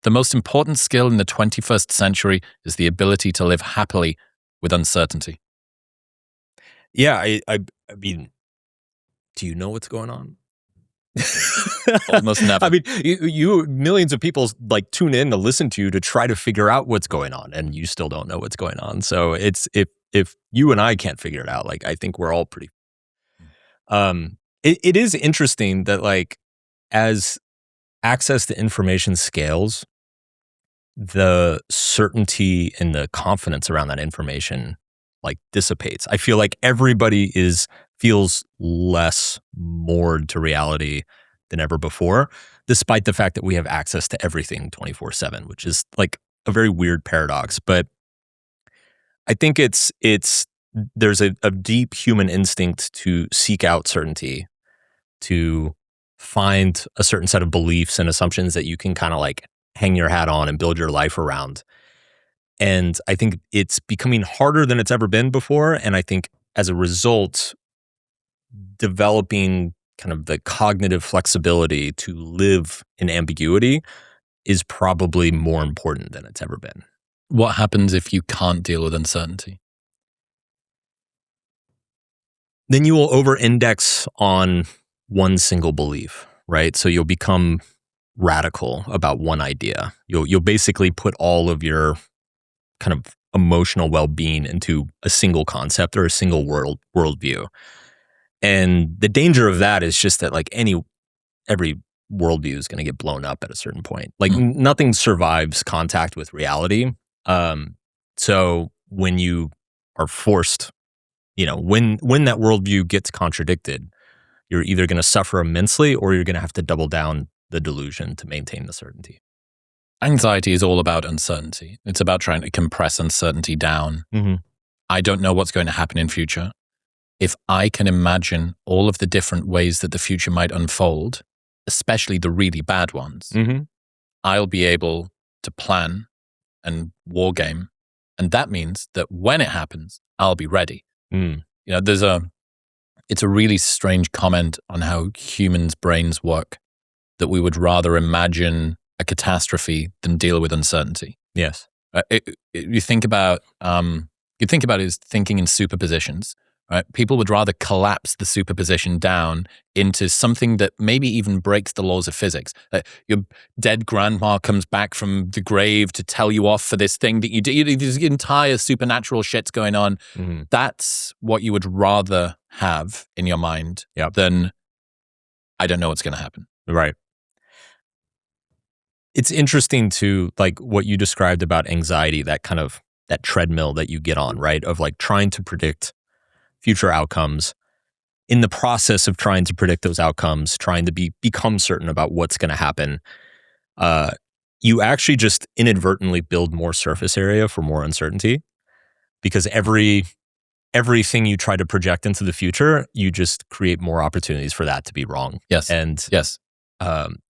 The most important skill in the 21st century is the ability to live happily with uncertainty. Yeah, I mean, do you know what's going on? Almost never. I mean, you millions of people like tune in to listen to you to try to figure out what's going on, and you still don't know what's going on. So it's if you and I can't figure it out, like I think we're all pretty. It is interesting that like as access to information scales, the certainty and the confidence around that information like dissipates. I feel like everybody feels less moored to reality than ever before, despite the fact that we have access to everything 24/7, which is like a very weird paradox. But I think there's a deep human instinct to seek out certainty, to find a certain set of beliefs and assumptions that you can kind of like hang your hat on and build your life around. And I think it's becoming harder than it's ever been before. And I think as a result, developing kind of the cognitive flexibility to live in ambiguity is probably more important than it's ever been. What happens if you can't deal with uncertainty? Then you will over-index on one single belief, right? So you'll become radical about one idea. You'll basically put all of your kind of emotional well-being into a single concept or a single worldview. And the danger of that is just that like every worldview is going to get blown up at a certain point. Like nothing survives contact with reality. So when you are forced, when that worldview gets contradicted, you're either going to suffer immensely or you're going to have to double down the delusion to maintain the certainty. Anxiety is all about uncertainty. It's about trying to compress uncertainty down. Mm-hmm. I don't know what's going to happen in future. If I can imagine all of the different ways that the future might unfold, especially the really bad ones, I'll be able to plan and war game. And that means that when it happens, I'll be ready. It's a really strange comment on how humans' brains work, that we would rather imagine a catastrophe than deal with uncertainty. Yes. You think about it as thinking in superpositions, right? People would rather collapse the superposition down into something that maybe even breaks the laws of physics. Your dead grandma comes back from the grave to tell you off for this thing that you do. There's entire supernatural shit's going on. Mm-hmm. That's what you would rather have in your mind than I don't know what's going to happen. Right. It's interesting to like what you described about anxiety, that kind of that treadmill that you get on, right? Of like trying to predict future outcomes. In the process of trying to predict those outcomes, trying to become certain about what's going to happen, you actually just inadvertently build more surface area for more uncertainty, because everything you try to project into the future, you just create more opportunities for that to be wrong. Yes. And yes.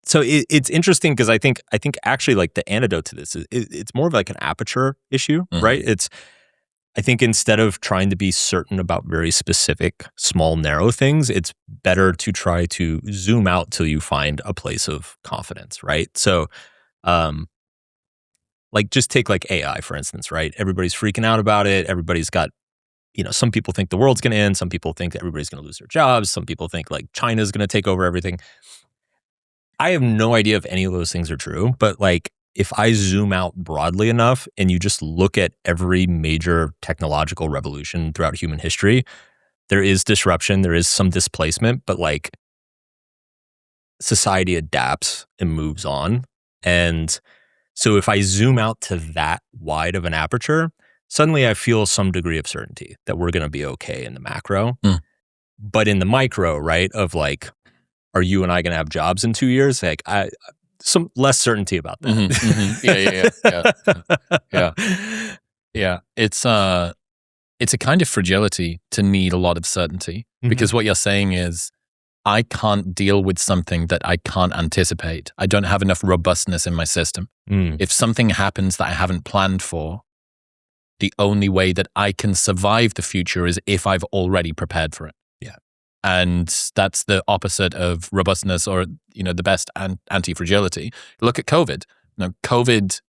So it's interesting because I think actually like the antidote to this is it's more of like an aperture issue, right? I think instead of trying to be certain about very specific, small, narrow things, it's better to try to zoom out till you find a place of confidence, right? So, like just take like AI, for instance, right? Everybody's freaking out about it. Everybody's got, some people think the world's going to end. Some people think that everybody's going to lose their jobs. Some people think like China's going to take over everything. I have no idea if any of those things are true, but like if I zoom out broadly enough and you just look at every major technological revolution throughout human history, there is disruption, there is some displacement, but like society adapts and moves on. And so if I zoom out to that wide of an aperture, suddenly I feel some degree of certainty that we're going to be okay in the macro. But in the micro, right, of like, are you and I going to have jobs in 2 years? Like some less certainty about that. Yeah. It's a kind of fragility to need a lot of certainty, because what you're saying is I can't deal with something that I can't anticipate. I don't have enough robustness in my system. If something happens that I haven't planned for, the only way that I can survive the future is if I've already prepared for it. And that's the opposite of robustness, or, the best anti-fragility. Look at COVID. COVID,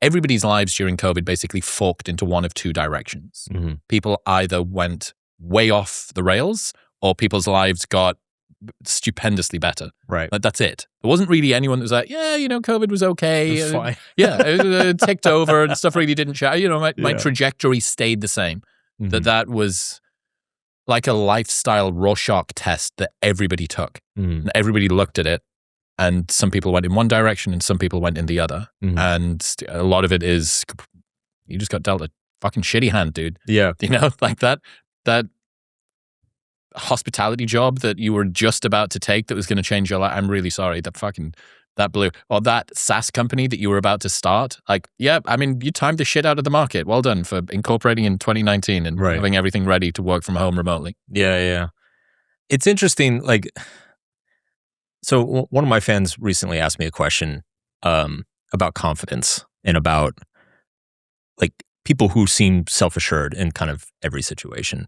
everybody's lives during COVID basically forked into one of two directions. Mm-hmm. People either went way off the rails or people's lives got stupendously better. Right. Like, that's it. There wasn't really anyone that was like, yeah, COVID was okay. It was fine. Yeah, it ticked over and stuff really didn't change. My Yeah. trajectory stayed the same. Mm-hmm. That was like a lifestyle Rorschach test that everybody took. Mm-hmm. And everybody looked at it, and some people went in one direction and some people went in the other. Mm-hmm. And a lot of it is, you just got dealt a fucking shitty hand, dude. Yeah. Like that hospitality job that you were just about to take that was going to change your life. I'm really sorry. That blew. Or that SaaS company that you were about to start. Like, yeah, I mean, you timed the shit out of the market. Well done for incorporating in 2019 and having everything ready to work from home remotely. Yeah. It's interesting. Like, so one of my fans recently asked me a question about confidence and about like people who seem self-assured in kind of every situation.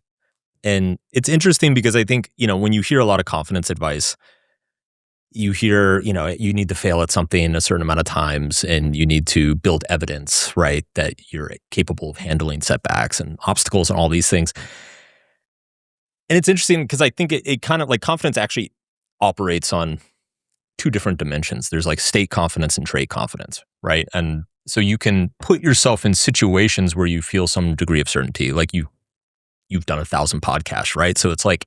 And it's interesting because I think, when you hear a lot of confidence advice, you hear, you need to fail at something a certain amount of times and you need to build evidence, right? That you're capable of handling setbacks and obstacles and all these things. And it's interesting because I think it kind of like confidence actually operates on two different dimensions. There's like state confidence and trait confidence, right? And so you can put yourself in situations where you feel some degree of certainty, like you've done 1,000 podcasts, right? So it's like,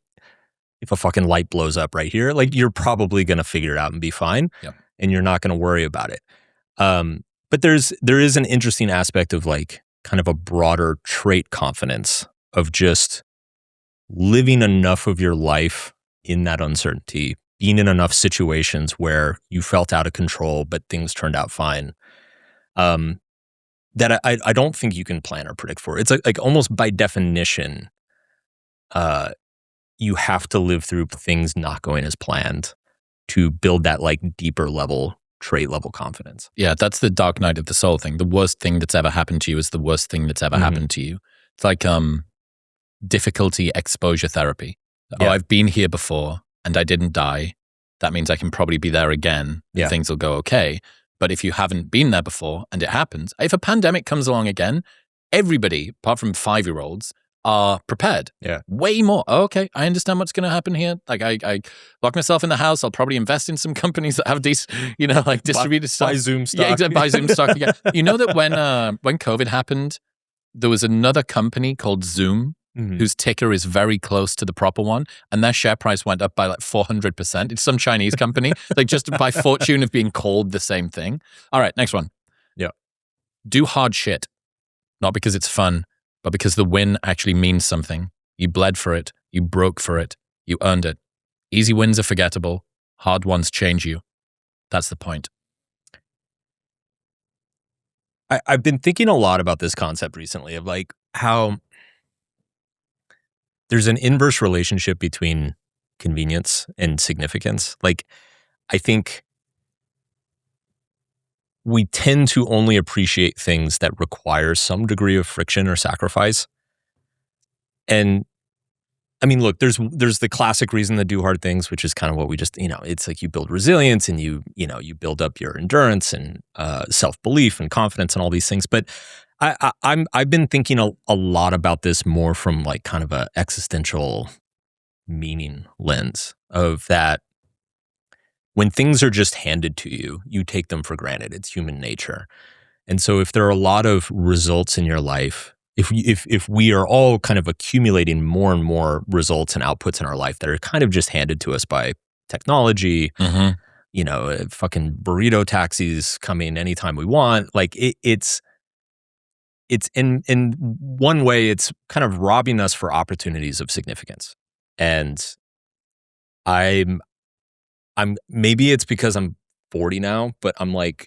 if a fucking light blows up right here, like you're probably going to figure it out and be fine. Yep. And you're not going to worry about it. But there is an interesting aspect of like kind of a broader trait confidence of just living enough of your life in that uncertainty, being in enough situations where you felt out of control, but things turned out fine. That I don't think you can plan or predict for. It's like almost by definition, you have to live through things not going as planned to build that like deeper level, trait level confidence. Yeah, that's the dark night of the soul thing. The worst thing that's ever happened to you is the worst thing that's ever happened to you. It's like difficulty exposure therapy. Yeah. Oh, I've been here before and I didn't die. That means I can probably be there again and things will go okay. But if you haven't been there before and it happens, if a pandemic comes along again, everybody, apart from 5-year-olds, are prepared. Yeah. Way more. Oh, okay, I understand what's going to happen here. Like I lock myself in the house. I'll probably invest in some companies that have these, like distributed stock. Buy Zoom stock. Yeah, exactly. Buy Zoom stock again. You know that when COVID happened, there was another company called Zoom whose ticker is very close to the proper one, and their share price went up by like 400%. It's some Chinese company, like just by fortune of being called the same thing. All right, next one. Yeah. Do hard shit, not because it's fun, but because the win actually means something. You bled for it. You broke for it. You earned it. Easy wins are forgettable. Hard ones change you. That's the point. I've been thinking a lot about this concept recently of like how there's an inverse relationship between convenience and significance. Like, I think we tend to only appreciate things that require some degree of friction or sacrifice. And I mean, look, there's the classic reason to do hard things, which is kind of what we just, it's like you build resilience and you build up your endurance and self-belief and confidence and all these things. But I've been thinking a lot about this more from like kind of a existential meaning lens of that. When things are just handed to you, you take them for granted. It's human nature. And so if there are a lot of results in your life, if we are all kind of accumulating more and more results and outputs in our life that are kind of just handed to us by technology, fucking burrito taxis coming anytime we want, like it's in one way, it's kind of robbing us for opportunities of significance. And I'm maybe it's because I'm 40 now, but I'm like,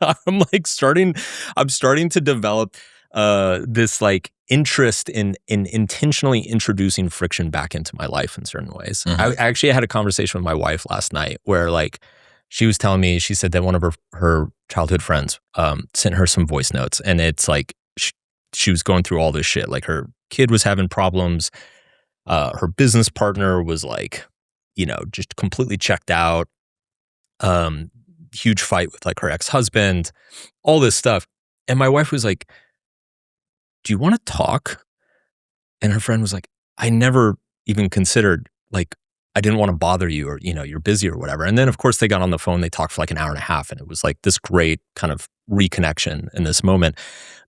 I'm starting to develop this like interest in intentionally introducing friction back into my life in certain ways. I actually had a conversation with my wife last night where like she was telling me, she said that one of her childhood friends sent her some voice notes, and it's like she was going through all this shit. Like her kid was having problems. Her business partner was like, just completely checked out. huge fight with like her ex-husband, all this stuff. And my wife was like, do you want to talk? And her friend was like, I never even considered, like, I didn't want to bother you, or, you're busy or whatever. And then of course they got on the phone, they talked for like an hour and a half, and it was like this great kind of reconnection in this moment.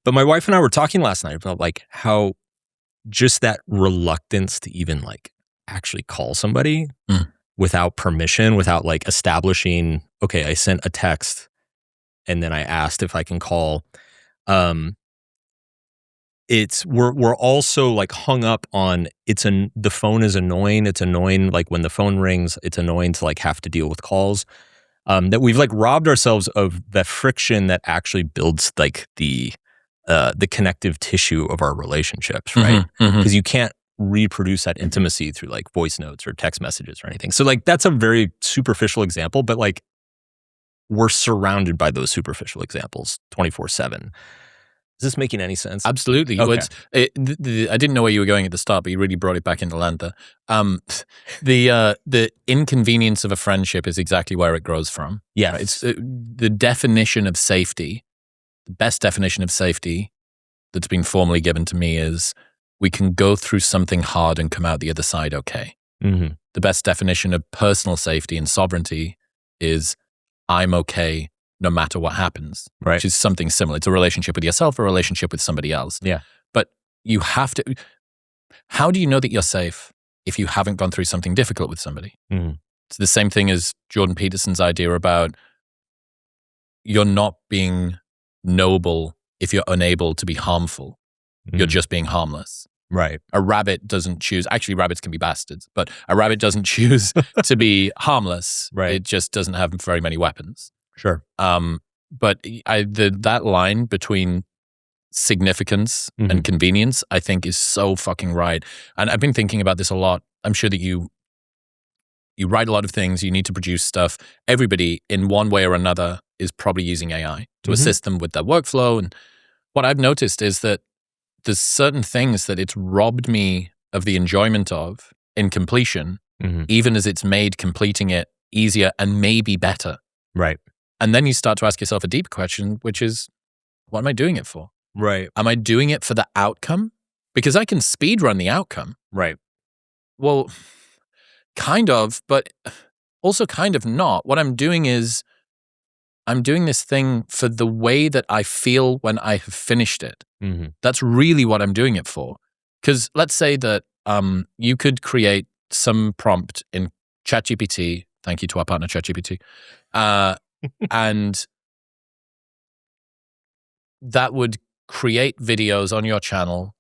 But my wife and I were talking last night about like how just that reluctance to even like actually call somebody without permission, without like establishing, okay, I sent a text and then I asked if I can call. We're also like hung up on the phone is annoying. It's annoying like when the phone rings, it's annoying to like have to deal with calls. That we've like robbed ourselves of the friction that actually builds like the connective tissue of our relationships, right? Because you can't reproduce that intimacy through like voice notes or text messages or anything. So like that's a very superficial example, but like we're surrounded by those superficial examples 24/7. Is this making any sense? Absolutely. Okay. I didn't know where you were going at the start, but you really brought it back into land there. The inconvenience of a friendship is exactly where it grows from. Yeah. Right? It's the definition of safety. The best definition of safety that's been formally given to me is we can go through something hard and come out the other side okay. Mm-hmm. The best definition of personal safety and sovereignty is I'm okay no matter what happens, right? Which is something similar. It's a relationship with yourself or a relationship with somebody else. Yeah. But you have to, how do you know that you're safe if you haven't gone through something difficult with somebody? It's the same thing as Jordan Peterson's idea about you're not being noble if you're unable to be harmful. You're just being harmless. Right. A rabbit doesn't choose, actually rabbits can be bastards, but a rabbit doesn't choose to be harmless. Right. It just doesn't have very many weapons. Sure. But that line between significance and convenience, I think is so fucking right. And I've been thinking about this a lot. I'm sure that you write a lot of things, you need to produce stuff. Everybody in one way or another is probably using AI to assist them with their workflow. And what I've noticed is that there's certain things that it's robbed me of the enjoyment of in completion, even as it's made completing it easier and maybe better. Right. And then you start to ask yourself a deeper question, which is, what am I doing it for? Right. Am I doing it for the outcome? Because I can speed run the outcome. Right. Well, kind of, but also kind of not. What I'm doing is I'm doing this thing for the way that I feel when I have finished it. That's really what I'm doing it for. Because let's say that you could create some prompt in ChatGPT. Thank you to our partner, ChatGPT. And that would create videos on your channel.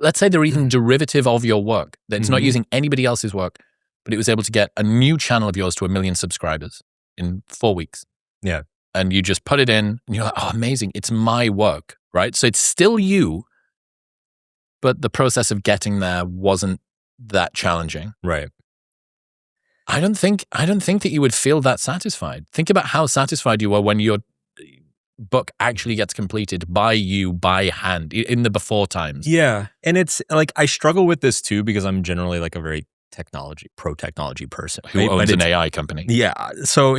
Let's say they're even derivative of your work. That it's not using anybody else's work, but it was able to get a new channel of yours to 1 million subscribers in 4 weeks. Yeah. And you just put it in and you're like, oh, amazing. It's my work, right? So it's still you, but the process of getting there wasn't that challenging. Right. I don't think that you would feel that satisfied. Think about how satisfied you are when your book actually gets completed by you by hand in the before times. Yeah. And it's like, I struggle with this too, because I'm generally like a very pro technology person. Who owns an AI company. Yeah. So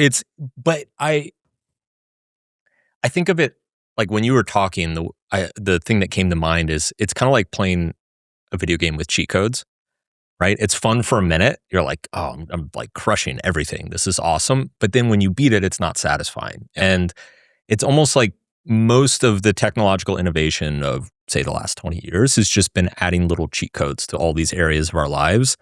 but I think of it like when you were talking, the thing that came to mind is it's kind of like playing a video game with cheat codes. Right? It's fun for a minute. You're like, oh, I'm like crushing everything. This is awesome. But then when you beat it, it's not satisfying. And it's almost like most of the technological innovation of, say, the last 20 years has just been adding little cheat codes to all these areas of our lives.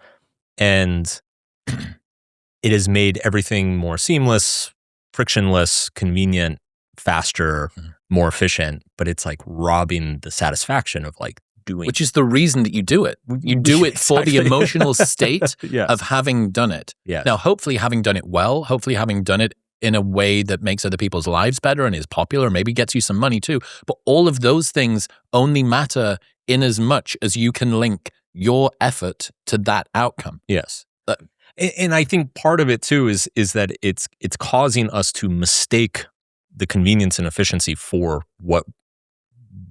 And it has made everything more seamless, frictionless, convenient, faster, more efficient. But it's like robbing the satisfaction of like doing. Which is the reason that you do it. You do it for the emotional state of having done it. Yes. Now, hopefully having done it well, hopefully having done it in a way that makes other people's lives better and is popular, maybe gets you some money too. But all of those things only matter in as much as you can link your effort to that outcome. Yes. And I think part of it too is that it's causing us to mistake the convenience and efficiency for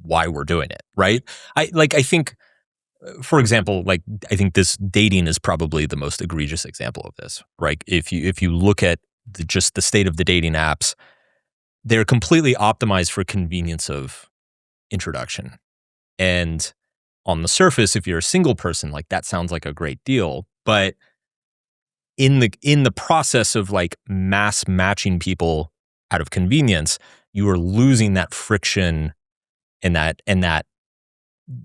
why we're doing it, right? I think, for example, like I think this dating is probably the most egregious example of this, right? If you look at just the state of the dating apps, they're completely optimized for convenience of introduction. And on the surface, if you're a single person, like that sounds like a great deal. But in the process of like mass matching people out of convenience, you are losing that friction and that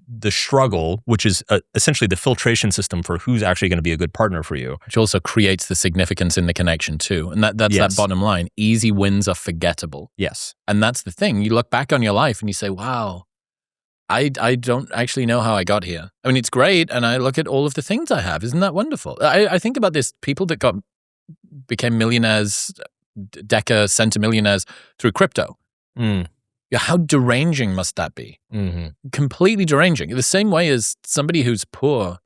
the struggle, which is essentially the filtration system for who's actually going to be a good partner for you. Which also creates the significance in the connection too. And that's that bottom line. Easy wins are forgettable. Yes. And that's the thing. You look back on your life and you say, wow, I don't actually know how I got here. I mean, it's great. And I look at all of the things I have. Isn't that wonderful? I think about this, people that became millionaires, centimillionaires through crypto. Yeah, how deranging must that be? Mm-hmm. Completely deranging. The same way as somebody who's poor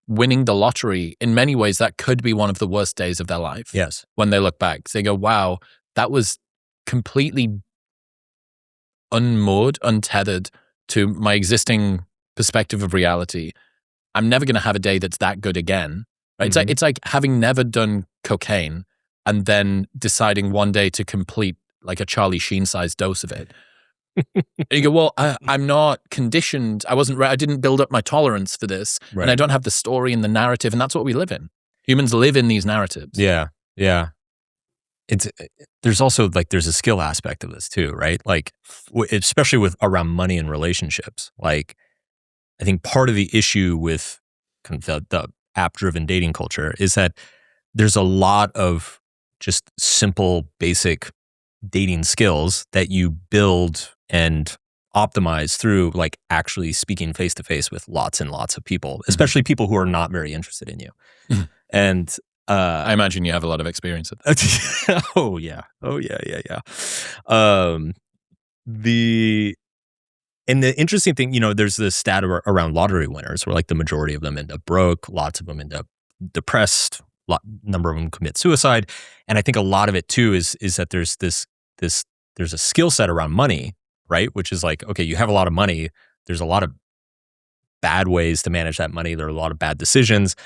winning the lottery, in many ways, that could be one of the worst days of their life. Yes. When they look back, they go, wow, that was completely unmoored, untethered to my existing perspective of reality. I'm never going to have a day that's that good again. Right? Mm-hmm. It's like having never done cocaine and then deciding one day to complete like a Charlie Sheen-sized dose of it. And you go, well, I'm not conditioned. I didn't build up my tolerance for this. Right. And I don't have the story and the narrative. And that's what we live in. Humans live in these narratives. Yeah. Yeah. There's also like, there's a skill aspect of this too, right? Like, especially with around money and relationships. Like, I think part of the issue with kind of the app-driven dating culture is that there's a lot of just simple, basic dating skills that you build and optimize through like actually speaking face to face with lots and lots of people, especially people who are not very interested in you. And I imagine you have a lot of experience with that. Oh yeah. The interesting thing, there's this stat around lottery winners where like the majority of them end up broke, lots of them end up depressed, number of them commit suicide. And I think a lot of it too is that there's a skill set around money, right? Which is like, okay, you have a lot of money. There's a lot of bad ways to manage that money. There are a lot of bad decisions.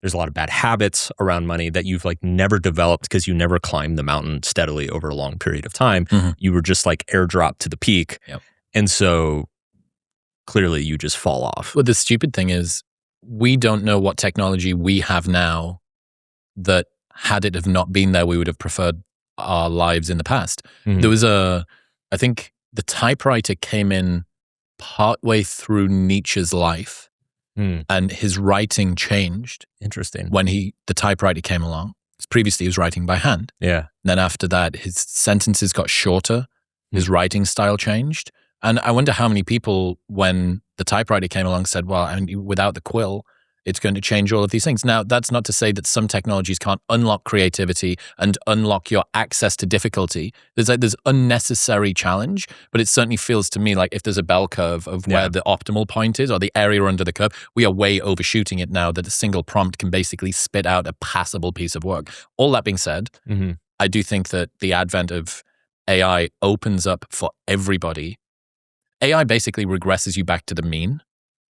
There's a lot of bad habits around money that you've like never developed because you never climbed the mountain steadily over a long period of time. Mm-hmm. You were just like airdropped to the peak. Yep. And so clearly you just fall off. Well, the stupid thing is we don't know what technology we have now that had it have not been there, we would have preferred our lives in the past. Mm-hmm. There was I think the typewriter came in partway through Nietzsche's life and his writing changed. Interesting. When the typewriter came along. Previously he was writing by hand. Yeah. And then after that, his sentences got shorter. His writing style changed. And I wonder how many people, when the typewriter came along, said, well, without the quill, it's going to change all of these things. Now, that's not to say that some technologies can't unlock creativity and unlock your access to difficulty. There's unnecessary challenge, but it certainly feels to me like if there's a bell curve of where the optimal point is or the area under the curve, we are way overshooting it now that a single prompt can basically spit out a passable piece of work. All that being said, I do think that the advent of AI opens up for everybody. AI basically regresses you back to the mean.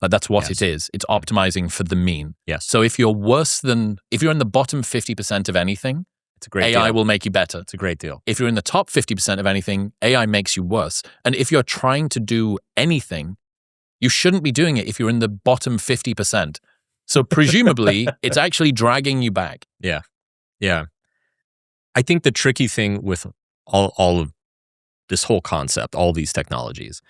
Like that's what it is. It's optimizing for the mean. Yes. So if you're in the bottom 50% of anything, it's a great AI deal. will make you better. It's a great deal. If you're in the top 50% of anything, AI makes you worse. And if you're trying to do anything, you shouldn't be doing it if you're in the bottom 50%. So presumably, it's actually dragging you back. Yeah. Yeah. I think the tricky thing with all of this whole concept, all these technologies,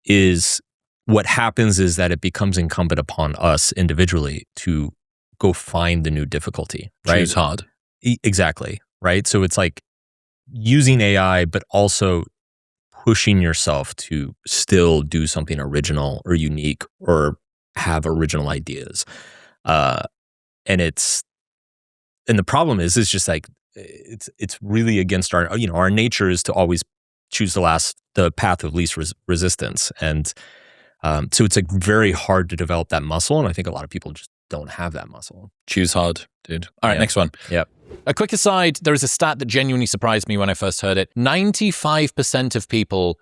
is what happens is that it becomes incumbent upon us individually to go find the new difficulty, right? Choose hard. Exactly, right? So it's like using AI, but also pushing yourself to still do something original or unique or have original ideas. And the problem is just like, it's really against our nature is to always choose the path of least resistance. And so it's like very hard to develop that muscle. And I think a lot of people just don't have that muscle. Choose hard, dude. All right, next one. Yep. A quick aside, there is a stat that genuinely surprised me when I first heard it. 95% of people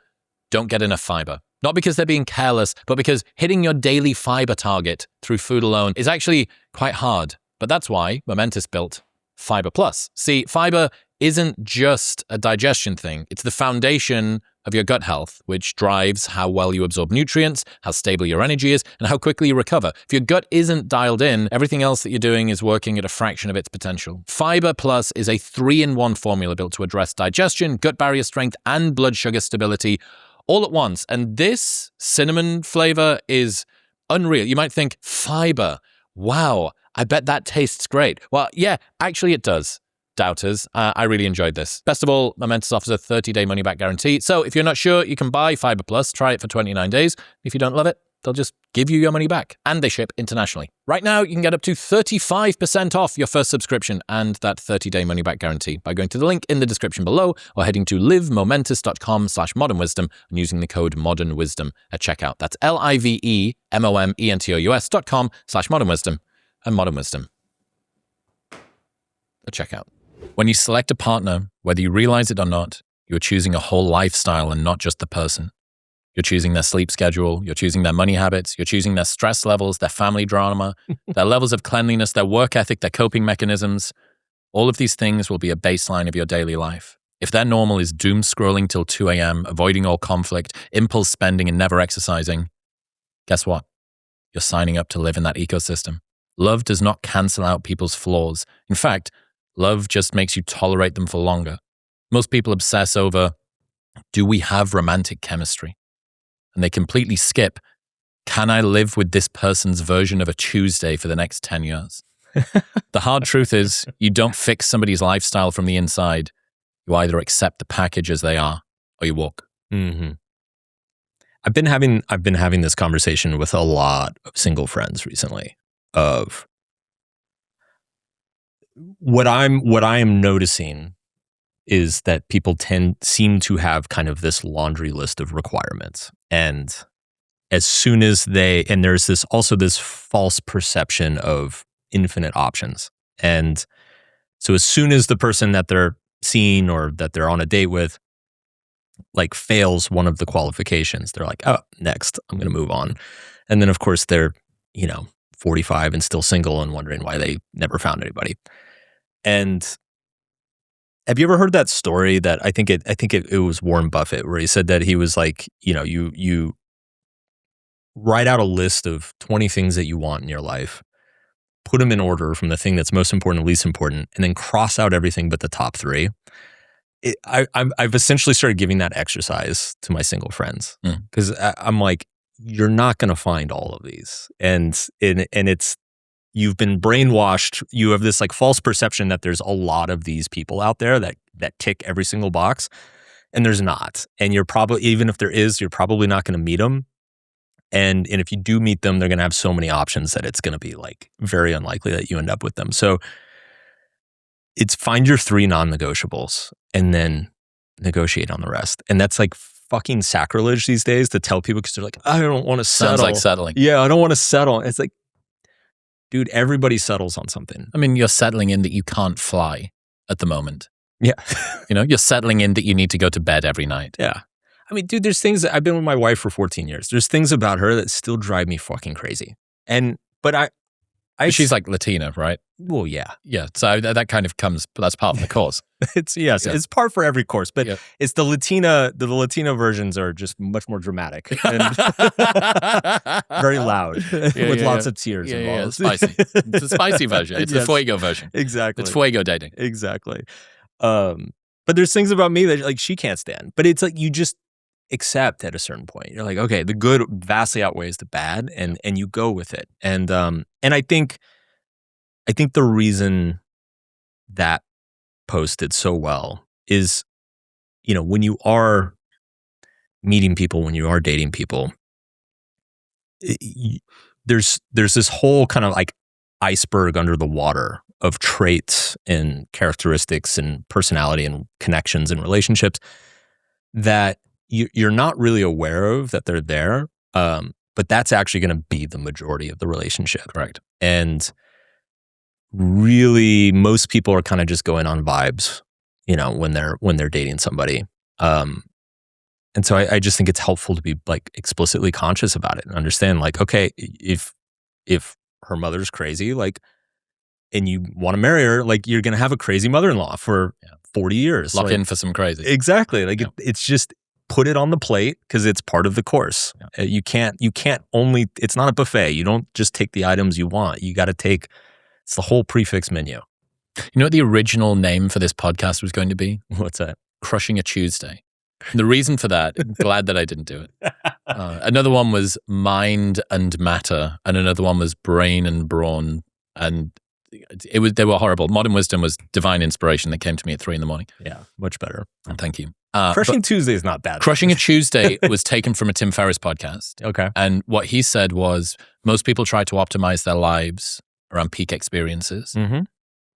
don't get enough fiber. Not because they're being careless, but because hitting your daily fiber target through food alone is actually quite hard. But that's why Momentous built Fiber Plus. See, fiber isn't just a digestion thing. It's the foundation of your gut health, which drives how well you absorb nutrients, how stable your energy is, and how quickly you recover. If your gut isn't dialed in, everything else that you're doing is working at a fraction of its potential. Fiber Plus is a 3-in-1 formula built to address digestion, gut barrier strength, and blood sugar stability all at once. And this cinnamon flavor is unreal. You might think, fiber, wow, I bet that tastes great. Well, yeah, actually it does. Doubters, I really enjoyed this. Best of all, Momentous offers a 30-day money-back guarantee. So if you're not sure, you can buy Fiber Plus, try it for 29 days. If you don't love it, they'll just give you your money back. And they ship internationally. Right now, you can get up to 35% off your first subscription and that 30-day money-back guarantee by going to the link in the description below or heading to livemomentous.com/modernwisdom and using the code modernwisdom at checkout. That's livemomentous.com/modernwisdom and modernwisdom at checkout. When you select a partner, whether you realize it or not, you're choosing a whole lifestyle and not just the person. You're choosing their sleep schedule, you're choosing their money habits, you're choosing their stress levels, their family drama, their levels of cleanliness, their work ethic, their coping mechanisms. All of these things will be a baseline of your daily life. If their normal is doom scrolling till 2 a.m., avoiding all conflict, impulse spending, and never exercising, guess what? You're signing up to live in that ecosystem. Love does not cancel out people's flaws. In fact, love just makes you tolerate them for longer. Most people obsess over, do we have romantic chemistry? And they completely skip, can I live with this person's version of a Tuesday for the next 10 years? The hard truth is, you don't fix somebody's lifestyle from the inside. You either accept the package as they are, or you walk. Mm-hmm. I've been having this conversation with a lot of single friends recently of what I am noticing is that people seem to have kind of this laundry list of requirements. And as soon as there's this false perception of infinite options. And so as soon as the person that they're seeing or that they're on a date with like fails one of the qualifications, they're like, oh, next, I'm going to move on. And then of course they're, 45 and still single and wondering why they never found anybody. And have you ever heard that story that I think it was Warren Buffett, where he said that he was like, you write out a list of 20 things that you want in your life, put them in order from the thing that's most important to least important, and then cross out everything but the top 3. I've essentially started giving that exercise to my single friends because I'm like, you're not going to find all of these, and it's. You've been brainwashed. You have this like false perception that there's a lot of these people out there that tick every single box, and there's not. And you're probably, even if there is, you're probably not going to meet them. And if you do meet them, they're going to have so many options that it's going to be like very unlikely that you end up with them. So it's find your 3 non-negotiables and then negotiate on the rest. And that's like fucking sacrilege these days to tell people because they're like, I don't want to settle. Sounds like settling. Yeah, I don't want to settle. It's like, dude, everybody settles on something. I mean, you're settling in that you can't fly at the moment. Yeah. You're settling in that you need to go to bed every night. Yeah. I mean, dude, there's things I've been with my wife for 14 years. There's things about her that still drive me fucking crazy. But she's like Latina, right? Well, yeah. Yeah. So that kind of comes, that's part of the course. It's part for every course, but it's the Latina versions are just much more dramatic and very loud with lots of tears involved. Yeah, spicy. It's a spicy version. It's the fuego version. Exactly. It's fuego dating. Exactly. But there's things about me that like she can't stand, but it's like you just accept at a certain point. You're like, okay, the good vastly outweighs the bad, and you go with it. And I think the reason that post did so well is, when you are meeting people, when you are dating people, there's this whole kind of like iceberg under the water of traits and characteristics and personality and connections and relationships that you're not really aware of that they're there, but that's actually going to be the majority of the relationship. Correct. And really, most people are kind of just going on vibes, when they're dating somebody. And so I just think it's helpful to be like explicitly conscious about it and understand like, okay, if her mother's crazy, like and you want to marry her, like you're going to have a crazy mother-in-law for 40 years. Lock in for some crazy. Exactly. Like it's just put it on the plate because it's part of the course. Yeah. You can't only, it's not a buffet. You don't just take the items you want. You got to take, it's the whole prefix menu. You know what the original name for this podcast was going to be? What's that? Crushing a Tuesday. The reason for that, glad that I didn't do it. Another one was Mind and Matter, and another one was Brain and Brawn, and they were horrible. Modern Wisdom was divine inspiration that came to me at 3 a.m. Yeah, much better. Thank you. Crushing Tuesday is not bad. Crushing a Tuesday was taken from a Tim Ferriss podcast. Okay. And what he said was, most people try to optimize their lives around peak experiences. Mm-hmm.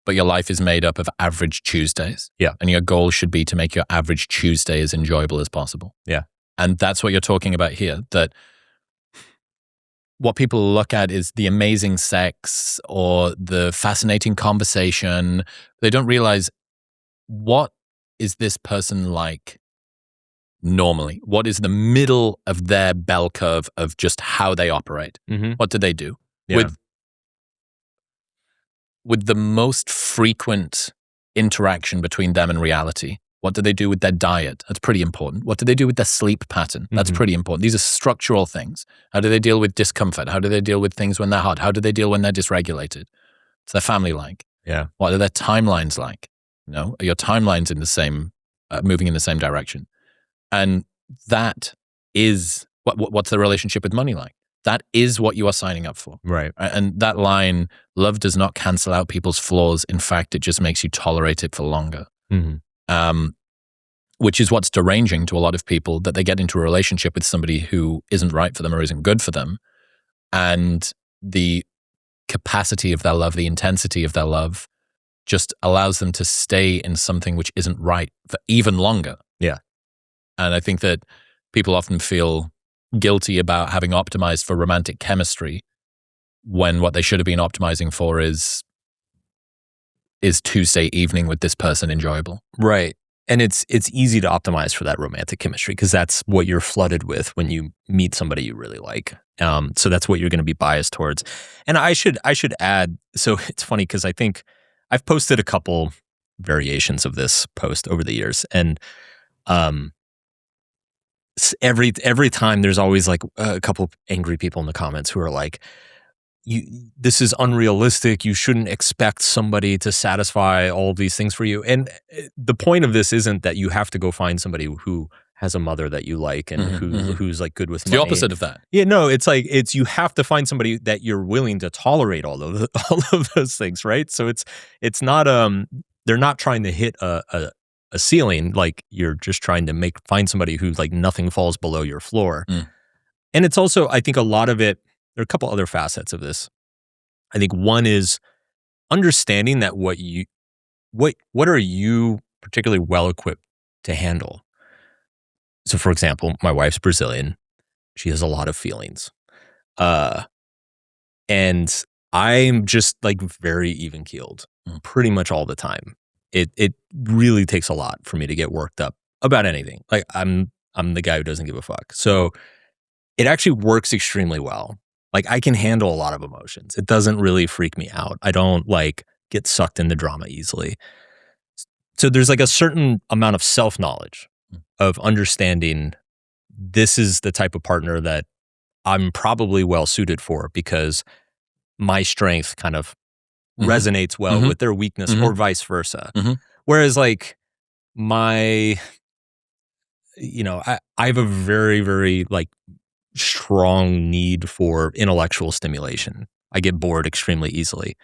But your life is made up of average Tuesdays. Yeah. And your goal should be to make your average Tuesday as enjoyable as possible. Yeah. And that's what you're talking about here, that what people look at is the amazing sex or the fascinating conversation. They don't realize, what is this person like normally? What is the middle of their bell curve of just how they operate? Mm-hmm. What do they do? Yeah. With the most frequent interaction between them and reality, what do they do with their diet? That's pretty important. What do they do with their sleep pattern? That's pretty important. These are structural things. How do they deal with discomfort? How do they deal with things when they're hot? How do they deal when they're dysregulated? What's their family like? Yeah. What are their timelines like? You know, are your timelines in the same, moving in the same direction? And that is, what's the relationship with money like? That is what you are signing up for. Right. And that line, love does not cancel out people's flaws. In fact, it just makes you tolerate it for longer. Mm-hmm. Which is what's deranging to a lot of people, that they get into a relationship with somebody who isn't right for them or isn't good for them. And the capacity of their love, the intensity of their love, just allows them to stay in something which isn't right for even longer. Yeah. And I think that people often feel guilty about having optimized for romantic chemistry when what they should have been optimizing for is Tuesday evening with this person enjoyable. Right. And it's easy to optimize for that romantic chemistry because that's what you're flooded with when you meet somebody you really like. So that's what you're going to be biased towards. And I should add, so it's funny because I think I've posted a couple variations of this post over the years, and every time there's always like a couple of angry people in the comments who are like, this is unrealistic. You shouldn't expect somebody to satisfy all of these things for you. And the point of this isn't that you have to go find somebody who has a mother that you like and who's like good with money. The opposite of that. Yeah, no, it's you have to find somebody that you're willing to tolerate all of those things, right? So it's not they're not trying to hit a ceiling. Like, you're just trying to find somebody who like nothing falls below your floor. And it's also, I think a lot of it, there are a couple other facets of this. I think one is understanding that what are you particularly well equipped to handle. So for example, my wife's Brazilian. She has a lot of feelings. And I'm just like very even keeled pretty much all the time. It really takes a lot for me to get worked up about anything. Like I'm the guy who doesn't give a fuck. So it actually works extremely well. Like, I can handle a lot of emotions. It doesn't really freak me out. I don't like get sucked into drama easily. So there's like a certain amount of self-knowledge of understanding this is the type of partner that I'm probably well suited for because my strength kind of resonates well with their weakness or vice versa. Whereas like I have a very, very like strong need for intellectual stimulation. I get bored extremely easily.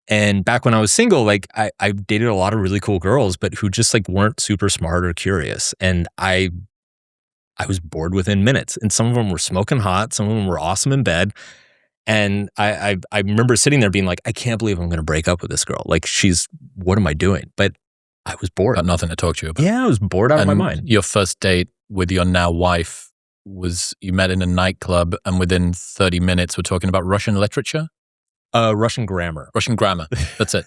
And back when I was single, like I dated a lot of really cool girls, but who just like weren't super smart or curious. And I was bored within minutes. And some of them were smoking hot. Some of them were awesome in bed. And I remember sitting there being like, I can't believe I'm going to break up with this girl. Like, what am I doing? But I was bored. Got nothing to talk to you about. Yeah, I was bored out of my mind. Your first date with your now wife was you met in a nightclub, and within 30 minutes we're talking about Russian literature? Russian grammar. Russian grammar. That's it.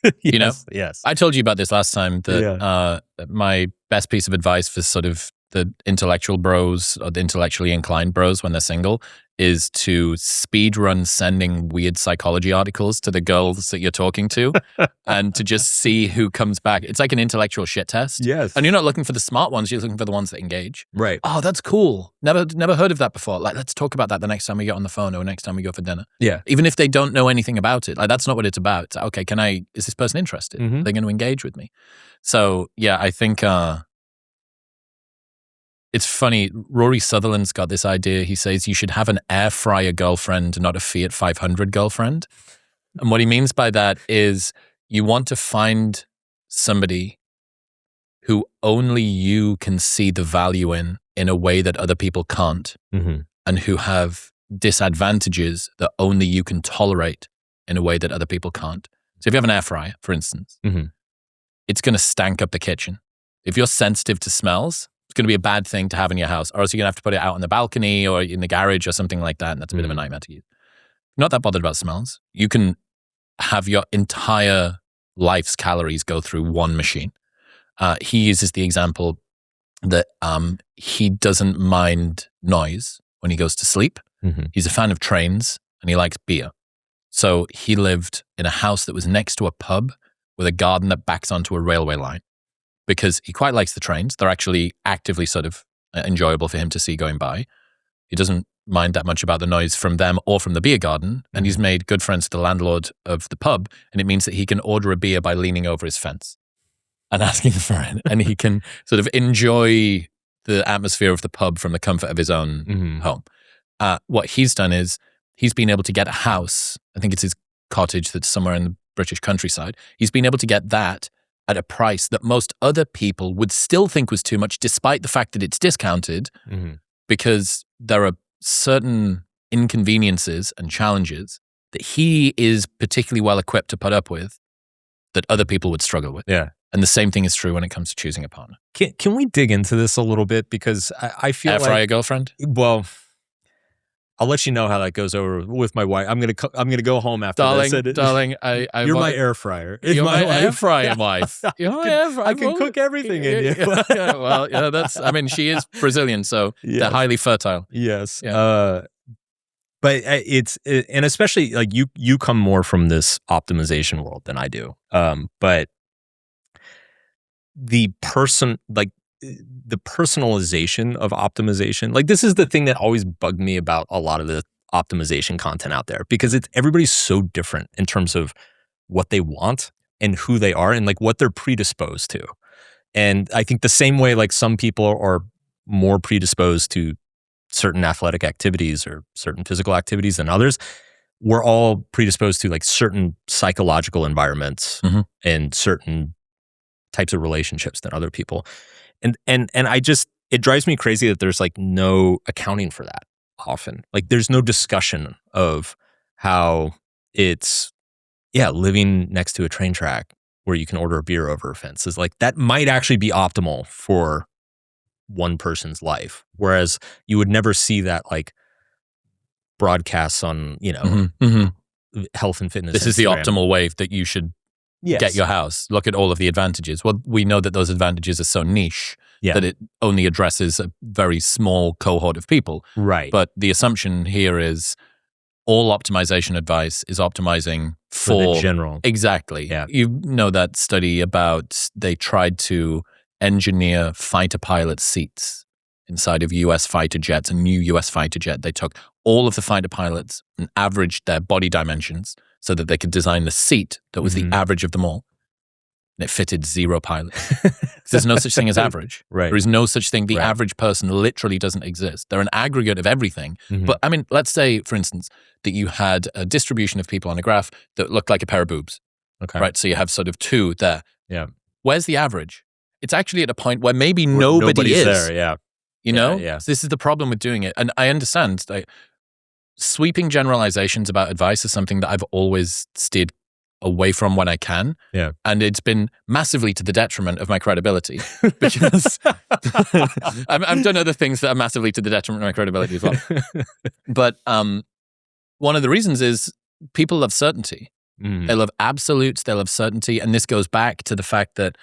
Yes, you know? Yes. I told you about this last time that my best piece of advice for sort of the intellectual bros or the intellectually inclined bros when they're single is to speed run sending weird psychology articles to the girls that you're talking to and to just see who comes back. It's like an intellectual shit test. Yes. And you're not looking for the smart ones, you're looking for the ones that engage. Right. Oh, that's cool. Never heard of that before. Like, let's talk about that the next time we get on the phone or next time we go for dinner. Yeah. Even if they don't know anything about it. Like, that's not what it's about. It's like, okay, is this person interested? Mm-hmm. Are they going to engage with me? So yeah, I think it's funny. Rory Sutherland's got this idea. He says you should have an air fryer girlfriend, not a Fiat 500 girlfriend. And what he means by that is you want to find somebody who only you can see the value in a way that other people can't, mm-hmm. and who have disadvantages that only you can tolerate in a way that other people can't. So if you have an air fryer, for instance, mm-hmm. it's going to stank up the kitchen. If you're sensitive to smells, it's going to be a bad thing to have in your house, or else you're going to have to put it out on the balcony or in the garage or something like that, and that's a bit of a nightmare to use. Not that bothered about smells. You can have your entire life's calories go through one machine. He uses the example that he doesn't mind noise when he goes to sleep. Mm-hmm. He's a fan of trains and he likes beer. So he lived in a house that was next to a pub with a garden that backs onto a railway line because he quite likes the trains. They're actually actively sort of enjoyable for him to see going by. He doesn't mind that much about the noise from them or from the beer garden. And he's made good friends with the landlord of the pub. And it means that he can order a beer by leaning over his fence and asking for it. And he can sort of enjoy the atmosphere of the pub from the comfort of his own home. What he's done is he's been able to get a house. I think it's his cottage that's somewhere in the British countryside. He's been able to get that at a price that most other people would still think was too much, despite the fact that it's discounted, because there are certain inconveniences and challenges that he is particularly well equipped to put up with that other people would struggle with. Yeah. And the same thing is true when it comes to choosing a partner. Can we dig into this a little bit? Because I feel Air fryer girlfriend? Well, I'll let you know how that goes over with my wife. I'm gonna go home after this. Darling, you're my air fryer. You're my air fryer wife. You're my air fryer. I can cook everything in you. Well, that's. I mean, she is Brazilian, so they're highly fertile. Yes. Yeah. But and especially like you come more from this optimization world than I do. But the personalization of optimization, like this is the thing that always bugged me about a lot of the optimization content out there, because everybody's so different in terms of what they want and who they are and like what they're predisposed to. And I think the same way like some people are more predisposed to certain athletic activities or certain physical activities than others, we're all predisposed to like certain psychological environments and certain types of relationships than other people. And I just, it drives me crazy that there's like no accounting for that often. Like there's no discussion of how it's, living next to a train track where you can order a beer over a fence is like, that might actually be optimal for one person's life. Whereas you would never see that like broadcasts on, health and fitness. This is the optimal way that you should get your house. Look at all of the advantages. Well, we know that those advantages are so niche that it only addresses a very small cohort of people. Right. But the assumption here is all optimization advice is optimizing for the general. Exactly. Yeah. You know that study about they tried to engineer fighter pilot seats inside of US fighter jets, a new US fighter jet. They took all of the fighter pilots and averaged their body dimensions so that they could design the seat that was the average of them all. And it fitted 0 pilots. There's no such thing as average. Right. There is no such thing. The average person literally doesn't exist. They're an aggregate of everything. But I mean, let's say, for instance, that you had a distribution of people on a graph that looked like a pair of boobs. Okay. Right? So you have sort of 2 there. Yeah. Where's the average? It's actually at a point where maybe nobody is there. Yeah. You know? Yeah. So this is the problem with doing it. And I understand like, sweeping generalizations about advice is something that I've always steered away from when I can. Yeah. And it's been massively to the detriment of my credibility because I've done other things that are massively to the detriment of my credibility as well. But one of the reasons is people love certainty. They love absolutes. They love certainty. And this goes back to the fact that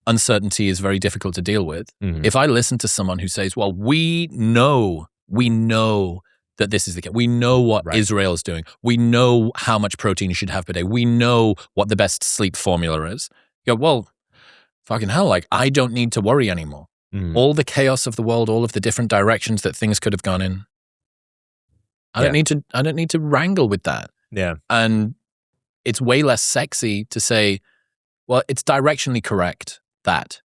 uncertainty is very difficult to deal with. If I listen to someone who says, well, we know that this is the case. We know what Israel's doing. We know how much protein you should have per day. We know what the best sleep formula is. You go, well, fucking hell, like I don't need to worry anymore. All the chaos of the world, all of the different directions that things could have gone in. I don't need to wrangle with that. Yeah. And it's way less sexy to say, well, it's directionally correct that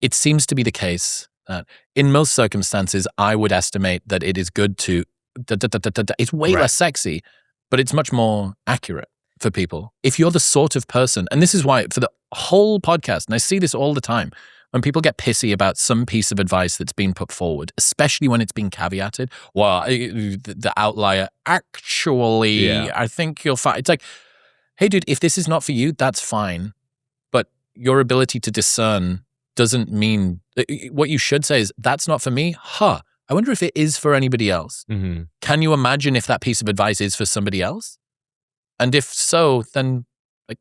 it seems to be the case that in most circumstances, I would estimate that it is good to, it's way less sexy, but it's much more accurate for people. If you're the sort of person, and this is why for the whole podcast, and I see this all the time, when people get pissy about some piece of advice that's been put forward, especially when it's been caveated, well, the outlier, actually, I think you'll find, it's like, hey, dude, if this is not for you, that's fine. But your ability to discern doesn't mean, what you should say is, that's not for me. I wonder if it is for anybody else. Can you imagine if that piece of advice is for somebody else? And if so, then like,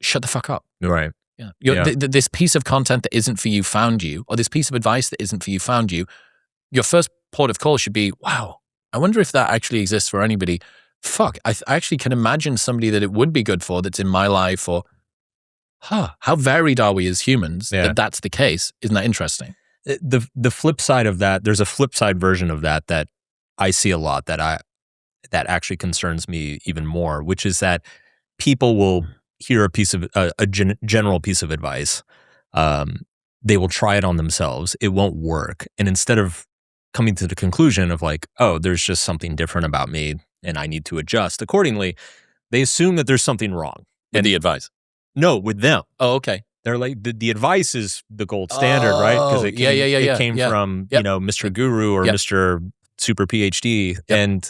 shut the fuck up. Right. Yeah. This piece of content that isn't for you found you, or this piece of advice that isn't for you found you. Your first port of call should be, wow, I wonder if that actually exists for anybody. Fuck, I actually can imagine somebody that it would be good for that's in my life, or, how varied are we as humans that that's the case? Isn't that interesting? The flip side of that, there's a flip side version of that I see a lot that actually concerns me even more, which is that people will hear a general piece of advice. They will try it on themselves. It won't work. And instead of coming to the conclusion of like, oh, there's just something different about me and I need to adjust accordingly, they assume that there's something wrong. With the advice? No, with them. Oh, okay. They're like, the advice is the gold standard, right? Because it came from, Mr. Guru or Mr. Super PhD. And,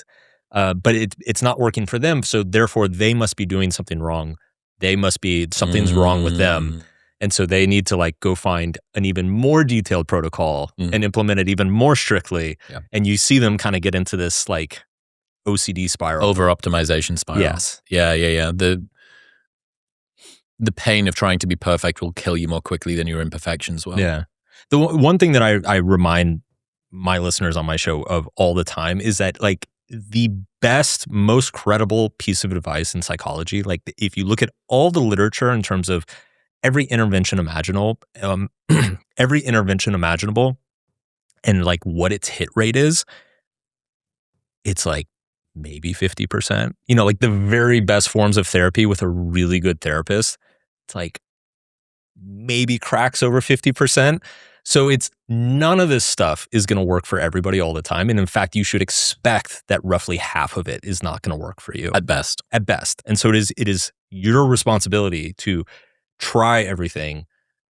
but it's not working for them. So therefore they must be doing something wrong. Something's wrong with them. And so they need to like go find an even more detailed protocol and implement it even more strictly. Yeah. And you see them kind of get into this like OCD spiral. Over-optimization spiral. Yes. Yeah. The pain of trying to be perfect will kill you more quickly than your imperfections will. Yeah. The one thing that I remind my listeners on my show of all the time is that like the best, most credible piece of advice in psychology, like if you look at all the literature in terms of every intervention imaginable, and like what its hit rate is, it's like maybe 50%. Like the very best forms of therapy with a really good therapist, it's like maybe cracks over 50%. So it's none of this stuff is going to work for everybody all the time. And in fact, you should expect that roughly half of it is not going to work for you. At best. And so it is your responsibility to try everything,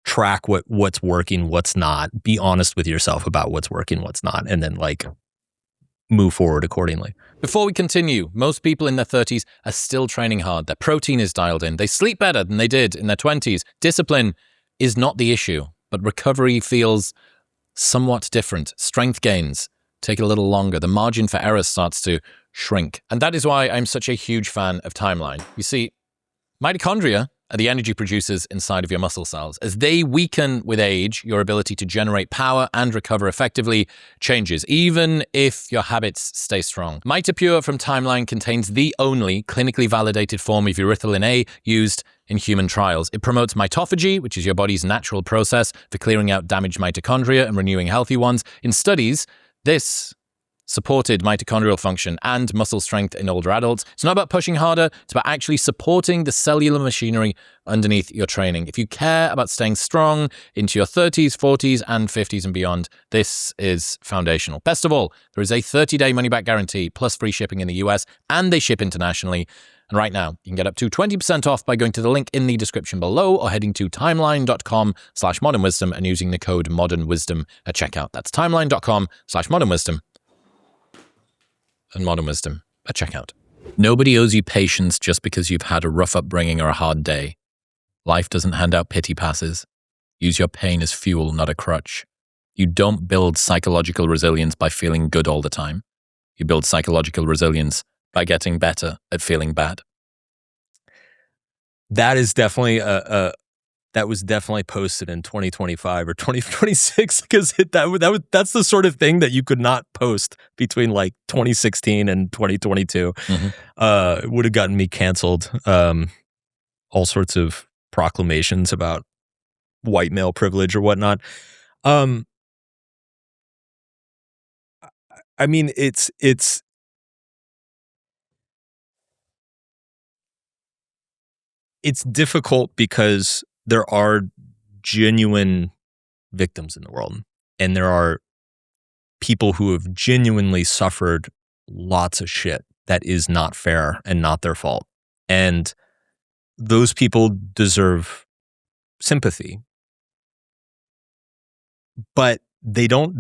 track what's working, what's not, be honest with yourself about what's working, what's not, and then like move forward accordingly. Before we continue, most people in their 30s are still training hard. Their protein is dialed in. They sleep better than they did in their 20s. Discipline is not the issue, but recovery feels somewhat different. Strength gains take a little longer. The margin for error starts to shrink. And that is why I'm such a huge fan of Timeline. You see, mitochondria are the energy producers inside of your muscle cells. As they weaken with age, your ability to generate power and recover effectively changes, even if your habits stay strong. MitoPure from Timeline contains the only clinically validated form of urethylene A used in human trials. It promotes mitophagy, which is your body's natural process for clearing out damaged mitochondria and renewing healthy ones. In studies, this supported mitochondrial function and muscle strength in older adults. It's not about pushing harder, it's about actually supporting the cellular machinery underneath your training. If you care about staying strong into your 30s, 40s, and 50s and beyond, this is foundational. Best of all, there is a 30-day money-back guarantee plus free shipping in the US, and they ship internationally. And right now, you can get up to 20% off by going to the link in the description below or heading to timeline.com/modernwisdom and using the code modernwisdom at checkout. That's timeline.com/modernwisdom. And modern wisdom at checkout. Nobody owes you patience just because you've had a rough upbringing or a hard day. Life doesn't hand out pity passes. Use your pain as fuel, not a crutch. You don't build psychological resilience by feeling good all the time. You build psychological resilience by getting better at feeling bad. That is definitely that was definitely posted in 2025 or 2026 because that's the sort of thing that you could not post between like 2016 and 2022. It would have gotten me canceled. All sorts of proclamations about white male privilege or whatnot. I mean, it's difficult because there are genuine victims in the world, and there are people who have genuinely suffered lots of shit that is not fair and not their fault. And those people deserve sympathy, but they don't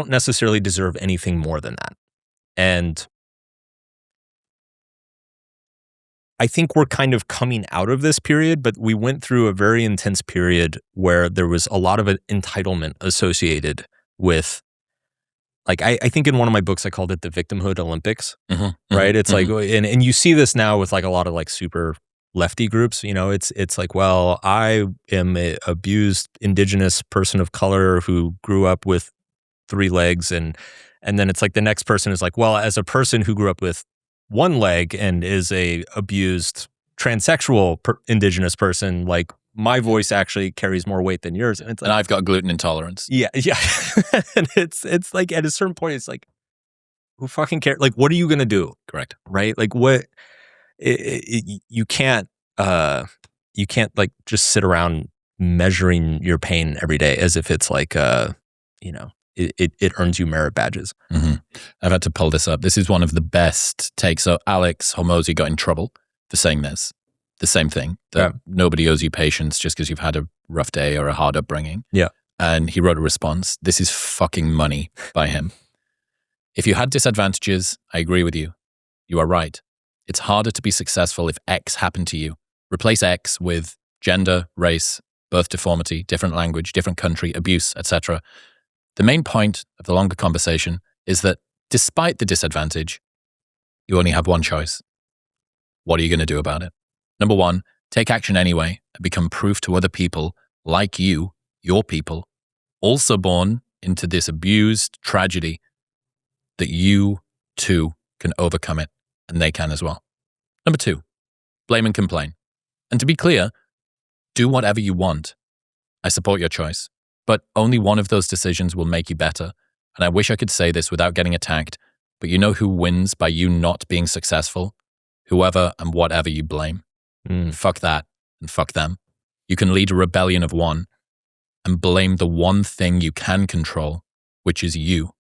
necessarily deserve anything more than that. And I think we're kind of coming out of this period, but we went through a very intense period where there was a lot of entitlement associated with, like, I think in one of my books, I called it the victimhood Olympics, right? It's like, and you see this now with like a lot of like super lefty groups, it's like, well, I am an abused indigenous person of color who grew up with 3 legs. And then it's like the next person is like, well, as a person who grew up with 1 leg and is a abused transsexual indigenous person, like my voice actually carries more weight than yours. And it's like, and I've got gluten intolerance. Yeah. And it's like at a certain point, it's like, who fucking cares? Like, what are you gonna do? Correct. Right? Like, what? You can't like just sit around measuring your pain every day as if it's like it earns you merit badges. I've had to pull this up. This is one of the best takes. So Alex Hormozi got in trouble for saying this, the same thing, that nobody owes you patience just because you've had a rough day or a hard upbringing. Yeah. And he wrote a response. This is fucking money by him. If you had disadvantages, I agree with you. You are right. It's harder to be successful if X happened to you. Replace X with gender, race, birth deformity, different language, different country, abuse, etc. The main point of the longer conversation is that despite the disadvantage, you only have one choice. What are you going to do about it? Number 1, take action anyway and become proof to other people like you, your people, also born into this abused tragedy, that you too can overcome it, and they can as well. Number 2, blame and complain. And to be clear, do whatever you want. I support your choice, but only one of those decisions will make you better. And I wish I could say this without getting attacked, but you know who wins by you not being successful? Whoever and whatever you blame. Fuck that and fuck them. You can lead a rebellion of one and blame the one thing you can control, which is you.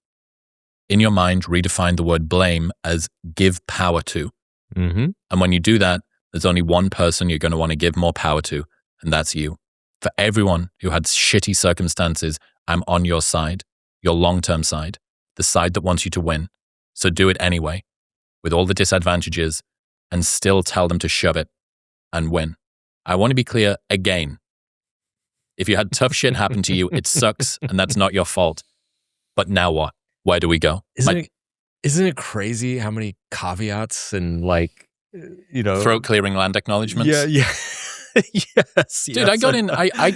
In your mind, redefine the word blame as give power to. And when you do that, there's only one person you're going to want to give more power to, and that's you. For everyone who had shitty circumstances, I'm on your side, your long-term side, the side that wants you to win. So do it anyway, with all the disadvantages, and still tell them to shove it and win. I want to be clear again. If you had tough shit happen to you, it sucks, and that's not your fault. But now what? Where do we go? Isn't it crazy how many caveats and like, throat clearing land acknowledgements? Yeah. Yes. Dude, I got in, I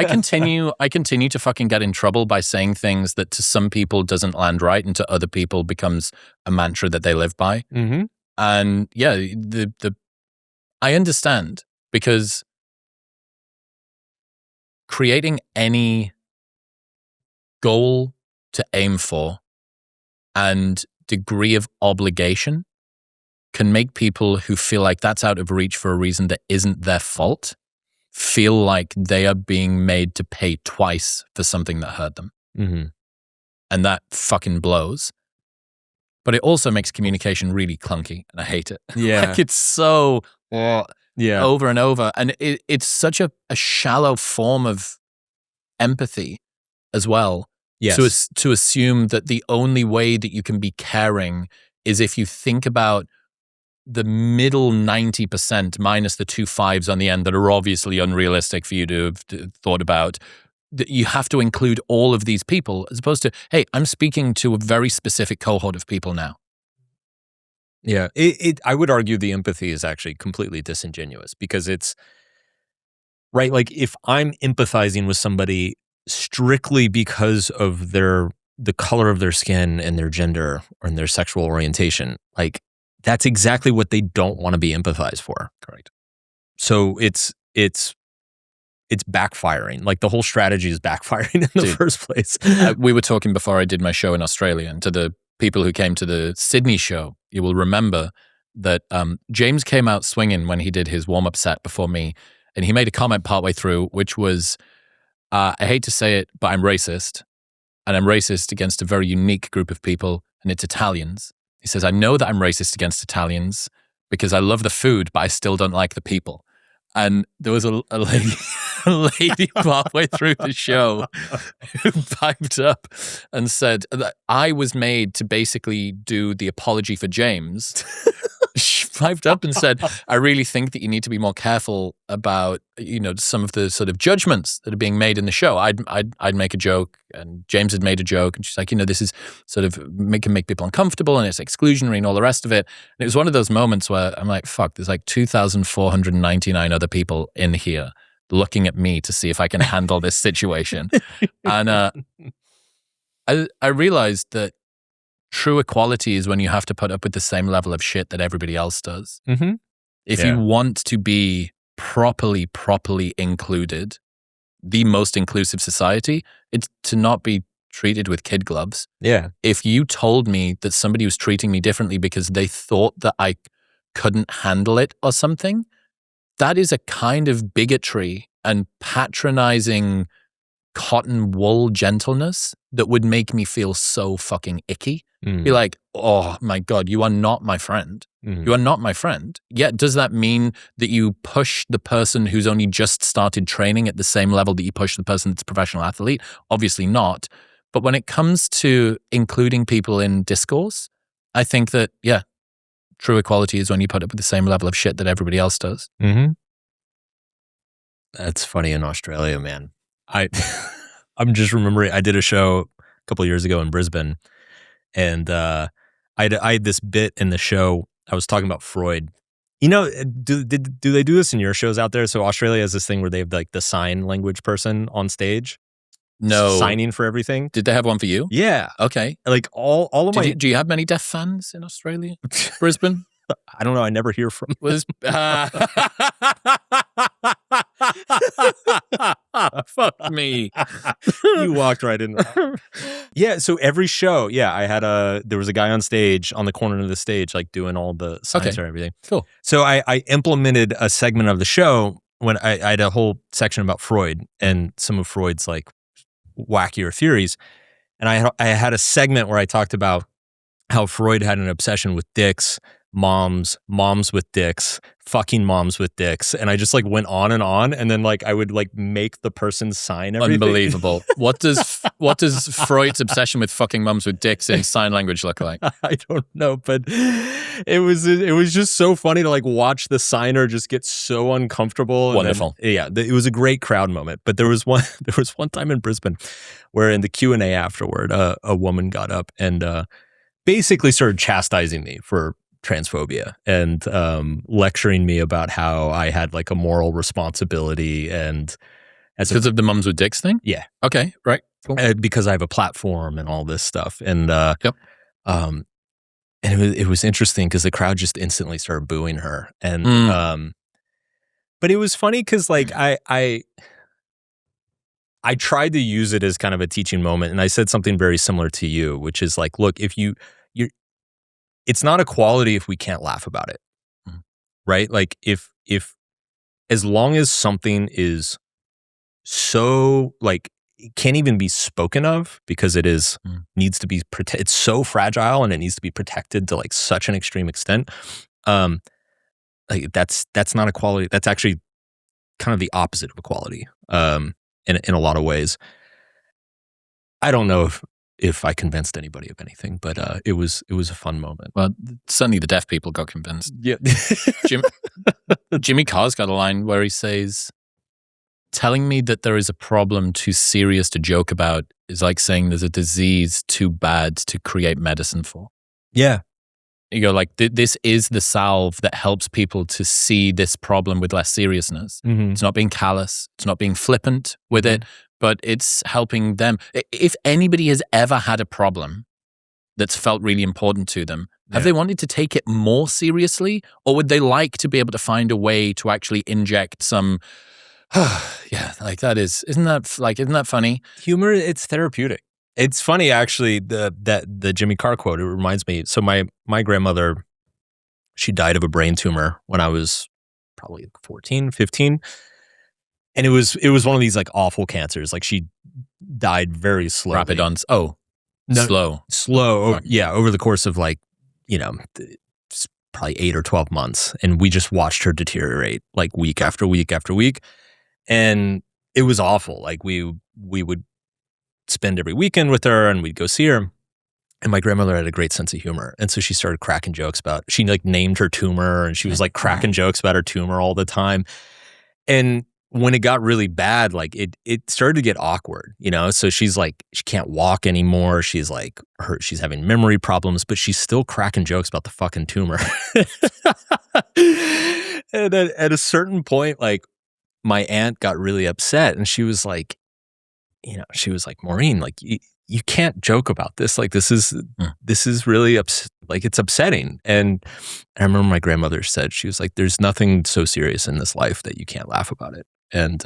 continue to fucking get in trouble by saying things that to some people doesn't land right and to other people becomes a mantra that they live by. And yeah, I understand, because creating any goal to aim for and degree of obligation can make people who feel like that's out of reach for a reason that isn't their fault feel like they are being made to pay twice for something that hurt them. And that fucking blows. But it also makes communication really clunky, and I hate it. Yeah. Like it's so over and over. And it's such a shallow form of empathy as well. Yes. To assume that the only way that you can be caring is if you think about the middle 90% minus the 2 5s on the end that are obviously unrealistic for you to have thought about. That you have to include all of these people, as opposed to, hey, I'm speaking to a very specific cohort of people now. Yeah. I would argue the empathy is actually completely disingenuous, because right? Like if I'm empathizing with somebody strictly because of the color of their skin and their gender and their sexual orientation, like that's exactly what they don't want to be empathized for. Correct. So it's backfiring. Like the whole strategy is backfiring in the first place. We were talking before I did my show in Australia, and to the people who came to the Sydney show, you will remember that James came out swinging when he did his warm-up set before me, and he made a comment partway through, which was, I hate to say it, but I'm racist, and I'm racist against a very unique group of people, and it's Italians. He says, I know that I'm racist against Italians because I love the food, but I still don't like the people. And there was a lady partway through the show who piped up and said that I was made to basically do the apology for James. She piped up and said, I really think that you need to be more careful about, some of the sort of judgments that are being made in the show. I'd make a joke and James had made a joke and she's like, this is sort of can make people uncomfortable and it's exclusionary and all the rest of it. And it was one of those moments where I'm like, fuck, there's like 2,499 other people in here looking at me to see if I can handle this situation. And I realized that true equality is when you have to put up with the same level of shit that everybody else does. Mm-hmm. If you want to be properly included, the most inclusive society, it's to not be treated with kid gloves. Yeah. If you told me that somebody was treating me differently because they thought that I couldn't handle it or something, that is a kind of bigotry and patronizing cotton wool gentleness that would make me feel so fucking icky. Be like, oh my God, you are not my friend. You are not my friend. Yet, does that mean that you push the person who's only just started training at the same level that you push the person that's a professional athlete? Obviously not. But when it comes to including people in discourse, I think that, true equality is when you put up with the same level of shit that everybody else does. Mm-hmm. That's funny in Australia, man. I'm just remembering I did a show a couple of years ago in Brisbane, and I had this bit in the show. I was talking about Freud. Do they do this in your shows out there? So Australia has this thing where they have like the sign language person on stage. No. Signing for everything. Did they have one for you? Yeah. Okay. Like all of my... Do you have many deaf fans in Australia? Brisbane? I don't know. I never hear from Fuck me. You walked right in there. Yeah, so every show, I had there was a guy on stage, on the corner of the stage, like doing all the signs or everything. Cool. So I implemented a segment of the show when I had a whole section about Freud and some of Freud's like wackier theories. And I had a segment where I talked about how Freud had an obsession with dicks, moms with dicks, fucking moms with dicks. And I just like went on, and then like I would like make the person sign everything. Unbelievable. What does Freud's obsession with fucking mums with dicks in sign language look like? I don't know, but it was just so funny to like watch the signer just get so uncomfortable. Wonderful. It was a great crowd moment. But there was one time in Brisbane where in the Q&A afterward, a woman got up and basically started chastising me for transphobia and lecturing me about how I had like a moral responsibility and because of the mums with dicks thing? Yeah. Okay, right. Cool. Because I have a platform and all this stuff. And yep. And it was interesting because the crowd just instantly started booing her. And but it was funny because like I tried to use it as kind of a teaching moment, and I said something very similar to you, which is like, look, if you're it's not equality if we can't laugh about it, right? Like if as long as something is so like it can't even be spoken of because it is needs to be it's so fragile and it needs to be protected to like such an extreme extent. Like that's not equality. That's actually kind of the opposite of equality. In a lot of ways. I don't know if I convinced anybody of anything, but it was a fun moment. Well, certainly the deaf people got convinced. Yeah. Jimmy Carr's got a line where he says, telling me that there is a problem too serious to joke about is like saying there's a disease too bad to create medicine for. Yeah. You go like, this is the salve that helps people to see this problem with less seriousness. It's not being callous. It's not being flippant with it, but it's helping them. If anybody has ever had a problem that's felt really important to them, have they wanted to take it more seriously, or would they like to be able to find a way to actually inject some, like that isn't that funny? Humor, it's therapeutic. It's funny, actually, the Jimmy Carr quote, it reminds me. So my grandmother, she died of a brain tumor when I was probably 14, 15. And it was one of these like awful cancers. Like she died very slowly. Rapid on. Oh, no, slow. Yeah. Over the course of like, probably 8 or 12 months. And we just watched her deteriorate like week after week after week. And it was awful. Like we would spend every weekend with her and we'd go see her. And my grandmother had a great sense of humor. And so she started cracking jokes she like named her tumor, and she was like cracking jokes about her tumor all the time. And when it got really bad, like it started to get awkward, So she's like, she can't walk anymore. She's like, she's having memory problems, but she's still cracking jokes about the fucking tumor. And then at a certain point, like my aunt got really upset, and she was like, Maureen, like you can't joke about this. Like this is really it's upsetting. And I remember my grandmother said, she was like, there's nothing so serious in this life that you can't laugh about it. And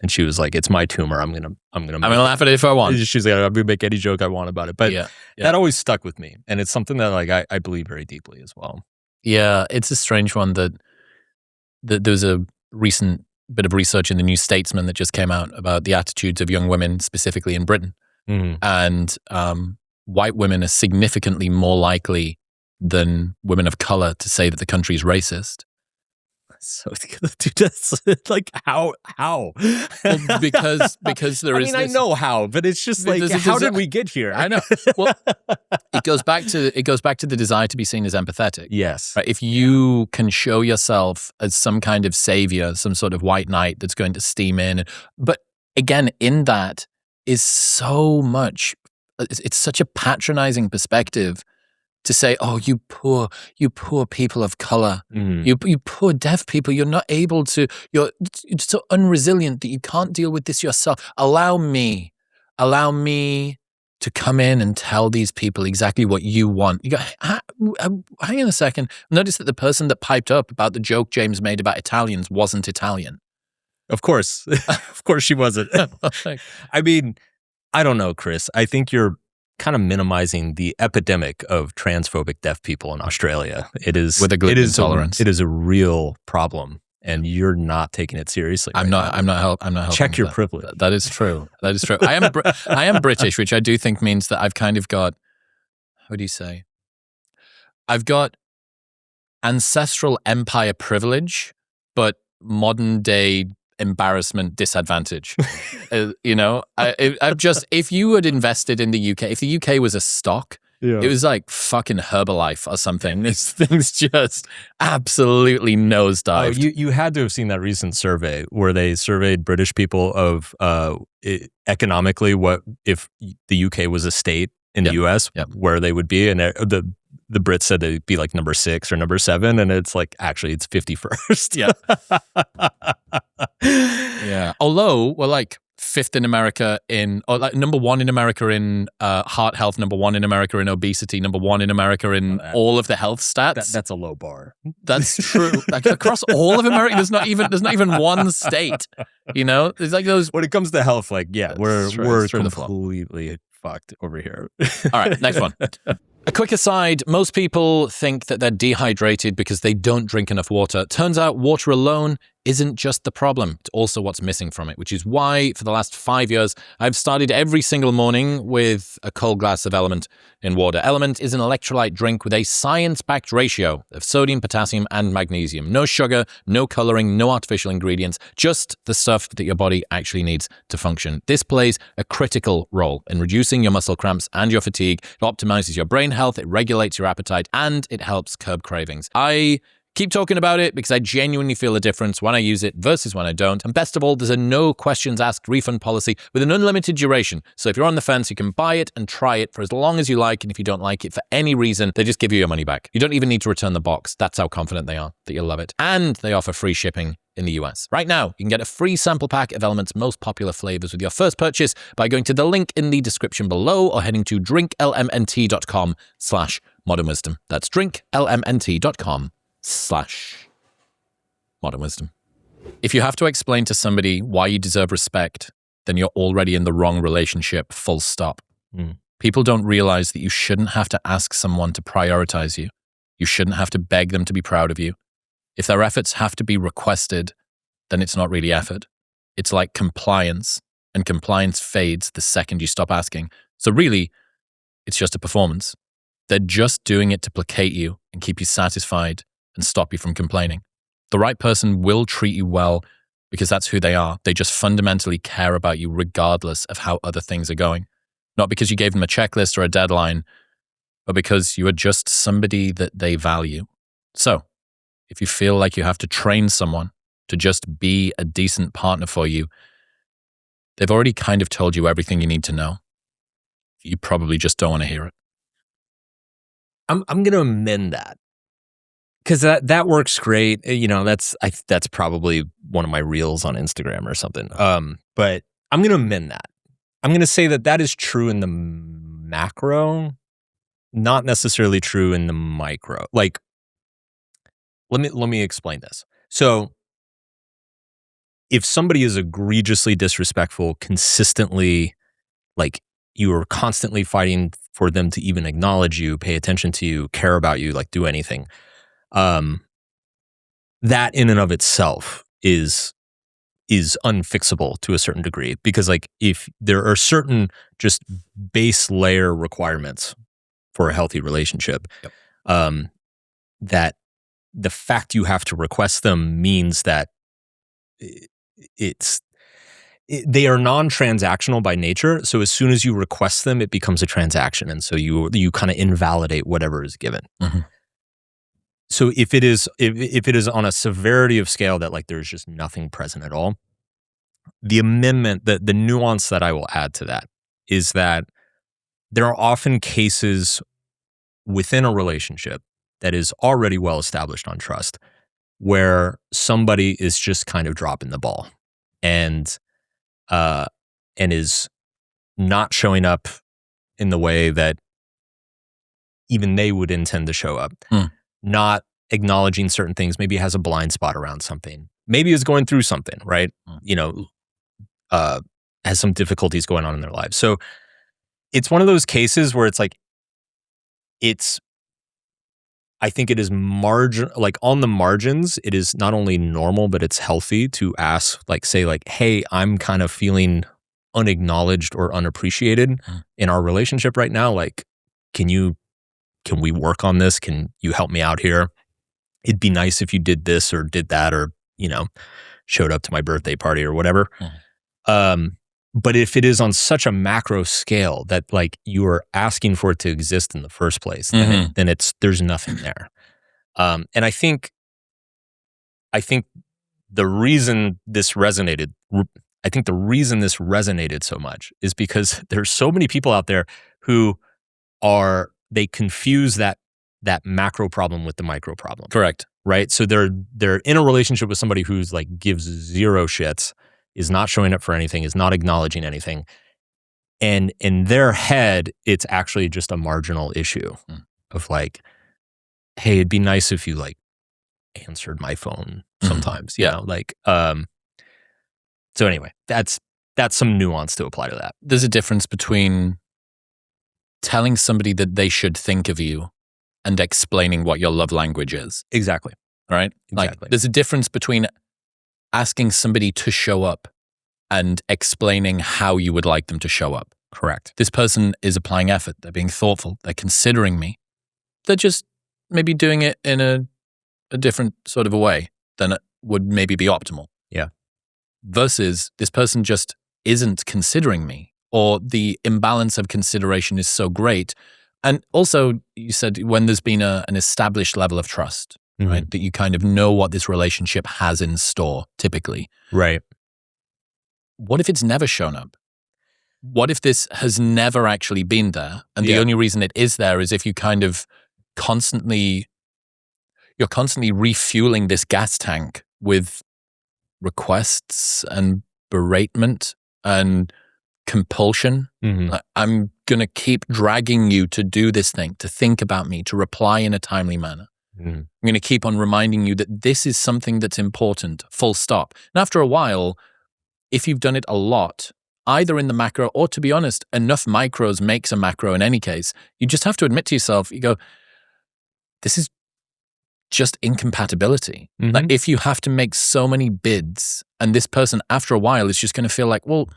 she was like, it's my tumor. I'm gonna laugh at it if I want. She's like, I'm gonna make any joke I want about it. But that always stuck with me, and it's something that like I believe very deeply as well. Yeah, it's a strange one that there's a recent bit of research in the New Statesman that just came out about the attitudes of young women, specifically in Britain. And white women are significantly more likely than women of color to say that the country is racist. So, dude, that's like how? Well, because there is. I know how, but it's just like, how did we get here? I know. Well, it goes back to the desire to be seen as empathetic. Yes. Right? If you can show yourself as some kind of savior, some sort of white knight that's going to steam in, but again, in that is so much. It's such a patronizing perspective to say, "Oh, you poor people of color, you poor deaf people. You're not able to. You're so unresilient that you can't deal with this yourself. Allow me to come in and tell these people exactly what you want." You go, hang on a second. Notice that the person that piped up about the joke James made about Italians wasn't Italian. Of course, she wasn't. I mean, I don't know, Chris. I think you're kind of minimizing the epidemic of transphobic deaf people in Australia. It is with a gluten intolerance. It is a real problem, and you're not taking it seriously. I'm not helping. Check your privilege. That is true. I am British, which I do think means that I've kind of got, what do you say? I've got ancestral empire privilege, but modern day embarrassment disadvantage. I've just, if you had invested in the UK, if the UK was a stock, it was like fucking Herbalife or something. This thing's just absolutely nosedived. Oh, you had to have seen that recent survey where they surveyed British people of economically what if the UK was a state in the US, where they would be, and the Brits said they'd be like number 6 or number 7, and it's like, actually it's 51st. Yeah. Although we're like 5th in America or like number 1 in America in heart health, number 1 in America in obesity, number 1 in America in all of the health stats. That's a low bar. That's true. Like across all of America, there's not even one state. There's like those. When it comes to health, like we're completely fucked over here. All right, next one. A quick aside, most people think that they're dehydrated because they don't drink enough water. Turns out water alone isn't just the problem. It's also what's missing from it, which is why for the last 5 years, I've started every single morning with a cold glass of Element in water. Element is an electrolyte drink with a science-backed ratio of sodium, potassium, and magnesium. No sugar, no coloring, no artificial ingredients, just the stuff that your body actually needs to function. This plays a critical role in reducing your muscle cramps and your fatigue. It optimizes your brain health, it regulates your appetite, and it helps curb cravings. I Keep talking about it because I genuinely feel a difference when I use it versus when I don't. And best of all, there's a no questions asked refund policy with an unlimited duration. So if you're on the fence, you can buy it and try it for as long as you like. And if you don't like it for any reason, they just give you your money back. You don't even need to return the box. That's how confident they are that you'll love it. And they offer free shipping in the US. Right now, you can get a free sample pack of Element's most popular flavors with your first purchase by going to the link in the description below or heading to drinklmnt.com/modern wisdom. That's drinklmnt.com/modern wisdom. If you have to explain to somebody why you deserve respect, then you're already in the wrong relationship, full stop. People don't realize that you shouldn't have to ask someone to prioritize you. You shouldn't have to beg them to be proud of you. If their efforts have to be requested, then it's not really effort. It's like compliance, and compliance fades the second you stop asking. So really, it's just a performance. They're just doing it to placate you and keep you satisfied and stop you from complaining. The right person will treat you well because that's who they are. They just fundamentally care about you regardless of how other things are going. Not because you gave them a checklist or a deadline, but because you are just somebody that they value. So, if you feel like you have to train someone to just be a decent partner for you, they've already kind of told you everything you need to know. You probably just don't want to hear it. I'm going to amend that. Because that works great. You know, that's probably one of my reels on Instagram or something. But I'm going to amend that. I'm going to say that is true in the macro, not necessarily true in the micro. Like, let me explain this. So, if somebody is egregiously disrespectful, consistently, like you are constantly fighting for them to even acknowledge you, pay attention to you, care about you, like do anything. That in and of itself is unfixable to a certain degree, because like if there are certain just base layer requirements for a healthy relationship, that the fact you have to request them means that they are non-transactional by nature. So as soon as you request them, it becomes a transaction, and so you kind of invalidate whatever is given. So if it is on a severity of scale that like there's just nothing present at all, the amendment, the nuance that I will add to that is that there are often cases within a relationship that is already well established on trust where somebody is just kind of dropping the ball and is not showing up in the way that even they would intend to show up. Not acknowledging certain things, maybe has a blind spot around something, maybe is going through something, right? You know, has some difficulties going on in their lives. So it's one of those cases where it's like, I think it is like on the margins, it is not only normal, but it's healthy to ask, like, say like, hey, I'm kind of feeling unacknowledged or unappreciated in our relationship right now. Like, can we work on this? Can you help me out here? It'd be nice if you did this or did that, or, you know, showed up to my birthday party or whatever. But if it is on such a macro scale that like you are asking for it to exist in the first place, then there's nothing there. And I think the reason this resonated so much is because there's so many people out there who they confuse that macro problem with the micro problem. Correct. Right? So they're in a relationship with somebody who's like gives zero shits, is not showing up for anything, is not acknowledging anything. And in their head, it's actually just a marginal issue of like, hey, it'd be nice if you like answered my phone sometimes, you know, like, so anyway, that's some nuance to apply to that. There's a difference between telling somebody that they should think of you and explaining what your love language is. Exactly. Right? Exactly. Like, there's a difference between asking somebody to show up and explaining how you would like them to show up. Correct. This person is applying effort. They're being thoughtful. They're considering me. They're just maybe doing it in a different sort of a way than it would maybe be optimal. Yeah. Versus this person just isn't considering me, or the imbalance of consideration is so great. And also, you said when there's been an established level of trust, right? That you kind of know what this relationship has in store, typically. Right. What if it's never shown up? What if this has never actually been there? And the only reason it is there is if you kind of you're constantly refueling this gas tank with requests and beratement and compulsion. Like, I'm going to keep dragging you to do this thing, to think about me, to reply in a timely manner. I'm going to keep on reminding you that this is something that's important, full stop. And after a while, if you've done it a lot, either in the macro or, to be honest, enough micros makes a macro in any case, you just have to admit to yourself, you go, this is just incompatibility. Like, if you have to make so many bids and this person after a while is just going to feel like, well,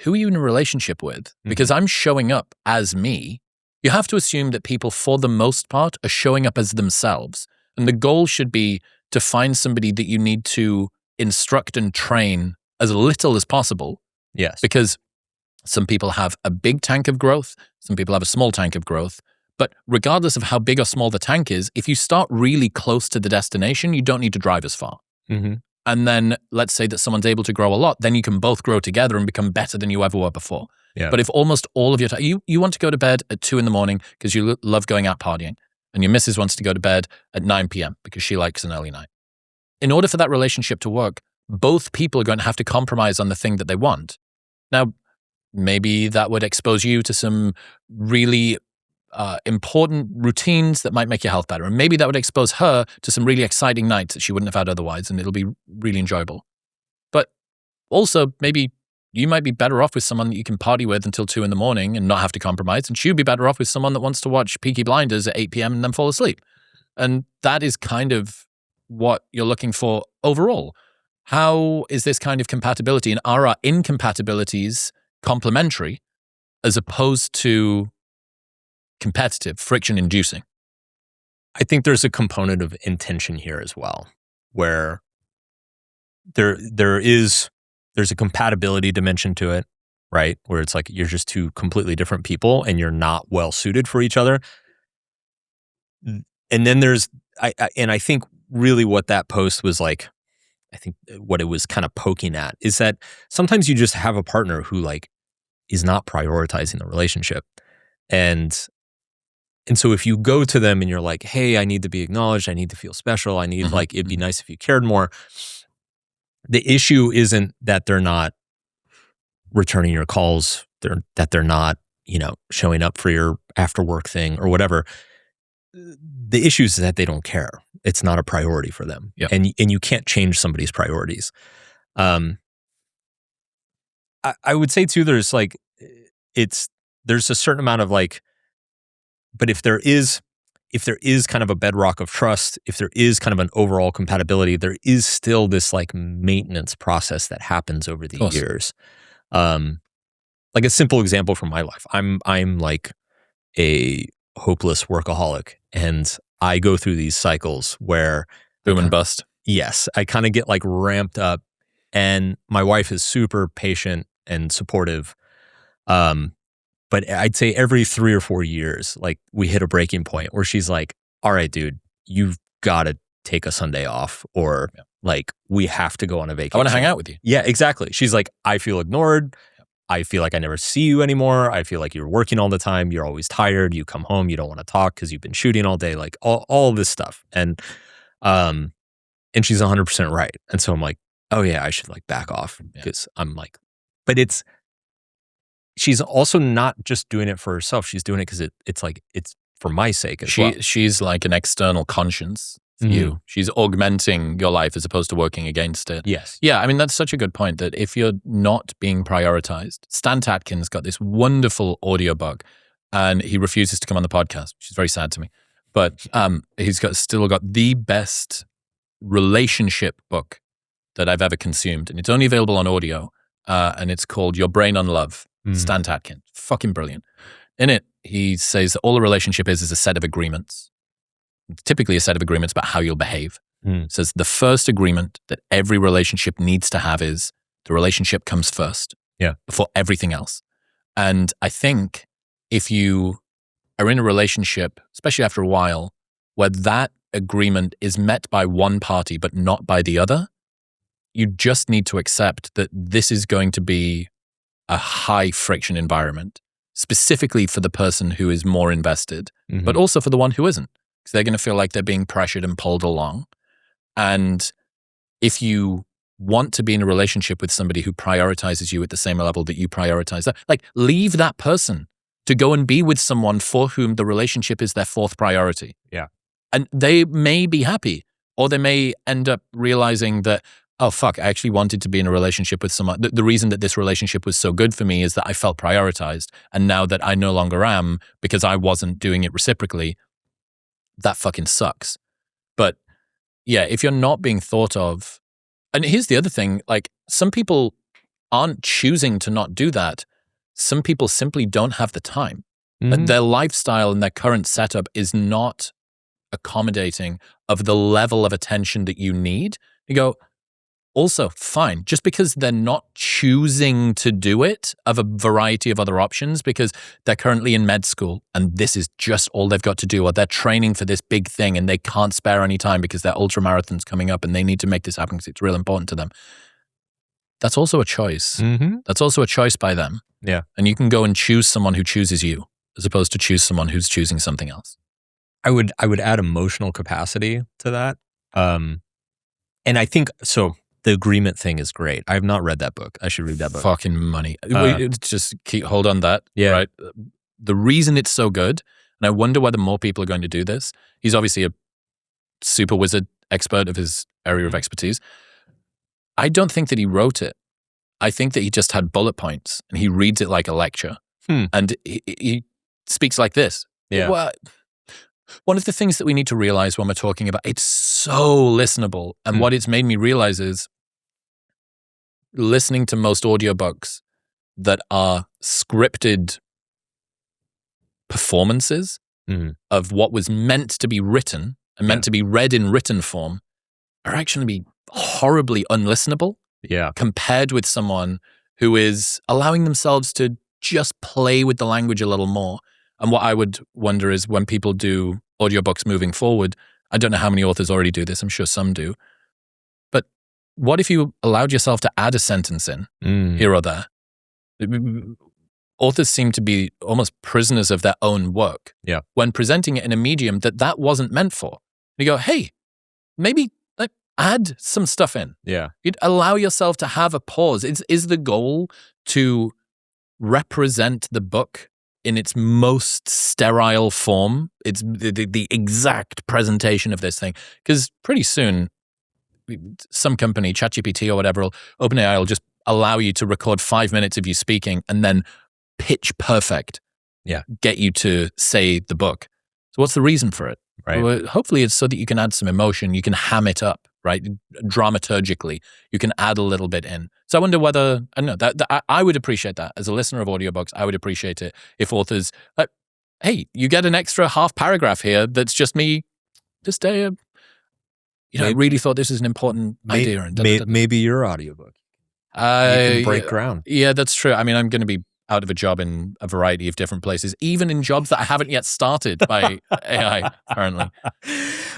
who are you in a relationship with? Because I'm showing up as me. You have to assume that people, for the most part, are showing up as themselves. And the goal should be to find somebody that you need to instruct and train as little as possible. Yes. Because some people have a big tank of growth, some people have a small tank of growth. But regardless of how big or small the tank is, if you start really close to the destination, you don't need to drive as far. And then let's say that someone's able to grow a lot, then you can both grow together and become better than you ever were before. Yeah. But if almost all of your time, you want to go to bed at 2 a.m. because you love going out partying, and your missus wants to go to bed at 9 p.m. because she likes an early night. In order for that relationship to work, both people are going to have to compromise on the thing that they want. Now, maybe that would expose you to some really important routines that might make your health better. And maybe that would expose her to some really exciting nights that she wouldn't have had otherwise, and it'll be really enjoyable. But also, maybe you might be better off with someone that you can party with until 2 a.m. and not have to compromise, and she'd be better off with someone that wants to watch Peaky Blinders at 8 p.m. and then fall asleep. And that is kind of what you're looking for overall. How is this kind of compatibility, and are our incompatibilities complementary as opposed to competitive, friction-inducing? I think there's a component of intention here as well, where there's a compatibility dimension to it, right? Where it's like you're just two completely different people and you're not well suited for each other. And then I think really what that post was like, I think what it was kind of poking at is that sometimes you just have a partner who like is not prioritizing the relationship. And so if you go to them and you're like, hey, I need to be acknowledged, I need to feel special, I need like, it'd be nice if you cared more. The issue isn't that they're not returning your calls, that they're not, showing up for your after work thing or whatever. The issue is that they don't care. It's not a priority for them. Yep. And you can't change somebody's priorities. I would say too, there's a certain amount of like, but if there is kind of a bedrock of trust, if there is kind of an overall compatibility, there is still this like maintenance process that happens over the years. Like a simple example from my life, I'm like a hopeless workaholic, and I go through these cycles where boom and bust. Yes, I kind of get like ramped up, and my wife is super patient and supportive. But I'd say every 3 or 4 years, like we hit a breaking point where she's like, all right, dude, you've got to take a Sunday off, or like we have to go on a vacation. I want to hang out with you. Yeah, exactly. She's like, I feel ignored. I feel like I never see you anymore. I feel like you're working all the time. You're always tired. You come home, you don't want to talk because you've been shooting all day, like all this stuff. And she's 100% right. And so I'm like, oh yeah, I should like back off because I'm like, but she's also not just doing it for herself. She's doing it because it's for my sake as well. She's like an external conscience for you. She's augmenting your life as opposed to working against it. Yes. Yeah, I mean, that's such a good point that if you're not being prioritized, Stan Tatkin's got this wonderful audiobook and he refuses to come on the podcast, which is very sad to me. But he's still got the best relationship book that I've ever consumed. And it's only available on audio. And it's called Your Brain on Love. Stan Tatkin, fucking brilliant. In it, he says that all a relationship is a set of agreements. Typically a set of agreements about how you'll behave. Says the first agreement that every relationship needs to have is the relationship comes first before everything else. And I think if you are in a relationship, especially after a while, where that agreement is met by one party but not by the other, you just need to accept that this is going to be a high friction environment, specifically for the person who is more invested, but also for the one who isn't, because they're going to feel like they're being pressured and pulled along. And if you want to be in a relationship with somebody who prioritizes you at the same level that you prioritize that, like, leave that person to go and be with someone for whom the relationship is their fourth priority. Yeah. And they may be happy, or they may end up realizing that, oh, fuck, I actually wanted to be in a relationship with someone. The reason that this relationship was so good for me is that I felt prioritized. And now that I no longer am because I wasn't doing it reciprocally, that fucking sucks. But yeah, if you're not being thought of, and here's the other thing, like, some people aren't choosing to not do that. Some people simply don't have the time. Their lifestyle and their current setup is not accommodating of the level of attention that you need. You go, also, fine, just because they're not choosing to do it, of a variety of other options, because they're currently in med school and this is just all they've got to do, or they're training for this big thing and they can't spare any time because their ultra marathon's coming up and they need to make this happen because it's real important to them. That's also a choice. That's also a choice by them. Yeah. And you can go and choose someone who chooses you, as opposed to choose someone who's choosing something else. I would add emotional capacity to that. And I think, so the agreement thing is great. I have not read that book. I should read that book. Fucking money. Just hold on that. Yeah. Right. The reason it's so good, and I wonder whether more people are going to do this. He's obviously a super wizard expert of his area of expertise. I don't think that he wrote it. I think that he just had bullet points and he reads it like a lecture. And he speaks like this. Yeah. Well, one of the things that we need to realize when we're talking about, it's so listenable. And what it's made me realize is listening to most audiobooks that are scripted performances of what was meant to be written and meant to be read in written form are actually horribly unlistenable. Yeah. Compared with someone who is allowing themselves to just play with the language a little more. And what I would wonder is, when people do audiobooks moving forward, I don't know how many authors already do this, I'm sure some do, but what if you allowed yourself to add a sentence in here or there? Authors seem to be almost prisoners of their own work. Yeah. When presenting it in a medium that wasn't meant for. You go, hey, maybe add some stuff in. Yeah. You'd allow yourself to have a pause. Is the goal to represent the book in its most sterile form? It's the exact presentation of this thing. Because pretty soon, some company, ChatGPT or whatever, OpenAI will just allow you to record 5 minutes of you speaking and then pitch perfect. Yeah. Get you to say the book. So what's the reason for it? Right. Well, hopefully it's so that you can add some emotion. You can ham it up, right? Dramaturgically, you can add a little bit in. So I wonder whether, I don't know, that I would appreciate that. As a listener of audiobooks, I would appreciate it if authors, hey, you get an extra half paragraph here that's just me, just I really thought this is an important idea. And maybe your audiobook. You can break ground. Yeah, that's true. I mean, I'm going to be out of a job in a variety of different places, even in jobs that I haven't yet started by AI, apparently.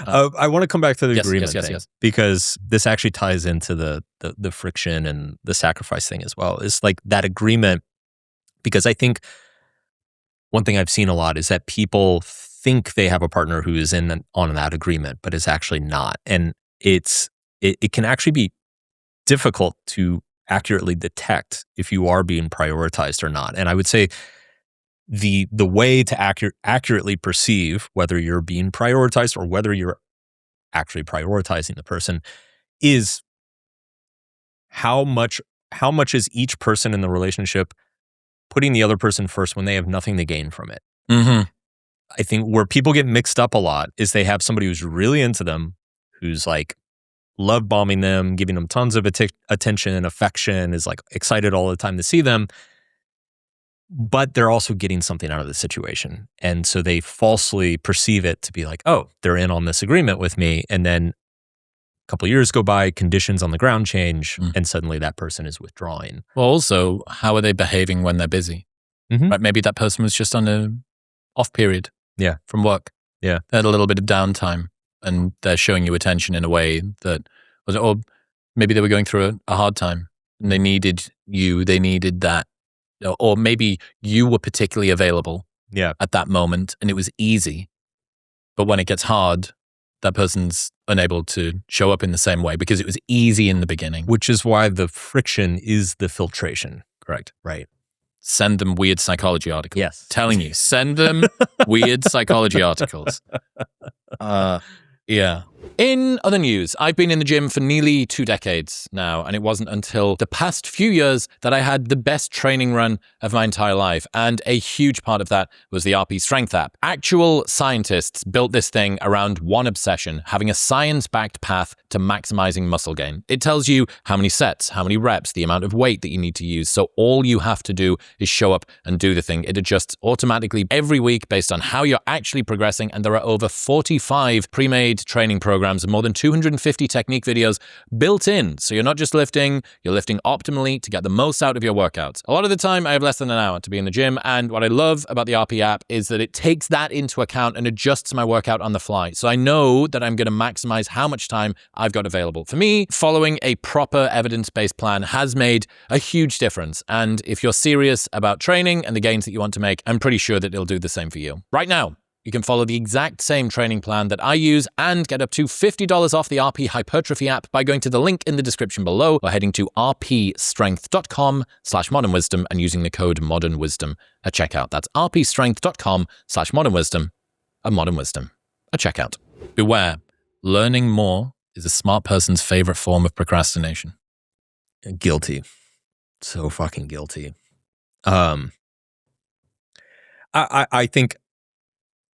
I want to come back to the agreement thing, yes. because this actually ties into the friction and the sacrifice thing as well. It's like that agreement, because I think one thing I've seen a lot is that people think they have a partner who is on that agreement, but is actually not. And it can actually be difficult to accurately detect if you are being prioritized or not. And I would say the way to accurately perceive whether you're being prioritized or whether you're actually prioritizing the person is how much is each person in the relationship putting the other person first when they have nothing to gain from it. I think where people get mixed up a lot is they have somebody who's really into them, who's like love bombing them, giving them tons of attention and affection, is like excited all the time to see them, but they're also getting something out of the situation. And so they falsely perceive it to be like, oh, they're in on this agreement with me. And then a couple of years go by, conditions on the ground change, and suddenly that person is withdrawing. Well, also, how are they behaving when they're busy? Right? Maybe that person was just on an off period from work. Yeah. They had a little bit of downtime. and they're showing you attention in a way that was, or maybe they were going through a hard time and they needed that, or maybe you were particularly available at that moment and it was easy. But when it gets hard, that person's unable to show up in the same way because it was easy in the beginning. Which is why the friction is the filtration. Correct. Right. Send them weird psychology articles. Yes. Telling you, send them weird psychology articles. Yeah. In other news, I've been in the gym for nearly 2 decades now, and it wasn't until the past few years that I had the best training run of my entire life. And a huge part of that was the RP Strength app. Actual scientists built this thing around one obsession, having a science-backed path to maximizing muscle gain. It tells you how many sets, how many reps, the amount of weight that you need to use. So all you have to do is show up and do the thing. It adjusts automatically every week based on how you're actually progressing. And there are over 45 pre-made training programs and more than 250 technique videos built in. So you're not just lifting, you're lifting optimally to get the most out of your workouts. A lot of the time, I have less than an hour to be in the gym. And what I love about the RP app is that it takes that into account and adjusts my workout on the fly. So I know that I'm going to maximize how much time I've got available. For me, following a proper evidence-based plan has made a huge difference. And if you're serious about training and the gains that you want to make, I'm pretty sure that it'll do the same for you. Right now, you can follow the exact same training plan that I use and get up to $50 off the RP Hypertrophy app by going to the link in the description below or heading to rpstrength.com/modernwisdom and using the code modernwisdom at checkout. That's rpstrength.com/modernwisdom and modernwisdom at checkout. Beware, learning more is a smart person's favorite form of procrastination. Guilty. So fucking guilty.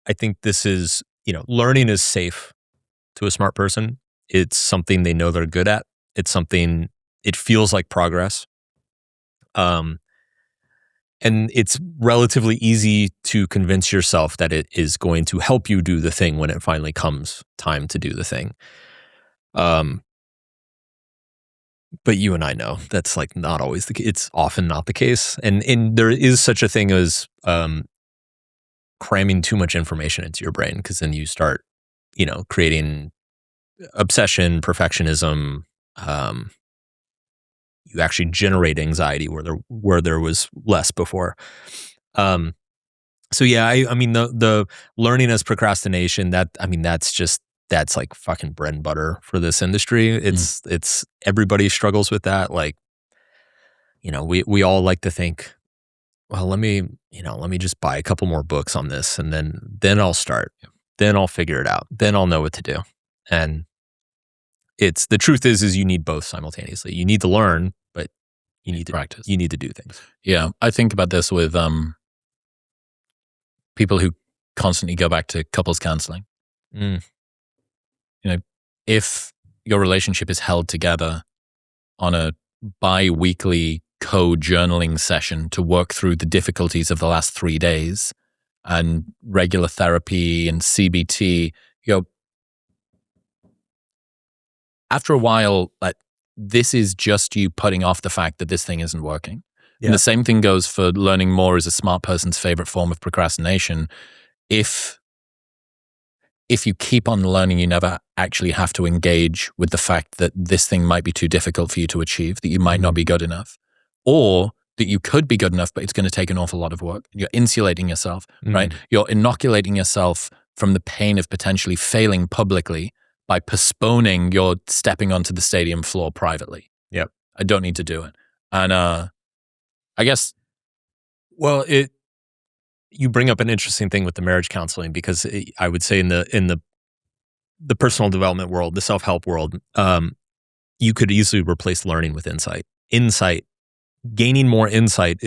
I think this is, learning is safe to a smart person. It's something they know they're good at. It's something, it feels like progress. And it's relatively easy to convince yourself that it is going to help you do the thing when it finally comes time to do the thing. But you and I know that's like not always the case. It's often not the case. And there is such a thing as, cramming too much information into your brain, because then you start, creating obsession, perfectionism. You actually generate anxiety where there was less before. So yeah, I mean the learning as procrastination, that's like fucking bread and butter for this industry. It's everybody struggles with that. Like, we all like to think, well, let me just buy a couple more books on this and then I'll start. Then I'll figure it out. Then I'll know what to do. And the truth is you need both simultaneously. You need to learn, but you need to practice. You need to do things. Yeah. I think about this with people who constantly go back to couples counseling. If your relationship is held together on a bi-weekly co-journaling session to work through the difficulties of the last 3 days and regular therapy and CBT, after a while, like, this is just you putting off the fact that this thing isn't working. Yeah. And the same thing goes for learning more as a smart person's favorite form of procrastination. If you keep on learning, you never actually have to engage with the fact that this thing might be too difficult for you to achieve, that you might not be good enough. Or that you could be good enough, but it's going to take an awful lot of work. You're insulating yourself, right? You're inoculating yourself from the pain of potentially failing publicly by postponing your stepping onto the stadium floor privately. Yep. I don't need to do it. And I guess... Well, you bring up an interesting thing with the marriage counseling, because I would say in the personal development world, the self-help world, you could easily replace learning with insight. Gaining more insight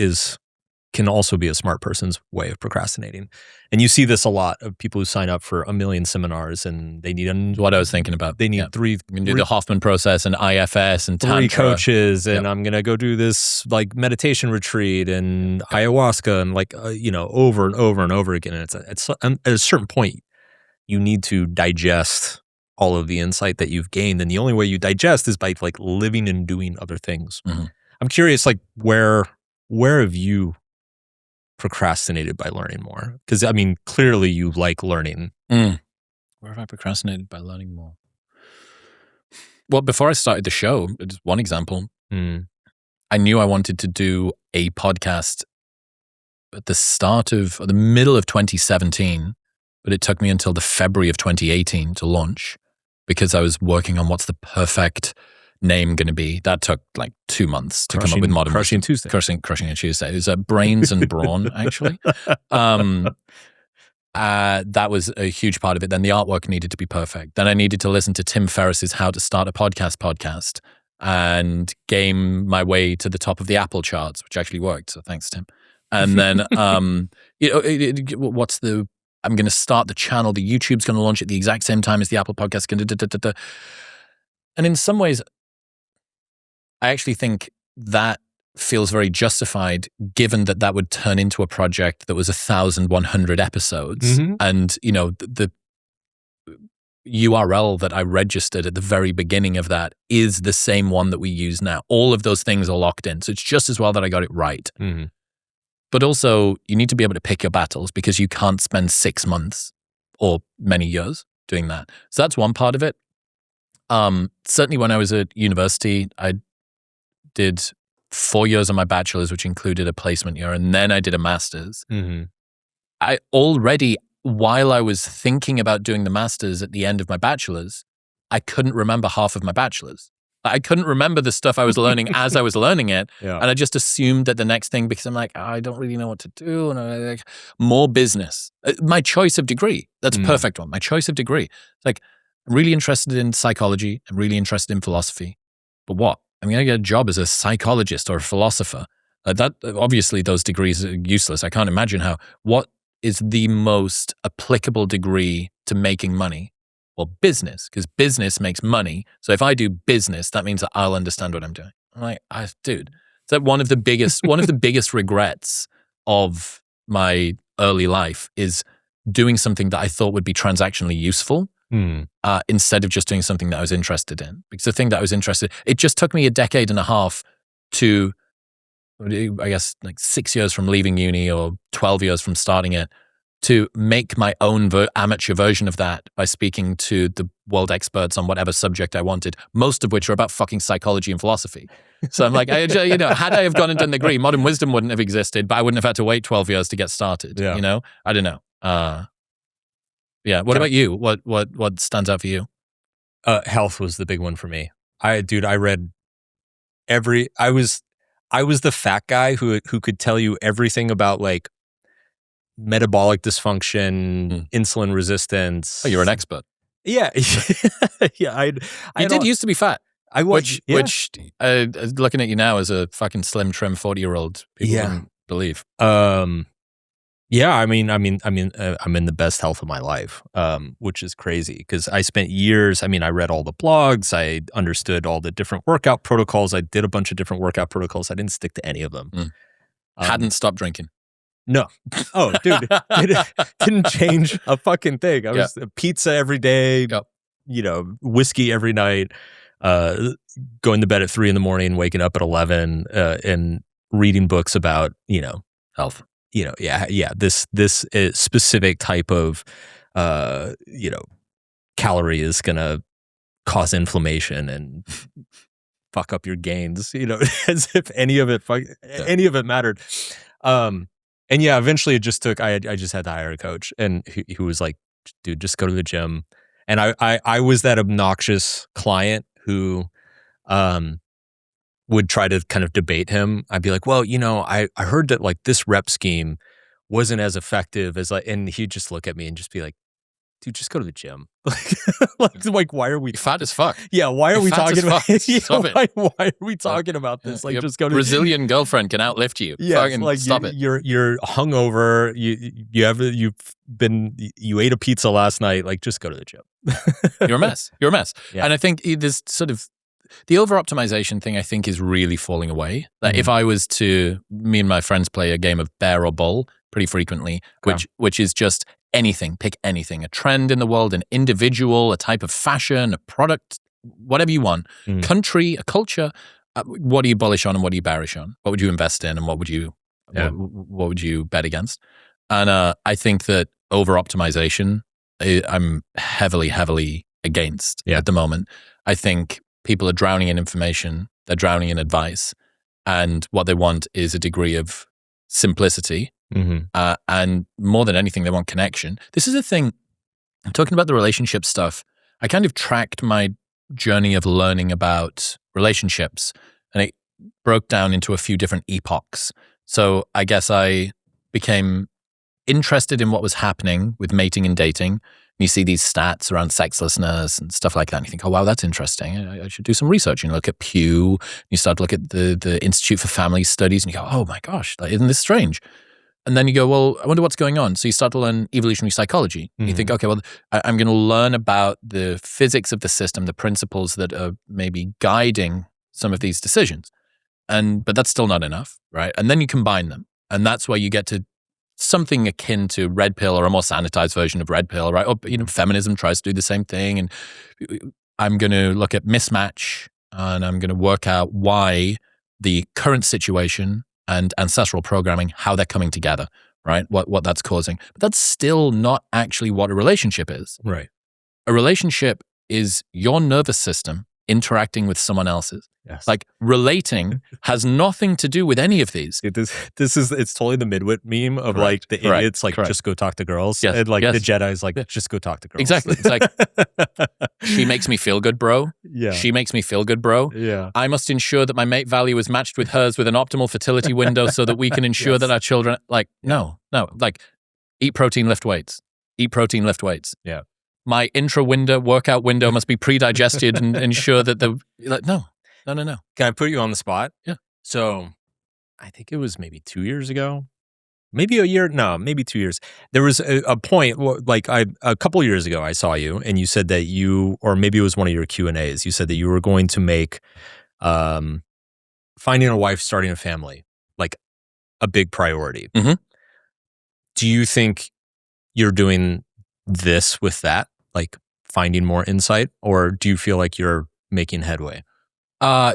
can also be a smart person's way of procrastinating. And you see this a lot of people who sign up for 1 million seminars and they need what I was thinking about. They need three. You can do the Hoffman process and IFS and Tantra. 3 coaches, and I'm going to go do this like meditation retreat and ayahuasca and over and over and over again. And it's at a certain point, you need to digest all of the insight that you've gained. And the only way you digest is by like living and doing other things. Mm-hmm. I'm curious, like where have you procrastinated by learning more? Because clearly you like learning. Well, Where have I procrastinated by learning more? Well, before I started the show, just one example, I knew I wanted to do a podcast at the middle of 2017, but it took me until the February of 2018 to launch because I was working on what's the perfect name going to be. That took like 2 months to come up with modern. Crushing Tuesday. Crushing a Tuesday. It was Brains and Brawn, actually. That was a huge part of it. Then the artwork needed to be perfect. Then I needed to listen to Tim Ferriss's How to Start a podcast and game my way to the top of the Apple charts, which actually worked. So thanks, Tim. And then, I'm going to start the channel. The YouTube's going to launch at the exact same time as the Apple podcast. And in some ways, I actually think that feels very justified, given that would turn into a project that was 1,100 episodes. And, the URL that I registered at the very beginning of that is the same one that we use now. All of those things are locked in. So it's just as well that I got it right. But also, you need to be able to pick your battles because you can't spend 6 months or many years doing that. So that's one part of it. Certainly when I was at university, I did 4 years of my bachelor's, which included a placement year, and then I did a master's. I already, while I was thinking about doing the master's at the end of my bachelor's, I couldn't remember half of my bachelor's. I couldn't remember the stuff I was learning as I was learning it. And I just assumed that the next thing, because I'm like, I don't really know what to do. And I'm like, more business. My choice of degree. That's a perfect one. My choice of degree. It's like, I'm really interested in psychology. I'm really interested in philosophy. But what? I'm going to get a job as a psychologist or a philosopher. Obviously, those degrees are useless. I can't imagine how. What is the most applicable degree to making money? Well, business, because business makes money. So if I do business, that means that I'll understand what I'm doing. I'm like, dude, so one of the biggest regrets of my early life is doing something that I thought would be transactionally useful instead of just doing something that I was interested in. Because the thing that I was interested in, it just took me a decade and a half to, I guess, like 6 years from leaving uni or 12 years from starting it, to make my own amateur version of that by speaking to the world experts on whatever subject I wanted, most of which are about fucking psychology and philosophy. So I'm like, had I have gone and done the degree, modern wisdom wouldn't have existed, but I wouldn't have had to wait 12 years to get started. I don't know. What about you? What stands out for you? Health was the big one for me. I read I was the fat guy who could tell you everything about like metabolic dysfunction, insulin resistance. Oh, you're an expert. Yeah. You did used to be fat. I was. Which looking at you now as a fucking slim, trim 40-year-old, people wouldn't believe. I'm in the best health of my life, which is crazy because I spent years. I read all the blogs. I understood all the different workout protocols. I did a bunch of different workout protocols. I didn't stick to any of them. Hadn't stopped drinking. No. Oh, dude. Didn't change a fucking thing. I was pizza every day, whiskey every night, going to bed at 3 a.m, waking up at 11, and reading books about, health. This specific type of, calorie is going to cause inflammation and fuck up your gains, as if any of it mattered. And eventually it just took, I just had to hire a coach and who was like, dude, just go to the gym. And I was that obnoxious client who, would try to kind of debate him. I'd be like, well, I heard that like this rep scheme wasn't as effective as and he'd just look at me and just be like, dude, just go to the gym. like why are we fat as fuck? Yeah, why are we talking about why are we talking about this? Like, just go to Brazilian girlfriend can outlift you. Yeah, like stop it. You're hungover. You ate a pizza last night. Like, just go to the gym. You're a mess. Yeah. And I think this sort of the over-optimization thing, I think, is really falling away. Like if I was to, me and my friends play a game of bear or bull pretty frequently, which is just anything, pick anything, a trend in the world, an individual, a type of fashion, a product, whatever you want, country, a culture. What are you bullish on and what are you bearish on? What would you invest in and what would you bet against? And I think that over-optimization I'm heavily against at the moment. I think people are drowning in information, they're drowning in advice, and what they want is a degree of simplicity. And more than anything, they want connection. This is a thing, talking about the relationship stuff, I kind of tracked my journey of learning about relationships, and it broke down into a few different epochs. So I guess I became interested in what was happening with mating and dating. And you see these stats around sexlessness and stuff like that, and you think, oh, wow, that's interesting. I should do some research. And you look at Pew, you start to look at the Institute for Family Studies, and you go, oh my gosh, isn't this strange? And then you go, well, I wonder what's going on. So you start to learn evolutionary psychology. You think, okay, well, I'm going to learn about the physics of the system, the principles that are maybe guiding some of these decisions. But that's still not enough, right? And then you combine them. And that's where you get to something akin to red pill, or a more sanitized version of red pill, right? Or, feminism tries to do the same thing. And I'm going to look at mismatch, and I'm going to work out why the current situation and ancestral programming, how they're coming together, right? What that's causing. But that's still not actually what a relationship is. Right. A relationship is your nervous system interacting with someone else's. Yes. Like, relating has nothing to do with any of these. It's totally the Midwit meme of like the idiots, like just go talk to girls. Yes. And like the Jedi's like, just go talk to girls. Exactly. It's like, she makes me feel good, bro. Yeah. She makes me feel good, bro. Yeah. I must ensure that my mate value is matched with hers with an optimal fertility window so that we can ensure that our children, like, no, like, eat protein, lift weights. Eat protein, lift weights. Yeah. My workout window must be pre-digested and ensure that no. Can I put you on the spot? Yeah. So I think it was maybe 2 years ago, maybe a year. No, maybe 2 years. There was a point, like a couple of years ago, I saw you and you said that or maybe it was one of your Q&As. You said that you were going to make finding a wife, starting a family, like a big priority. Do you think you're doing this with that, like finding more insight, or do you feel like you're making headway?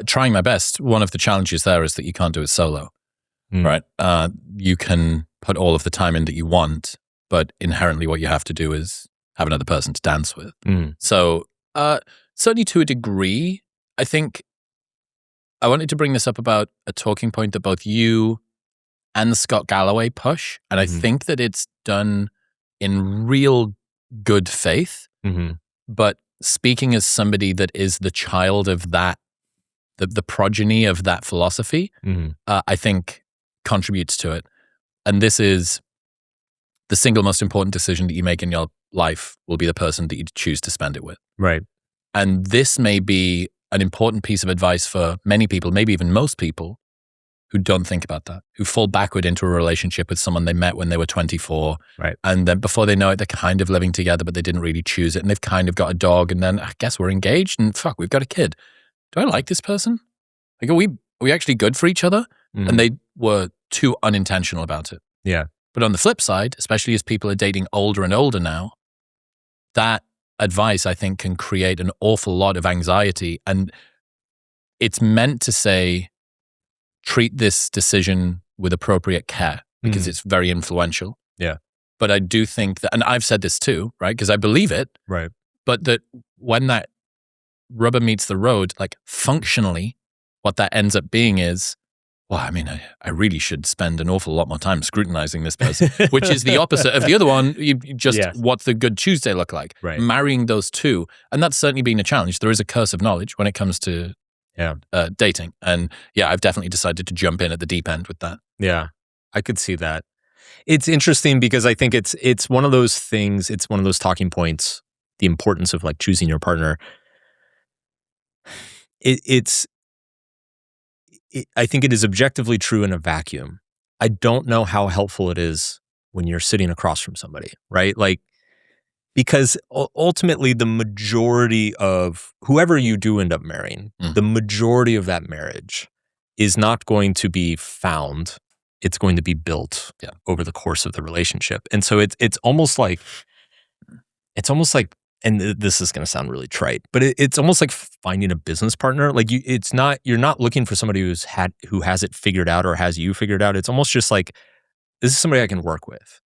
Trying my best. One of the challenges there is that you can't do it solo, right? You can put all of the time in that you want, but inherently what you have to do is have another person to dance with. So certainly to a degree, I think I wanted to bring this up about a talking point that both you and Scott Galloway push, and I think that it's done in real good faith, but speaking as somebody that is the child of that, the progeny of that philosophy, I think contributes to it. And this is the single most important decision that you make in your life will be the person that you choose to spend it with. Right. And this may be an important piece of advice for many people, maybe even most people, who don't think about that, who fall backward into a relationship with someone they met when they were 24. Right. And then before they know it, they're kind of living together, but they didn't really choose it. And they've kind of got a dog. And then I guess we're engaged and fuck, we've got a kid. Do I like this person? Like, are we actually good for each other? And they were too unintentional about it. Yeah. But on the flip side, especially as people are dating older and older now, that advice, I think, can create an awful lot of anxiety. And it's meant to say, treat this decision with appropriate care because it's very influential. Yeah. But I do think that, and I've said this too, right? Because I believe it. Right. But that when that rubber meets the road, like functionally, what that ends up being is, well, I mean, I really should spend an awful lot more time scrutinizing this person, which is the opposite of the other one. You just, what's the good Tuesday look like? Right. Marrying those two. And that's certainly been a challenge. There is a curse of knowledge when it comes to dating. And I've definitely decided to jump in at the deep end with that. Yeah, I could see that. It's interesting because I think it's one of those things, it's one of those talking points, the importance of like choosing your partner. I think it is objectively true in a vacuum. I don't know how helpful it is when you're sitting across from somebody, right? Like, because ultimately the majority of whoever you do end up marrying, the majority of that marriage is not going to be found. It's going to be built over the course of the relationship. And so it's almost like, and this is going to sound really trite, but it's almost like finding a business partner. Like you're not looking for somebody who has it figured out or has you figured out. It's almost just like, this is somebody I can work with.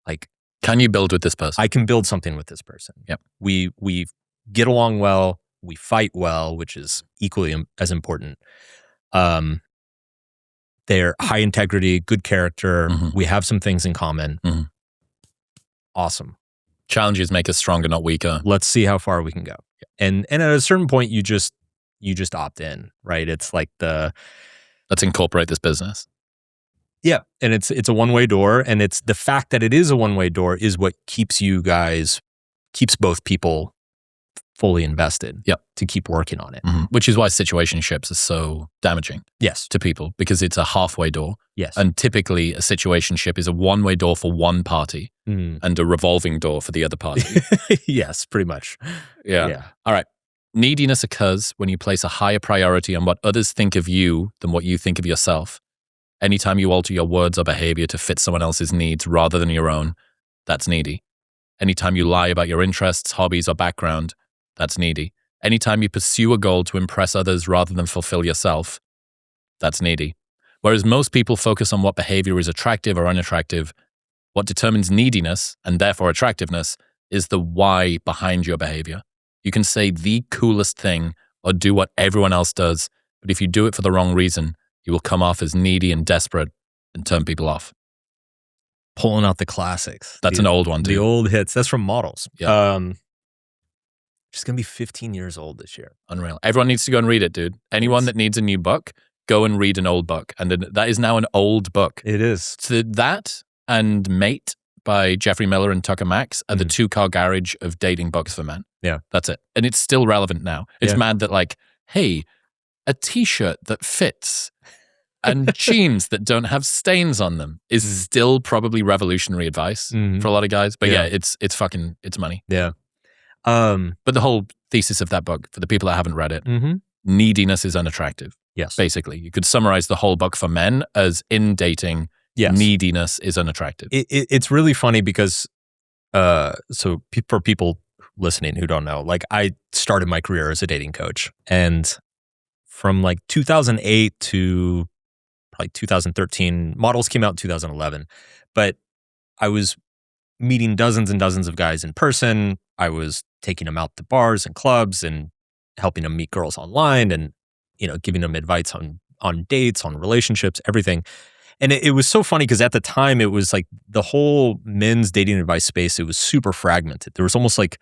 Like, Can you build with this person? I can build something with this person. Yep. We get along well. We fight well, which is equally as important. They're high integrity, good character. We have some things in common. Awesome. Challenges make us stronger, not weaker. Let's see how far we can go. And at a certain point, you just opt in, right? It's like let's incorporate this business. Yeah, and it's a one-way door, and it's the fact that it is a one-way door is what keeps both people fully invested. Yep. To keep working on it. Which is why situationships are so damaging. Yes. To people, because it's a halfway door. Yes. And typically a situationship is a one-way door for one party and a revolving door for the other party. Yes, pretty much. Yeah. All right. Neediness occurs when you place a higher priority on what others think of you than what you think of yourself. Anytime you alter your words or behavior to fit someone else's needs rather than your own, that's needy. Anytime you lie about your interests, hobbies, or background, that's needy. Anytime you pursue a goal to impress others rather than fulfill yourself, that's needy. Whereas most people focus on what behavior is attractive or unattractive, what determines neediness, and therefore attractiveness, is the why behind your behavior. You can say the coolest thing or do what everyone else does, but if you do it for the wrong reason, you will come off as needy and desperate and turn people off. Pulling out the classics. That's an old one, too. The old hits. That's from Models. Yeah. She's going to be 15 years old this year. Unreal. Everyone needs to go and read it, dude. Anyone that needs a new book, go and read an old book. And that is now an old book. It is. So that and Mate by Jeffrey Miller and Tucker Max are the two-car garage of dating books for men. Yeah. That's it. And it's still relevant now. It's mad that like, hey, a t-shirt that fits and jeans that don't have stains on them is still probably revolutionary advice for a lot of guys. But yeah, it's money. Yeah. But the whole thesis of that book, for the people that haven't read it, neediness is unattractive. Yes. Basically, you could summarize the whole book for men as in dating, neediness is unattractive. It's really funny because, so for people listening who don't know, like I started my career as a dating coach, and from like 2008 to probably 2013, Models came out in 2011, but I was meeting dozens and dozens of guys in person. I was taking them out to bars and clubs and helping them meet girls online and, giving them advice on dates, on relationships, everything. And it was so funny because at the time it was like the whole men's dating advice space, it was super fragmented. There was almost like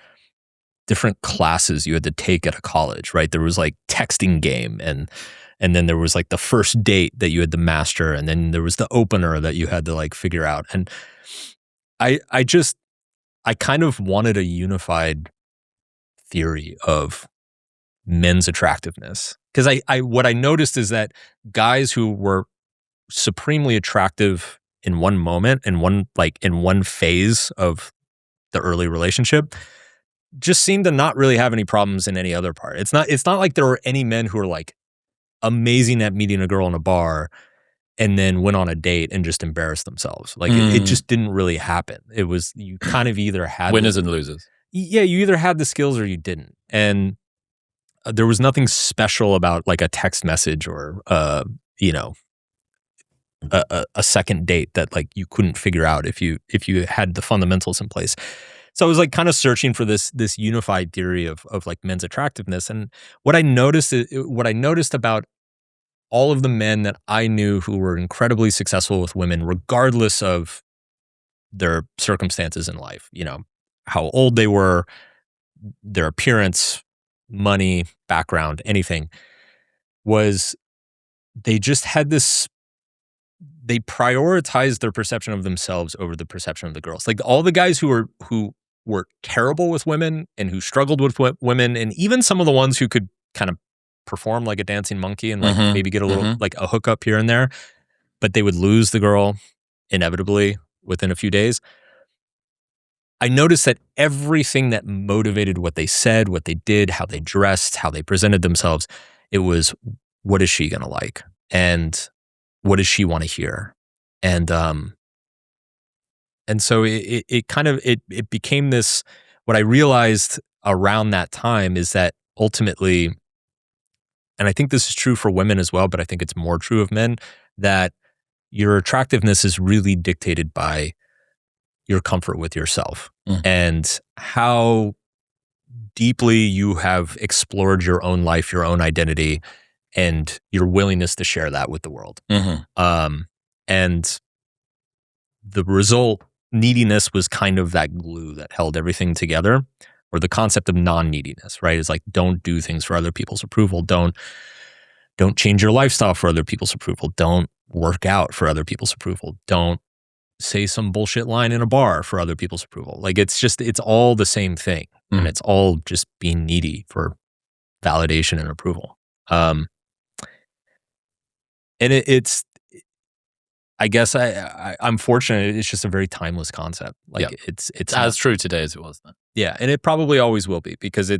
different classes you had to take at a college, right? There was like texting game and then there was like the first date that you had to master, and then there was the opener that you had to like figure out. And I kind of wanted a unified theory of men's attractiveness. Because what I noticed is that guys who were supremely attractive in one moment, in one phase of the early relationship, just seemed to not really have any problems in any other part. It's not like there were any men who were like amazing at meeting a girl in a bar and then went on a date and just embarrassed themselves. Like it just didn't really happen. It was, you kind of either had winners and losers. Yeah, you either had the skills or you didn't. And there was nothing special about like a text message or a second date that like you couldn't figure out if you had the fundamentals in place. So I was like kind of searching for this unified theory of like men's attractiveness. And what I noticed about all of the men that I knew who were incredibly successful with women, regardless of their circumstances in life, how old they were, their appearance, money, background, anything, was they just had they prioritized their perception of themselves over the perception of the girls. Like all the guys who were terrible with women and who struggled with women, and even some of the ones who could kind of perform like a dancing monkey and like maybe get a little like a hookup here and there, but they would lose the girl inevitably within a few days. I noticed that everything that motivated what they said, what they did, how they dressed, how they presented themselves, it was, what is she going to like? And what does she want to hear? And so it became this, what I realized around that time is that ultimately, and I think this is true for women as well, but I think it's more true of men, that your attractiveness is really dictated by your comfort with yourself and how deeply you have explored your own life, your own identity, and your willingness to share that with the world. And the result, neediness, was kind of that glue that held everything together, or the concept of non-neediness, right? Is like, don't do things for other people's approval. Don't change your lifestyle for other people's approval. Don't work out for other people's approval. Don't say some bullshit line in a bar for other people's approval. Like, it's all the same thing. And it's all just being needy for validation and approval. And it's, I guess I'm fortunate. It's just a very timeless concept. Like it's as true today as it was then. Yeah. And it probably always will be, because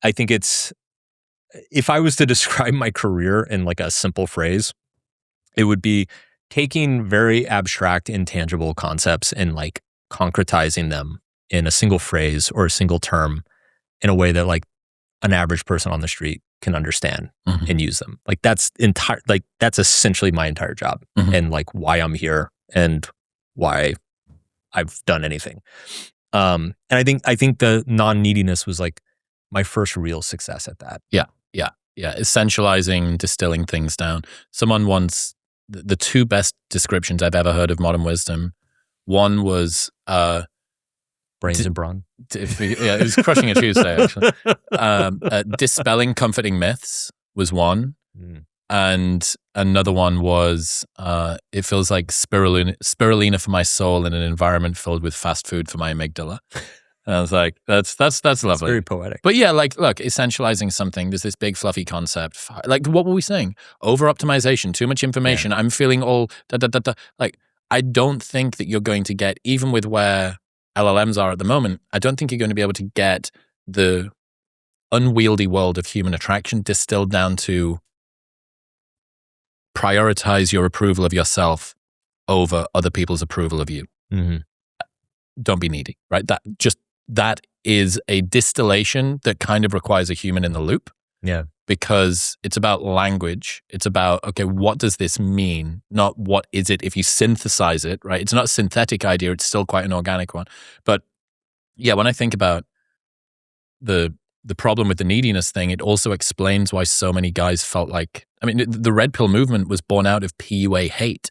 I think if I was to describe my career in like a simple phrase, it would be taking very abstract, intangible concepts and like concretizing them in a single phrase or a single term in a way that like an average person on the street can understand and use them. Like that's essentially my entire job and like why I'm here and why I've done anything. And I think the non-neediness was like my first real success at that. Yeah. Essentializing, distilling things down. Someone once, the two best descriptions I've ever heard of modern wisdom, one was brains and brawn. It was crushing a Tuesday, actually. Dispelling comforting myths was one. And another one was, it feels like spirulina for my soul in an environment filled with fast food for my amygdala. And I was like, that's lovely. It's very poetic. But yeah, like, look, essentializing something, there's this big fluffy concept. Like, what were we saying? Over-optimization, too much information. Yeah. I'm feeling all da-da-da-da. Like, I don't think that you're going to get, even with where LLMs are at the moment, I don't think you're going to be able to get the unwieldy world of human attraction distilled down to prioritize your approval of yourself over other people's approval of you. Don't be needy, right? That is a distillation that kind of requires a human in the loop. Yeah. Because it's about language. It's about, okay, what does this mean? Not what is it if you synthesize it, right? It's not a synthetic idea. It's still quite an organic one. But yeah, when I think about the problem with the neediness thing, it also explains why so many guys felt like, I mean, the red pill movement was born out of PUA hate.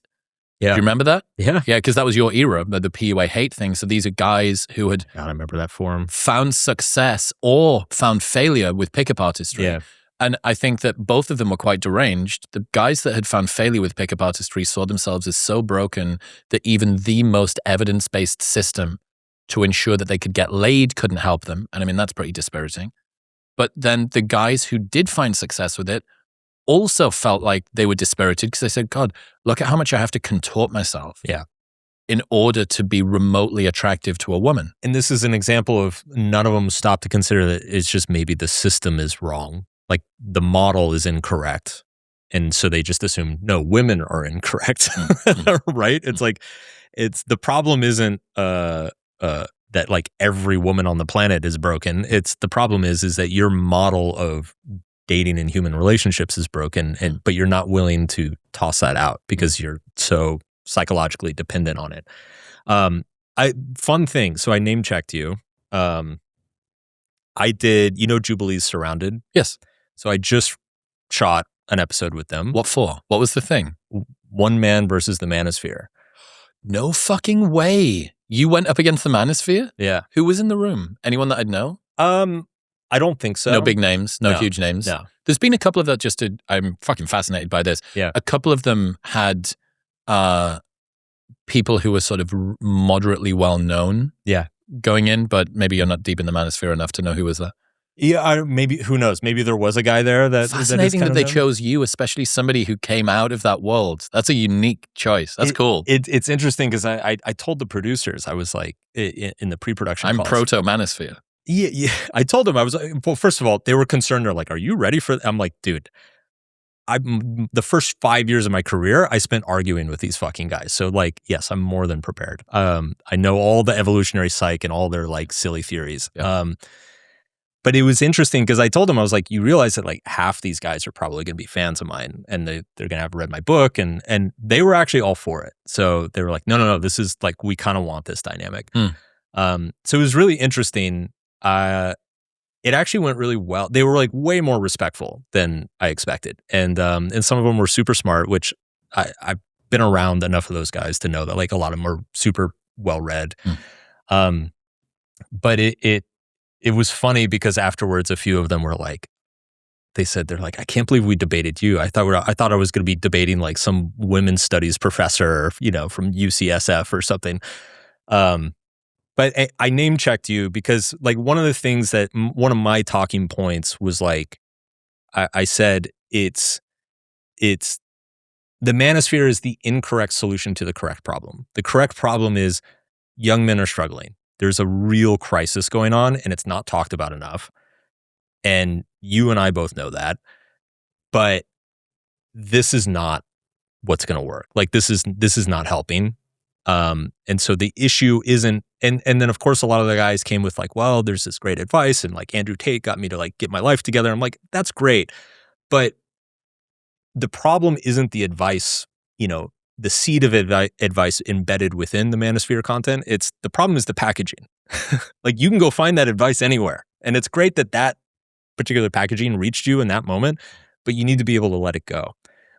Yeah. Do you remember that? Yeah. Yeah, because that was your era, the PUA hate thing. So these are guys who had I remember that forum. Found success or found failure with pickup artistry. Yeah. And I think that both of them were quite deranged. The guys that had found failure with pickup artistry saw themselves as so broken that even the most evidence-based system to ensure that they could get laid couldn't help them. And I mean, that's pretty dispiriting. But then the guys who did find success with it also felt like they were dispirited because they said, God, look at how much I have to contort myself in order to be remotely attractive to a woman. And this is an example of none of them stopped to consider that it's just maybe the system is wrong. Like the model is incorrect. And so they just assume, no, women are incorrect, right? It's like, the problem isn't that like every woman on the planet is broken. The problem is that your model of dating and human relationships is broken, but you're not willing to toss that out because you're so psychologically dependent on it. Fun thing. So I name checked you. I did, Jubilee's Surrounded? Yes. So I just shot an episode with them. What for? What was the thing? One man versus the manosphere. No fucking way. You went up against the manosphere? Yeah. Who was in the room? Anyone that I'd know? I don't think so. No big names, no huge names. No. There's been a couple of that I'm fucking fascinated by this. Yeah. A couple of them had people who were sort of moderately well known. Yeah. Going in, but maybe you're not deep in the manosphere enough to know who was there. Yeah, maybe, who knows? Maybe there was a guy there that... Fascinating that they chose you, especially somebody who came out of that world. That's a unique choice. That's cool. It's interesting because I told the producers, I was like, in the pre-production I'm calls, proto-manosphere. Yeah. I told them, I was like, well, first of all, they were concerned. They're like, are you ready for... I'm like, dude, the first 5 years of my career, I spent arguing with these fucking guys. So like, yes, I'm more than prepared. I know all the evolutionary psych and all their like silly theories. Yeah. But it was interesting because I told him, I was like, you realize that like half these guys are probably going to be fans of mine and they're going to have read my book. And they were actually all for it. So they were like, no, this is like, we kind of want this dynamic. So it was really interesting. It actually went really well. They were like way more respectful than I expected. And some of them were super smart, which I've been around enough of those guys to know that like a lot of them are super well read. But it was funny because afterwards, a few of them were like, they're like, I can't believe we debated you. I thought I was going to be debating like some women's studies professor, from UCSF or something. But I name checked you because like one of the things that one of my talking points was like, I said it's the manosphere is the incorrect solution to the correct problem. The correct problem is young men are struggling. There's a real crisis going on and it's not talked about enough. And you and I both know that. But this is not what's going to work. Like this is not helping. And so the issue isn't, and then of course a lot of the guys came with like, well, there's this great advice and like Andrew Tate got me to like get my life together. I'm like, that's great. But the problem isn't the advice, the seed of advice embedded within the manosphere content. The problem is the packaging. Like you can go find that advice anywhere. And it's great that particular packaging reached you in that moment, but you need to be able to let it go.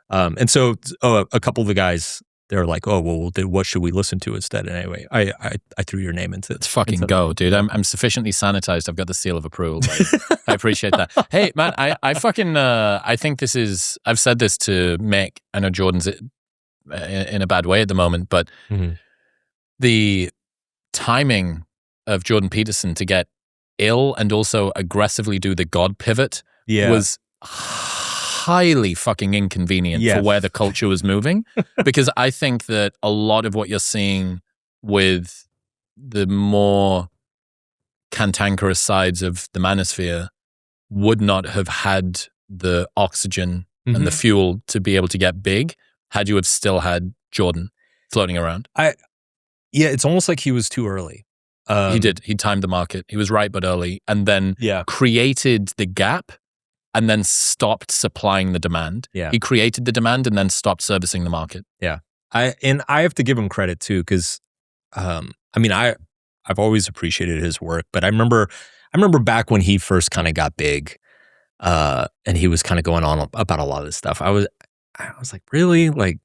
And so a couple of the guys, they're like, oh, well, what should we listen to instead? And anyway, I threw your name into it. Let's fucking go, dude. I'm sufficiently sanitized. I've got the seal of approval. I appreciate that. Hey, man, I think this is, I've said this to Mick. I know Jordan's in a bad way at the moment, but the timing of Jordan Peterson to get ill and also aggressively do the God pivot was highly fucking inconvenient for where the culture was moving. Because I think that a lot of what you're seeing with the more cantankerous sides of the manosphere would not have had the oxygen and the fuel to be able to get big had you have still had Jordan floating around. It's almost like he was too early. He did. He timed the market. He was right but early, and then created the gap and then stopped supplying the demand. Yeah. He created the demand and then stopped servicing the market. Yeah. I have to give him credit too, because I've always appreciated his work, but I remember back when he first kind of got big, and he was kind of going on about a lot of this stuff. I was like, really? Like,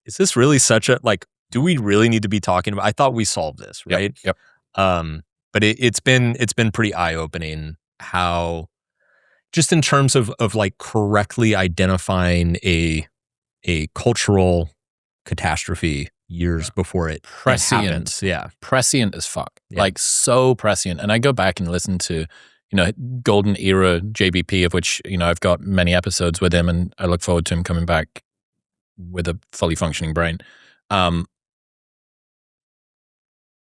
is this really such a, like, do we really need to be talking about? I thought we solved this, right? Yep. But it's been pretty eye-opening how, just in terms of like correctly identifying a cultural catastrophe years before it happens. Yeah. Prescient as fuck. Yeah. Like so prescient. And I go back and listen to, golden era JBP, of which, I've got many episodes with him, and I look forward to him coming back with a fully functioning brain.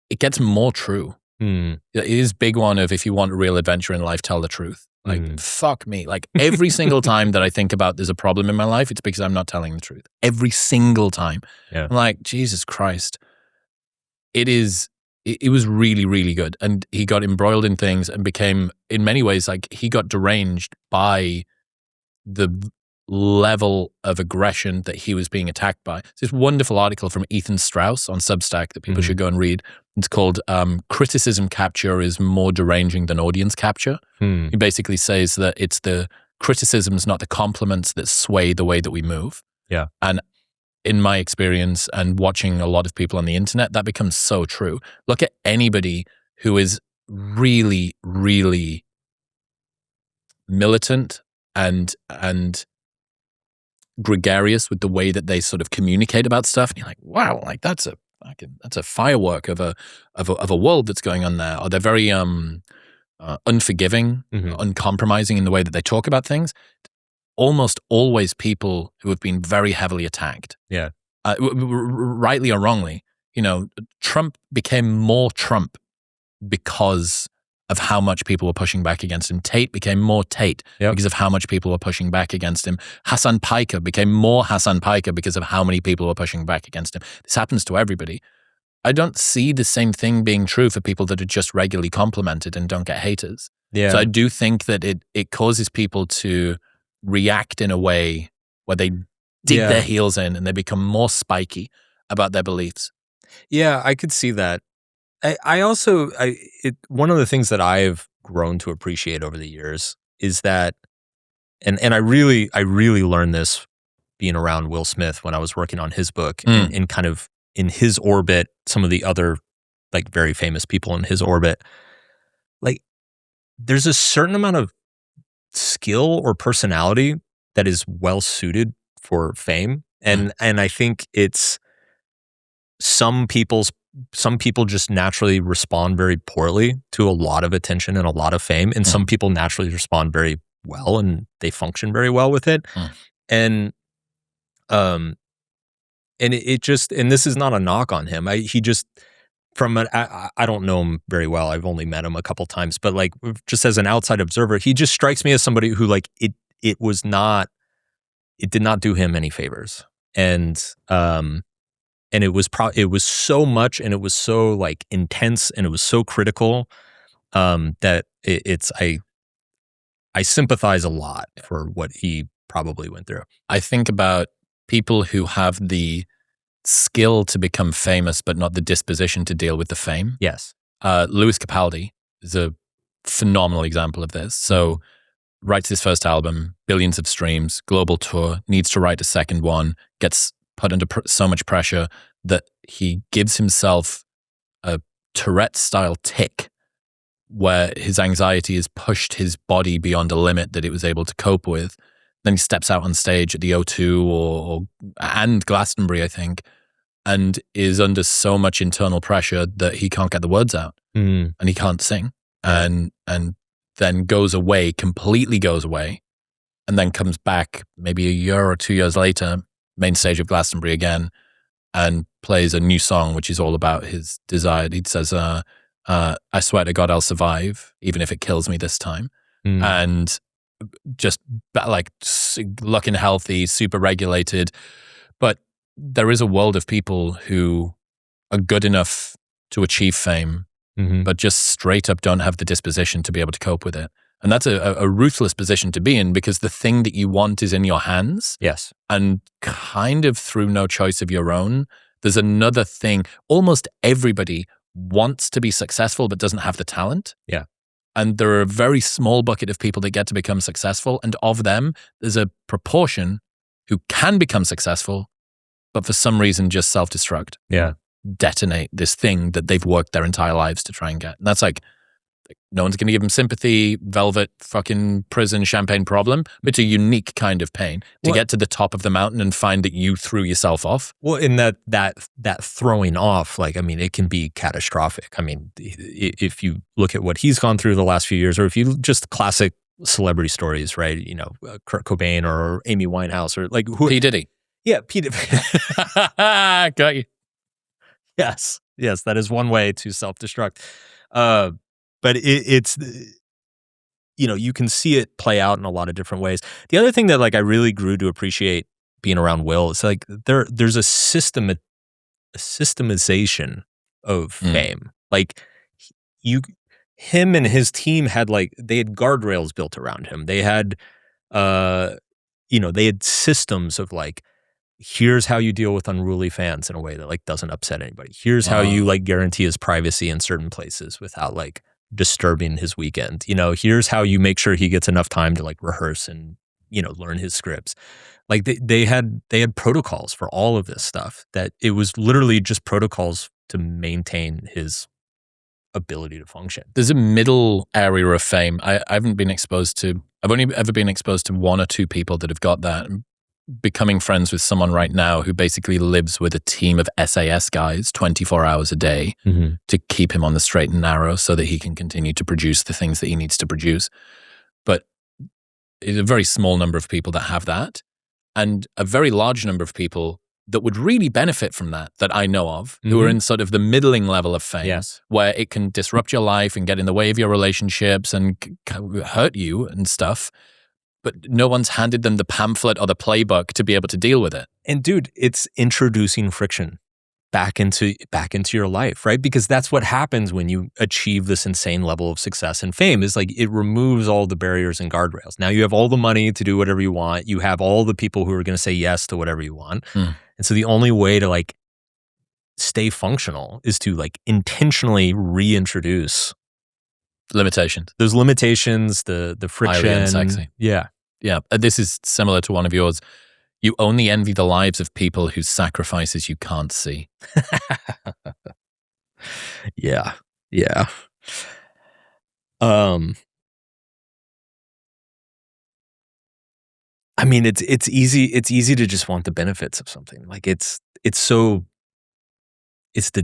It gets more true. It is big one of, if you want a real adventure in life, tell the truth. Like, fuck me. Like every single time that I think about there's a problem in my life, it's because I'm not telling the truth. Every single time. Yeah. I'm like, Jesus Christ. It was really, really good. And he got embroiled in things and became, in many ways, like he got deranged by the level of aggression that he was being attacked by. It's this wonderful article from Ethan Strauss on Substack that people should go and read. It's called Criticism Capture is More Deranging Than Audience Capture. He basically says that it's the criticisms, not the compliments, that sway the way that we move. Yeah. And in my experience and watching a lot of people on the internet, that becomes so true. Look at anybody who is really, really militant and gregarious with the way that they sort of communicate about stuff, and you're like, wow, like that's a firework of a world that's going on there. Or they're very unforgiving, uncompromising in the way that they talk about things. Almost always people who have been very heavily attacked. Yeah, rightly or wrongly. Trump became more Trump because of how much people were pushing back against him. Tate became more Tate because of how much people were pushing back against him. Hassan Piker became more Hassan Piker because of how many people were pushing back against him. This happens to everybody. I don't see the same thing being true for people that are just regularly complimented and don't get haters. Yeah. So I do think that it causes people to react in a way where they dig their heels in and they become more spiky about their beliefs. Yeah, I could see that. I also, one of the things that I've grown to appreciate over the years is that, and I really learned this being around Will Smith when I was working on his book and kind of in his orbit, some of the other like very famous people in his orbit, like there's a certain amount of skill or personality that is well suited for fame. And I think it's some people just naturally respond very poorly to a lot of attention and a lot of fame. And some people naturally respond very well and they function very well with it. And it just, and this is not a knock on him. He just, I don't know him very well. I've only met him a couple times, but like just as an outside observer, he just strikes me as somebody who like it did not do him any favors. And it was so much and it was so like intense and it was so critical that I sympathize a lot for what he probably went through. I think about people who have the skill to become famous, but not the disposition to deal with the fame. Yes. Lewis Capaldi is a phenomenal example of this. So writes his first album, billions of streams, global tour, needs to write a second one, gets put under so much pressure that he gives himself a Tourette-style tic where his anxiety has pushed his body beyond a limit that it was able to cope with. Then he steps out on stage at the O2 and Glastonbury, I think, and is under so much internal pressure that he can't get the words out and he can't sing and then completely goes away, and then comes back maybe a year or 2 years later, main stage of Glastonbury again, and plays a new song, which is all about his desire. He says, I swear to God, I'll survive, even if it kills me this time. And just like looking healthy, super regulated. But there is a world of people who are good enough to achieve fame, but just straight up don't have the disposition to be able to cope with it. And that's a ruthless position to be in, because the thing that you want is in your hands. Yes. And kind of through no choice of your own, there's another thing. Almost everybody wants to be successful, but doesn't have the talent. Yeah. And there are a very small bucket of people that get to become successful. And of them, there's a proportion who can become successful, but for some reason just self-destruct. Yeah. Detonate this thing that they've worked their entire lives to try and get. And that's like, no one's going to give them sympathy, velvet, fucking prison, champagne problem. It's a unique kind of pain to get to the top of the mountain and find that you threw yourself off. Well, in that throwing off, like, I mean, it can be catastrophic. I mean, if you look at what he's gone through the last few years, or if you just classic celebrity stories, right? You know, Kurt Cobain or Amy Winehouse or like P. Diddy. Yeah, P. Diddy. Got you. Yes, that is one way to self-destruct. But it's, you know, you can see it play out in a lot of different ways. The other thing that like I really grew to appreciate being around Will is like there's a systemization of fame. Like him and his team had they had guardrails built around him. They had, they had systems of like, here's how you deal with unruly fans in a way that like doesn't upset anybody. Here's how you like guarantee his privacy in certain places without like disturbing his weekend. You know, here's how you make sure he gets enough time to like rehearse and, you know, learn his scripts. Like they had protocols for all of this stuff, that it was literally just protocols to maintain his ability to function. There's a middle area of fame. I've only ever been exposed to one or two people that have got that. I'm becoming friends with someone right now who basically lives with a team of SAS guys 24 hours a day to keep him on the straight and narrow so that he can continue to produce the things that he needs to produce. But it's a very small number of people that have that, and a very large number of people that would really benefit from that I know of, who are in sort of the middling level of fame, where it can disrupt your life and get in the way of your relationships and hurt you and stuff. But no one's handed them the pamphlet or the playbook to be able to deal with it. And dude, it's introducing friction. back into your life, right? Because that's what happens when you achieve this insane level of success and fame, is like it removes all the barriers and guardrails. Now you have all the money to do whatever you want. You have all the people who are going to say yes to whatever you want. And so the only way to like stay functional is to like intentionally reintroduce limitations. Those limitations, the friction. Highly unsexy. Yeah. Yeah. This is similar to one of yours. You only envy the lives of people whose sacrifices you can't see. Yeah. Yeah. I mean, it's easy to just want the benefits of something. Like it's the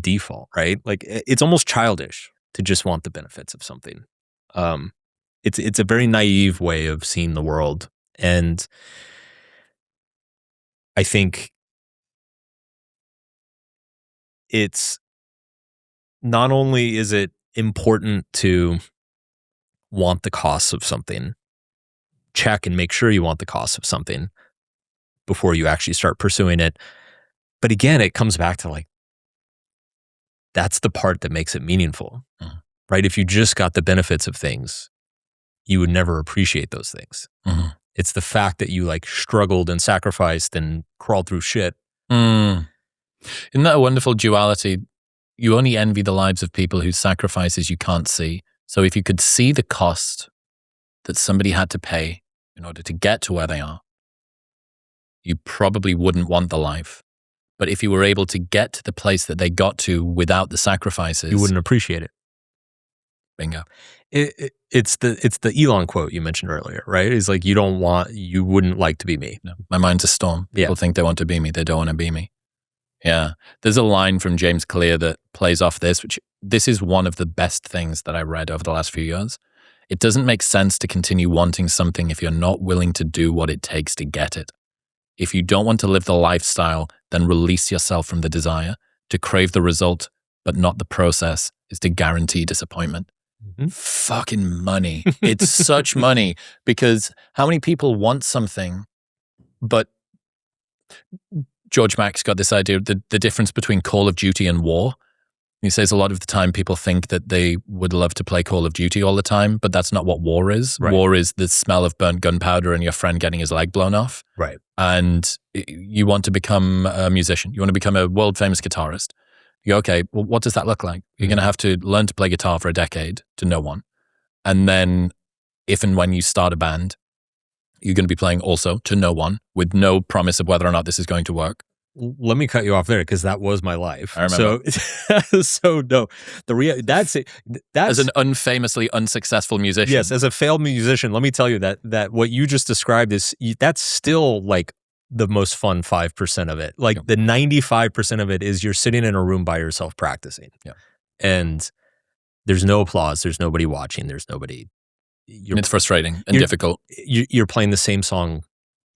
default, right? Like it's almost childish to just want the benefits of something. It's a very naive way of seeing the world. And I think it's not only is it important to want the costs of something, check and make sure you want the costs of something before you actually start pursuing it. But again, it comes back to like, that's the part that makes it meaningful, right? If you just got the benefits of things, you would never appreciate those things. It's the fact that you like struggled and sacrificed and crawled through shit. Isn't that a wonderful duality? You only envy the lives of people whose sacrifices you can't see. So if you could see the cost that somebody had to pay in order to get to where they are, you probably wouldn't want the life. But if you were able to get to the place that they got to without the sacrifices, you wouldn't appreciate it. Bingo. It's the Elon quote you mentioned earlier, right? It's like, you wouldn't like to be me. No, my mind's a storm. People think they want to be me. They don't want to be me. Yeah. There's a line from James Clear that plays off this, which this is one of the best things that I read over the last few years. It doesn't make sense to continue wanting something if you're not willing to do what it takes to get it. If you don't want to live the lifestyle, then release yourself from the desire. To crave the result, but not the process, is to guarantee disappointment. Fucking money. It's such money, because how many people want something, but George Mack's got this idea of the difference between Call of Duty and war. He says a lot of the time people think that they would love to play Call of Duty all the time, but that's not what war is. Right. War is the smell of burnt gunpowder and your friend getting his leg blown off. Right. And you want to become a musician. You want to become a world famous guitarist. You go, okay, well, what does that look like? You're going to have to learn to play guitar for a decade to no one. And then if and when you start a band, you're going to be playing also to no one with no promise of whether or not this is going to work. Let me cut you off there, because that was my life. I remember. So no, that's it. As an unfamously unsuccessful musician. Yes, as a failed musician, let me tell you that what you just described that's still like the most fun 5% of it. Like the 95% of it is you're sitting in a room by yourself practicing. Yeah. And there's no applause. There's nobody watching. There's nobody. It's frustrating and difficult. You're playing the same song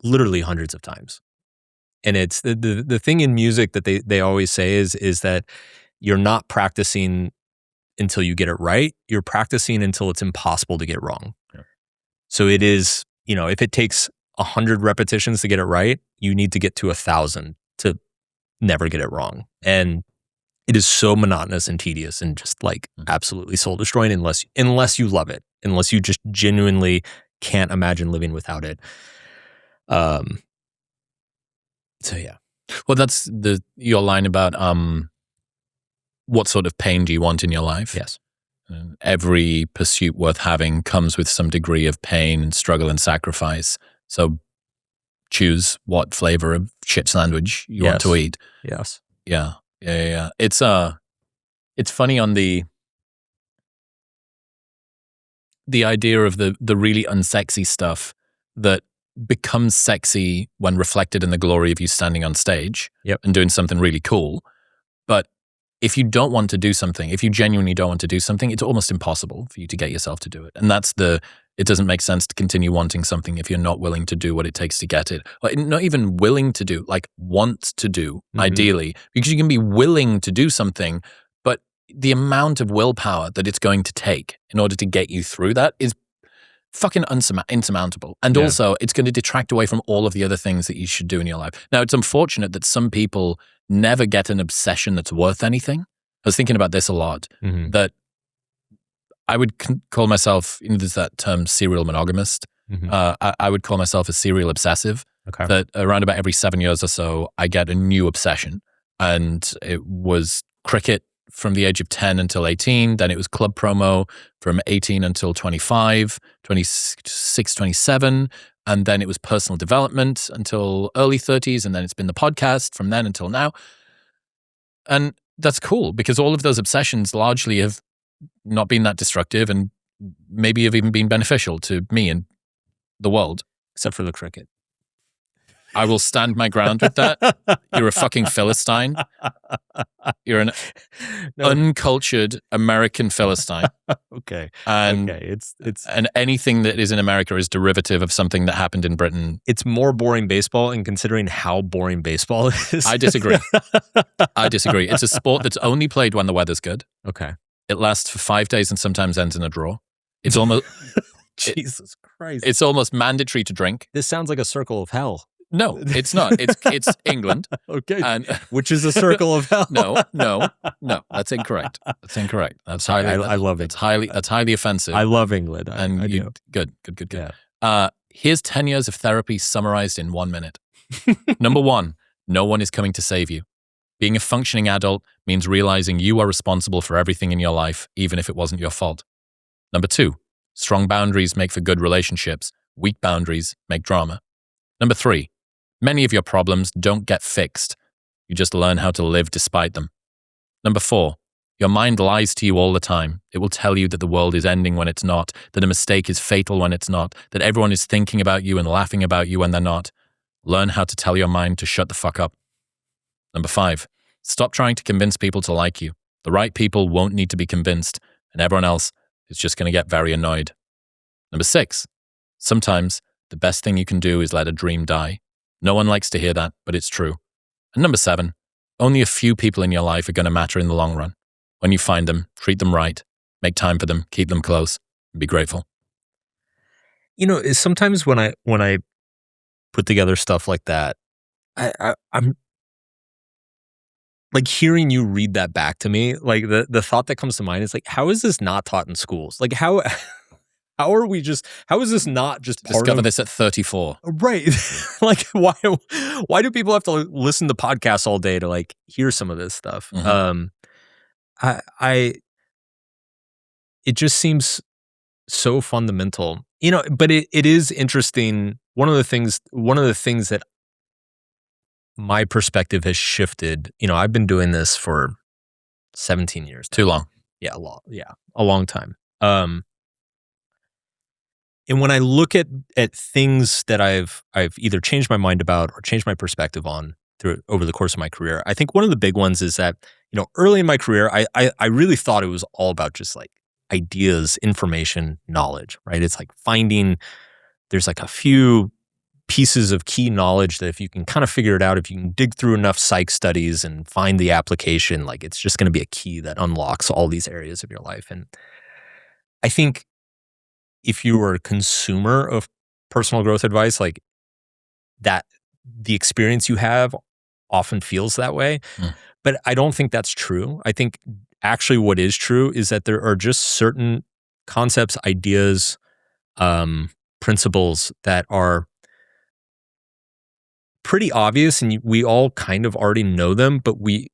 literally hundreds of times. And it's the thing in music that they always say is that you're not practicing until you get it right. You're practicing until it's impossible to get wrong. Yeah. So it is, if it takes 100 repetitions to get it right, you need to get to 1,000 to never get it wrong. And it is so monotonous and tedious and just like absolutely soul destroying unless you love it, unless you just genuinely can't imagine living without it. So yeah. Well, that's your line about what sort of pain do you want in your life? Yes. Every pursuit worth having comes with some degree of pain and struggle and sacrifice. So choose what flavor of shit sandwich you want to eat. Yes. Yeah. It's funny on the idea of the really unsexy stuff that becomes sexy when reflected in the glory of you standing on stage and doing something really cool. But if you don't want to do something, if you genuinely don't want to do something, it's almost impossible for you to get yourself to do it. And that's it doesn't make sense to continue wanting something if you're not willing to do what it takes to get it. Or not even willing to do, like want to do, ideally. Because you can be willing to do something, but the amount of willpower that it's going to take in order to get you through that is fucking insurmountable. And also, it's going to detract away from all of the other things that you should do in your life. Now, it's unfortunate that some people never get an obsession that's worth anything. I was thinking about this a lot, that I would call myself, there's that term serial monogamist. I would call myself a serial obsessive. Okay. That around about every 7 years or so, I get a new obsession. And it was cricket from the age of 10 until 18. Then it was club promo from 18 until 25, 26, 27. And then it was personal development until early 30s. And then it's been the podcast from then until now. And that's cool because all of those obsessions largely have not been that destructive and maybe have even been beneficial to me and the world. Except for the cricket. I will stand my ground with that. You're a fucking Philistine. You're an uncultured American Philistine. Okay. And it's and anything that is in America is derivative of something that happened in Britain. It's more boring baseball, and considering how boring baseball is. I disagree. It's a sport that's only played when the weather's good. Okay. It lasts for 5 days and sometimes ends in a draw. It's almost Jesus Christ. It's almost mandatory to drink. This sounds like a circle of hell. No, it's not. It's England. Okay. And which is a circle of hell. No. That's incorrect. That's highly. I love it. That's highly offensive. I love England. And do. Good. Yeah. Here's 10 years of therapy summarized in 1 minute. Number 1, no one is coming to save you. Being a functioning adult means realizing you are responsible for everything in your life, even if it wasn't your fault. Number 2, strong boundaries make for good relationships. Weak boundaries make drama. Number 3, many of your problems don't get fixed. You just learn how to live despite them. Number 4, your mind lies to you all the time. It will tell you that the world is ending when it's not, that a mistake is fatal when it's not, that everyone is thinking about you and laughing about you when they're not. Learn how to tell your mind to shut the fuck up. Number 5, stop trying to convince people to like you. The right people won't need to be convinced, and everyone else is just going to get very annoyed. Number 6, sometimes the best thing you can do is let a dream die. No one likes to hear that, but it's true. And number 7, only a few people in your life are going to matter in the long run. When you find them, treat them right, make time for them, keep them close, and be grateful. Sometimes when I put together stuff like that, I'm like hearing you read that back to me, like the thought that comes to mind is like, how is this not taught in schools? Like how is this not just discover this at 34? Right. Like why do people have to listen to podcasts all day to like hear some of this stuff? Mm-hmm. It just seems so fundamental, but it is interesting. One of the things that my perspective has shifted, I've been doing this for 17 years. Too long. Yeah, a long time. And when I look at things that I've either changed my mind about or changed my perspective on over the course of my career, I think one of the big ones is that, early in my career, I really thought it was all about just like ideas, information, knowledge, right? It's like there's like a few pieces of key knowledge that if you can kind of figure it out, if you can dig through enough psych studies and find the application, like it's just going to be a key that unlocks all these areas of your life. And I think if you are a consumer of personal growth advice, like that, the experience you have often feels that way. But I don't think that's true. I think actually what is true is that there are just certain concepts, ideas, principles that are pretty obvious and we all kind of already know them, but we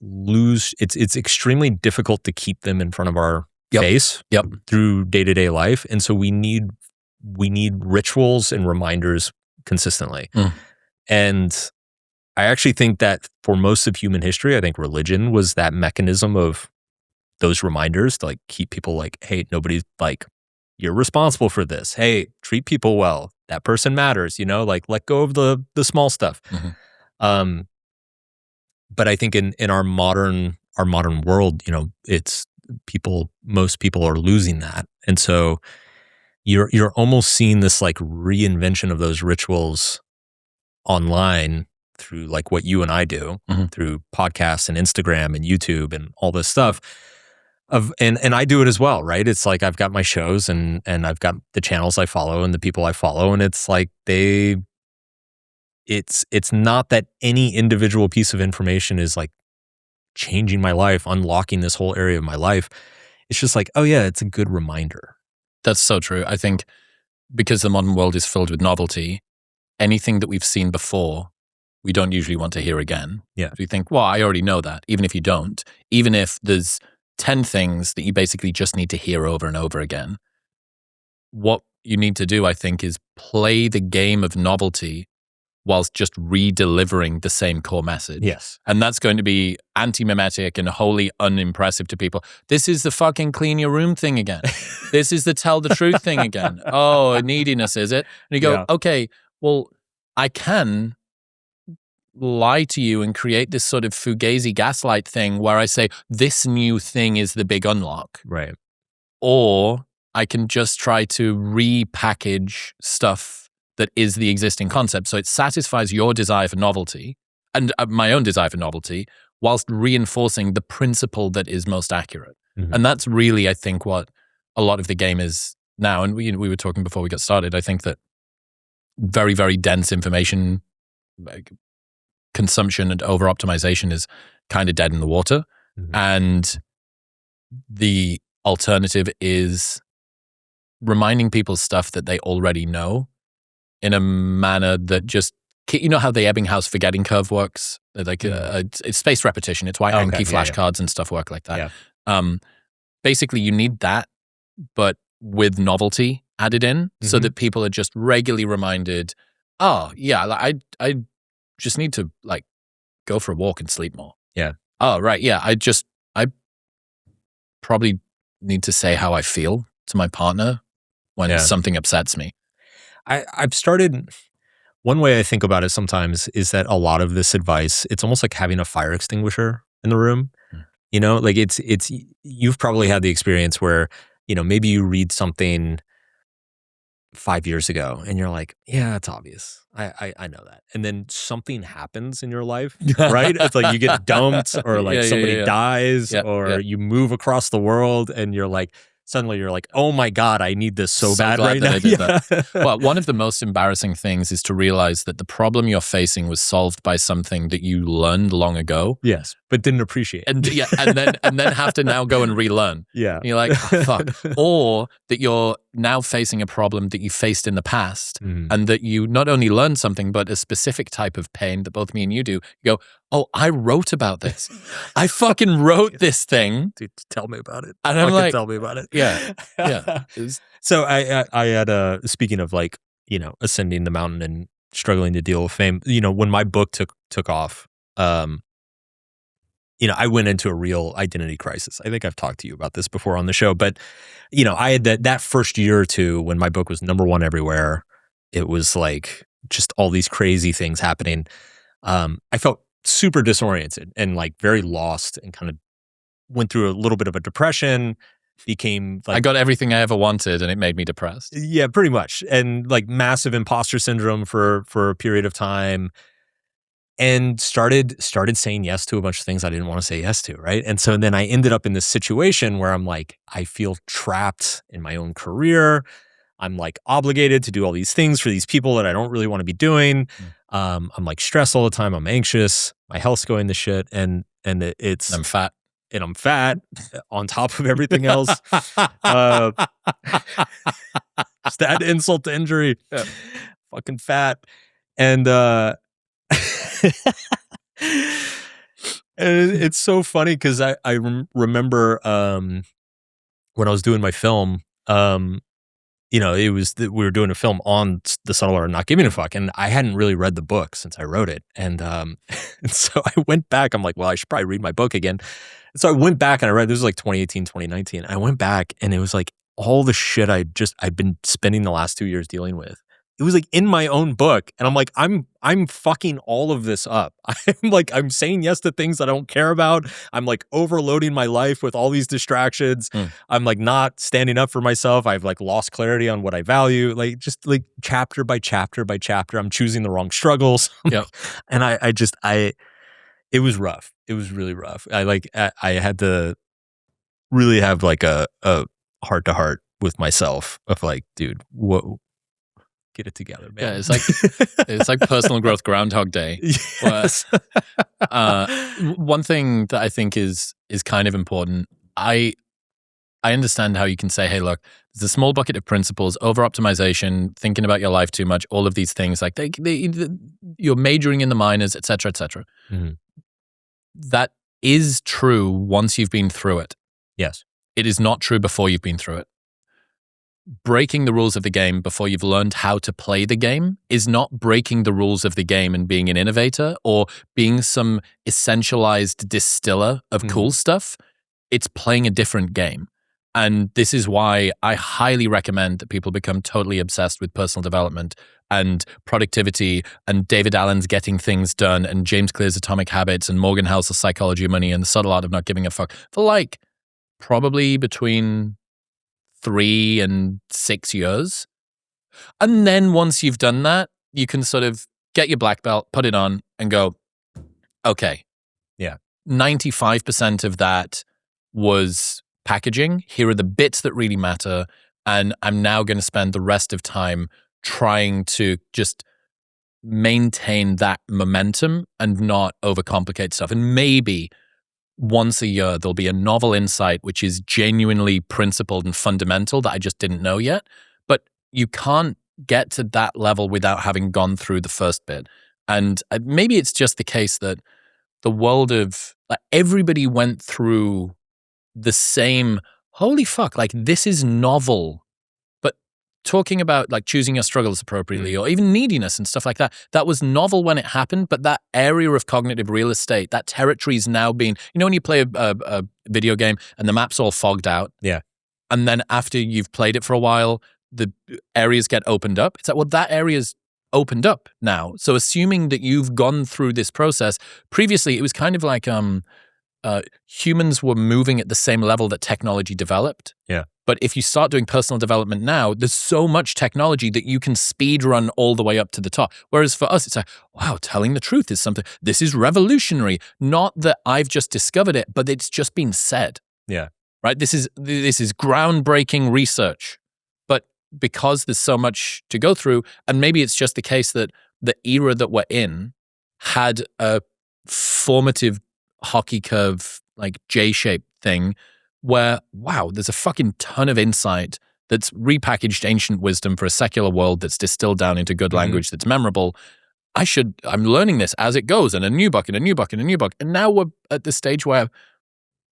lose, it's extremely difficult to keep them in front of our face through day-to-day life. And so we need rituals and reminders consistently. And I actually think that for most of human history, I think religion was that mechanism of those reminders to like keep people like, hey, nobody's like, you're responsible for this. Hey, treat people well. That person matters, like let go of the small stuff. But I think in our modern world, it's most people are losing that. And so you're almost seeing this like reinvention of those rituals online through like what you and I do through podcasts and Instagram and YouTube and all this stuff. And I do it as well, right? It's like I've got my shows and I've got the channels I follow and the people I follow, and it's like it's not that any individual piece of information is like changing my life, unlocking this whole area of my life. It's just like, oh yeah, it's a good reminder. That's so true. I think because the modern world is filled with novelty, anything that we've seen before, we don't usually want to hear again. Yeah. We think, well, I already know that, even if you don't. Even if there's 10 things that you basically just need to hear over and over again. What you need to do, I think, is play the game of novelty whilst just re-delivering the same core message. Yes. And that's going to be anti-mimetic and wholly unimpressive to people. This is the fucking clean your room thing again. This is the tell the truth thing again. Oh, neediness, is it? And you go, okay, well, I can lie to you and create this sort of fugazi gaslight thing where I say, this new thing is the big unlock. Right. Or I can just try to repackage stuff that is the existing concept. So it satisfies your desire for novelty and my own desire for novelty whilst reinforcing the principle that is most accurate. Mm-hmm. And that's really, I think, what a lot of the game is now. And we were talking before we got started. I think that very, very dense information consumption and over-optimization is kind of dead in the water. Mm-hmm. And the alternative is reminding people stuff that they already know in a manner that just, you know how the Ebbinghaus forgetting curve works? Like it's spaced repetition. It's why Anki flashcards and stuff work like that. Yeah. Basically, you need that, but with novelty added in, so that people are just regularly reminded, oh, yeah, like, I just need to like go for a walk and sleep more. Yeah. Oh, right. Yeah. I probably need to say how I feel to my partner when something upsets me. I've started, one way I think about it sometimes is that a lot of this advice, it's almost like having a fire extinguisher in the room. You know, like it's, you've probably had the experience where, you know, maybe you read something 5 years ago and you're like, yeah, it's obvious. I know that. And then something happens in your life, right? It's like you get dumped or like somebody dies or you move across the world and you're like, suddenly you're like, oh my God, I need this so bad right now. I did that. Well, one of the most embarrassing things is to realize that the problem you're facing was solved by something that you learned long ago. Yes, but didn't appreciate. And then have to now go and relearn. Yeah. And you're like, oh, fuck. Or that you're now facing a problem that you faced in the past and that you not only learned something, but a specific type of pain that both me and you do. You go, oh, I wrote about this. I fucking wrote this thing. Dude, tell me about it. And I'm like, tell me about it. Yeah. Yeah. So I had, speaking of like, you know, ascending the mountain and struggling to deal with fame, you know, when my book took off, you know, I went into a real identity crisis. I think I've talked to you about this before on the show, but, you know, I had that first year or two when my book was #1 everywhere. It was like just all these crazy things happening. I felt super disoriented and like very lost and kind of went through a little bit of a depression, became like— I got everything I ever wanted and it made me depressed. Yeah, pretty much. And like massive imposter syndrome for a period of time. And started saying yes to a bunch of things I didn't want to say yes to, right? And so then I ended up in this situation where I'm like, I feel trapped in my own career. I'm like obligated to do all these things for these people that I don't really want to be doing. I'm like stressed all the time. I'm anxious. My health's going to shit. And it's— I'm fat. And I'm fat on top of everything else. Just add insult to injury. Yeah. Fucking fat. And and it's so funny because I remember when I was doing my film, you know, it was we were doing a film on the subtle art of not giving a fuck, and I hadn't really read the book since I wrote it, and so I went back. I'm like, well, I should probably read my book again. So I went back and I read. This was like 2018, 2019. I went back and it was like all the shit I'd been spending the last 2 years dealing with. It was like in my own book. And I'm like, I'm fucking all of this up. I'm saying yes to things I don't care about. I'm like overloading my life with all these distractions. I'm like not standing up for myself. I've like lost clarity on what I value. Like just like chapter by chapter by chapter, I'm choosing the wrong struggles. Yeah. And it was rough. It was really rough. I had to really have like a heart to heart with myself of like, dude, whoa, get it together, man. Yeah, it's like personal growth Groundhog Day. Yes. One thing that I think is kind of important. I understand how you can say, hey, look, there's a small bucket of principles, over-optimization, thinking about your life too much, all of these things. Like you're majoring in the minors, et cetera, et cetera. Mhm. That is true once you've been through it. Yes. It is not true before you've been through it. Breaking the rules of the game before you've learned how to play the game is not breaking the rules of the game and being an innovator or being some essentialized distiller of cool stuff. It's playing a different game. And this is why I highly recommend that people become totally obsessed with personal development and productivity and David Allen's Getting Things Done and James Clear's Atomic Habits and Morgan Housel's Psychology of Money and The Subtle Art of Not Giving a Fuck for like probably between 3 and 6 years. And then once you've done that, you can sort of get your black belt, put it on and go, okay. Yeah. 95% of that was packaging. Here are the bits that really matter. And I'm now going to spend the rest of time trying to just maintain that momentum and not overcomplicate stuff. And maybe once a year, there'll be a novel insight which is genuinely principled and fundamental that I just didn't know yet. But you can't get to that level without having gone through the first bit. And maybe it's just the case that the world of like everybody went through the same, holy fuck, like this is novel. But talking about like choosing your struggles appropriately or even neediness and stuff like that, that was novel when it happened, but that area of cognitive real estate, that territory is now being, when you play a video game and the map's all fogged out. Yeah. And then after you've played it for a while, the areas get opened up. It's like, well, that area's opened up now. So assuming that you've gone through this process, previously it was kind of like humans were moving at the same level that technology developed. Yeah. But if you start doing personal development now, there's so much technology that you can speed run all the way up to the top. Whereas for us, it's like, wow, telling the truth is something, this is revolutionary. Not that I've just discovered it, but it's just been said. Yeah. Right? This is groundbreaking research. But because there's so much to go through, and maybe it's just the case that the era that we're in had a formative hockey curve, like J-shaped thing where, wow, there's a fucking ton of insight that's repackaged ancient wisdom for a secular world that's distilled down into good language that's memorable. I'm learning this as it goes and a new book and a new book and a new book. And now we're at the stage where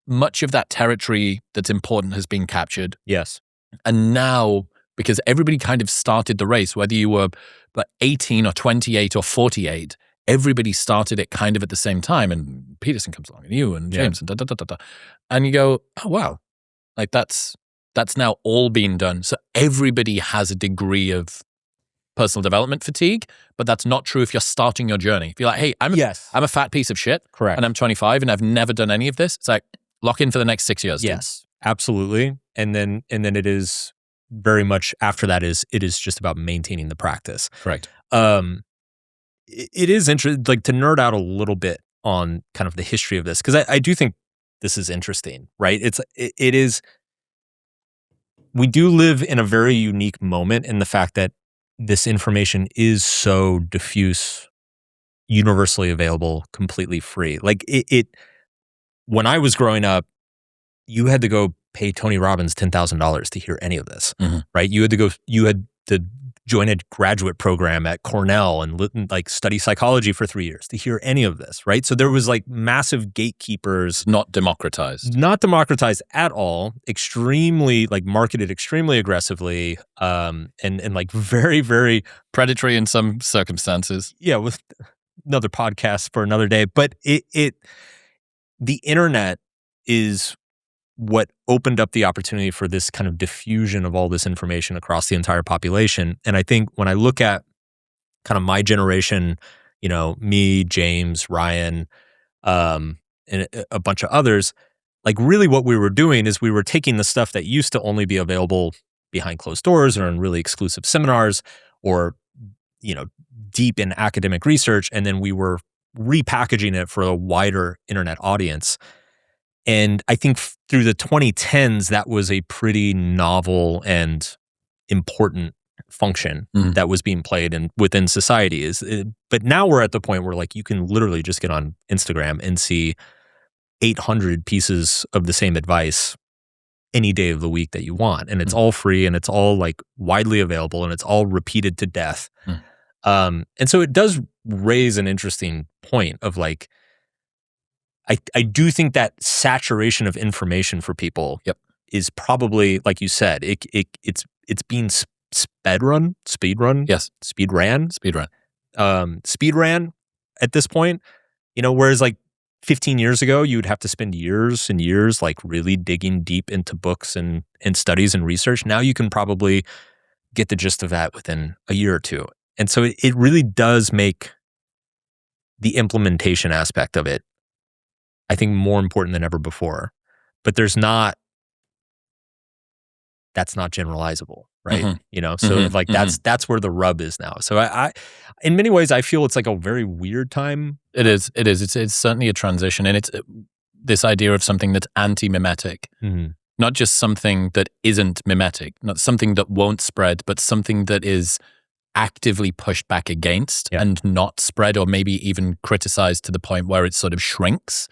much of that territory that's important has been captured. Yes. And now, because everybody kind of started the race, whether you were like 18 or 28 or 48, everybody started it kind of at the same time. And Peterson comes along and you and James and da-da-da-da-da. And you go, oh, wow. Like that's now all been done. So everybody has a degree of personal development fatigue, but that's not true if you're starting your journey. If you're like, hey, I'm a fat piece of shit. Correct. And I'm 25 and I've never done any of this. It's like, lock in for the next 6 years. Yes, dude. Absolutely. And then it is very much after that it is just about maintaining the practice. Correct. It is interesting, like to nerd out a little bit on kind of the history of this, because I do think this is interesting, right? It is, we do live in a very unique moment in the fact that this information is so diffuse, universally available, completely free. Like when I was growing up, you had to go pay Tony Robbins $10,000 to hear any of this, right? You had to join a graduate program at Cornell and like study psychology for 3 years to hear any of this, right? So there was like massive gatekeepers. Not democratized. Not democratized at all. Extremely like marketed extremely aggressively, and like very, very predatory in some circumstances. Yeah, with another podcast for another day. But the internet is what opened up the opportunity for this kind of diffusion of all this information across the entire population. And I think when I look at kind of my generation, me, James, Ryan, and a bunch of others, like really what we were doing is we were taking the stuff that used to only be available behind closed doors or in really exclusive seminars or, deep in academic research, and then we were repackaging it for a wider internet audience. And I think through the 2010s, that was a pretty novel and important function that was being played within society. But now we're at the point where like you can literally just get on Instagram and see 800 pieces of the same advice any day of the week that you want. And it's all free and it's all like widely available and it's all repeated to death. And so it does raise an interesting point of like, I do think that saturation of information for people is probably, like you said, it's being speed ran at this point, whereas like 15 years ago, you would have to spend years and years like really digging deep into books and studies and research. Now you can probably get the gist of that within a year or two. And so it really does make the implementation aspect of it, I think, more important than ever before. But that's not generalizable, right? So like that's where the rub is now. So I in many ways, I feel it's like a very weird time. It is. It's certainly a transition, and it's this idea of something that's anti-mimetic, not just something that isn't mimetic, not something that won't spread, but something that is actively pushed back against and not spread, or maybe even criticized to the point where it sort of shrinks.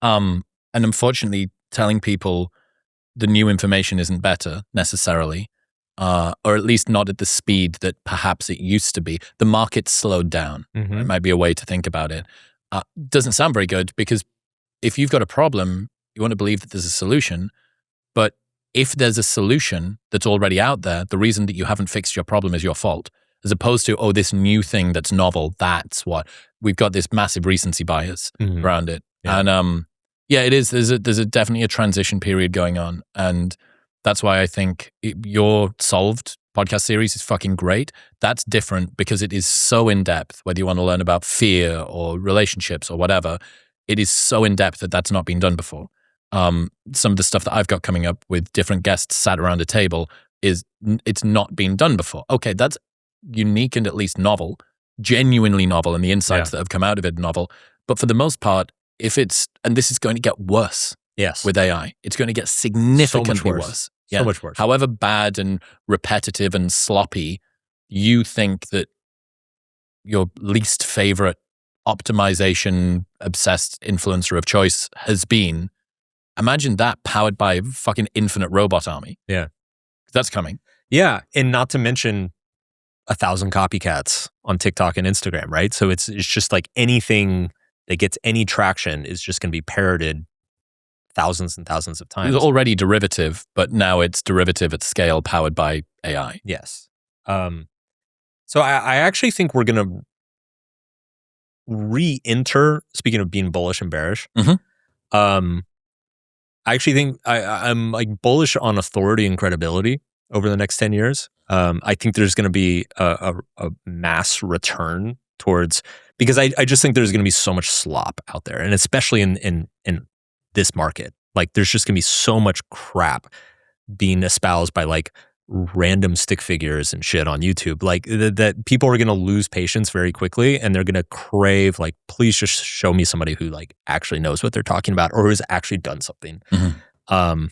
And unfortunately, telling people the new information isn't better necessarily, or at least not at the speed that perhaps it used to be. The market slowed down. It might be a way to think about it. Doesn't sound very good, because if you've got a problem, you want to believe that there's a solution. But if there's a solution that's already out there, the reason that you haven't fixed your problem is your fault, as opposed to, this new thing that's novel, that's what. We've got this massive recency bias around it. Yeah. And it is. There's definitely a transition period going on. And that's why I think your Solved podcast series is fucking great. That's different because it is so in-depth, whether you want to learn about fear or relationships or whatever. It is so in-depth that that's not been done before. Some of the stuff that I've got coming up with different guests sat around a table it's not been done before. Okay, that's unique and at least novel, genuinely novel, and the insights that have come out of it novel. But for the most part, and this is going to get worse with AI. It's going to get significantly worse. Yeah. So much worse. However bad and repetitive and sloppy you think that your least favorite optimization obsessed influencer of choice has been, imagine that powered by a fucking infinite robot army. Yeah. That's coming. Yeah. And not to mention 1,000 copycats on TikTok and Instagram, right? So it's just like anything that gets any traction is just going to be parroted thousands and thousands of times. It's already derivative, but now it's derivative at scale powered by AI. Yes. So I actually think we're going to re-enter, speaking of being bullish and bearish, I actually think I'm like bullish on authority and credibility over the next 10 years. I think there's going to be a mass return towards, because I just think there's going to be so much slop out there, and especially in this market. Like there's just going to be so much crap being espoused by like random stick figures and shit on YouTube. Like that people are going to lose patience very quickly, and they're going to crave like, please just show me somebody who like actually knows what they're talking about or who's actually done something. And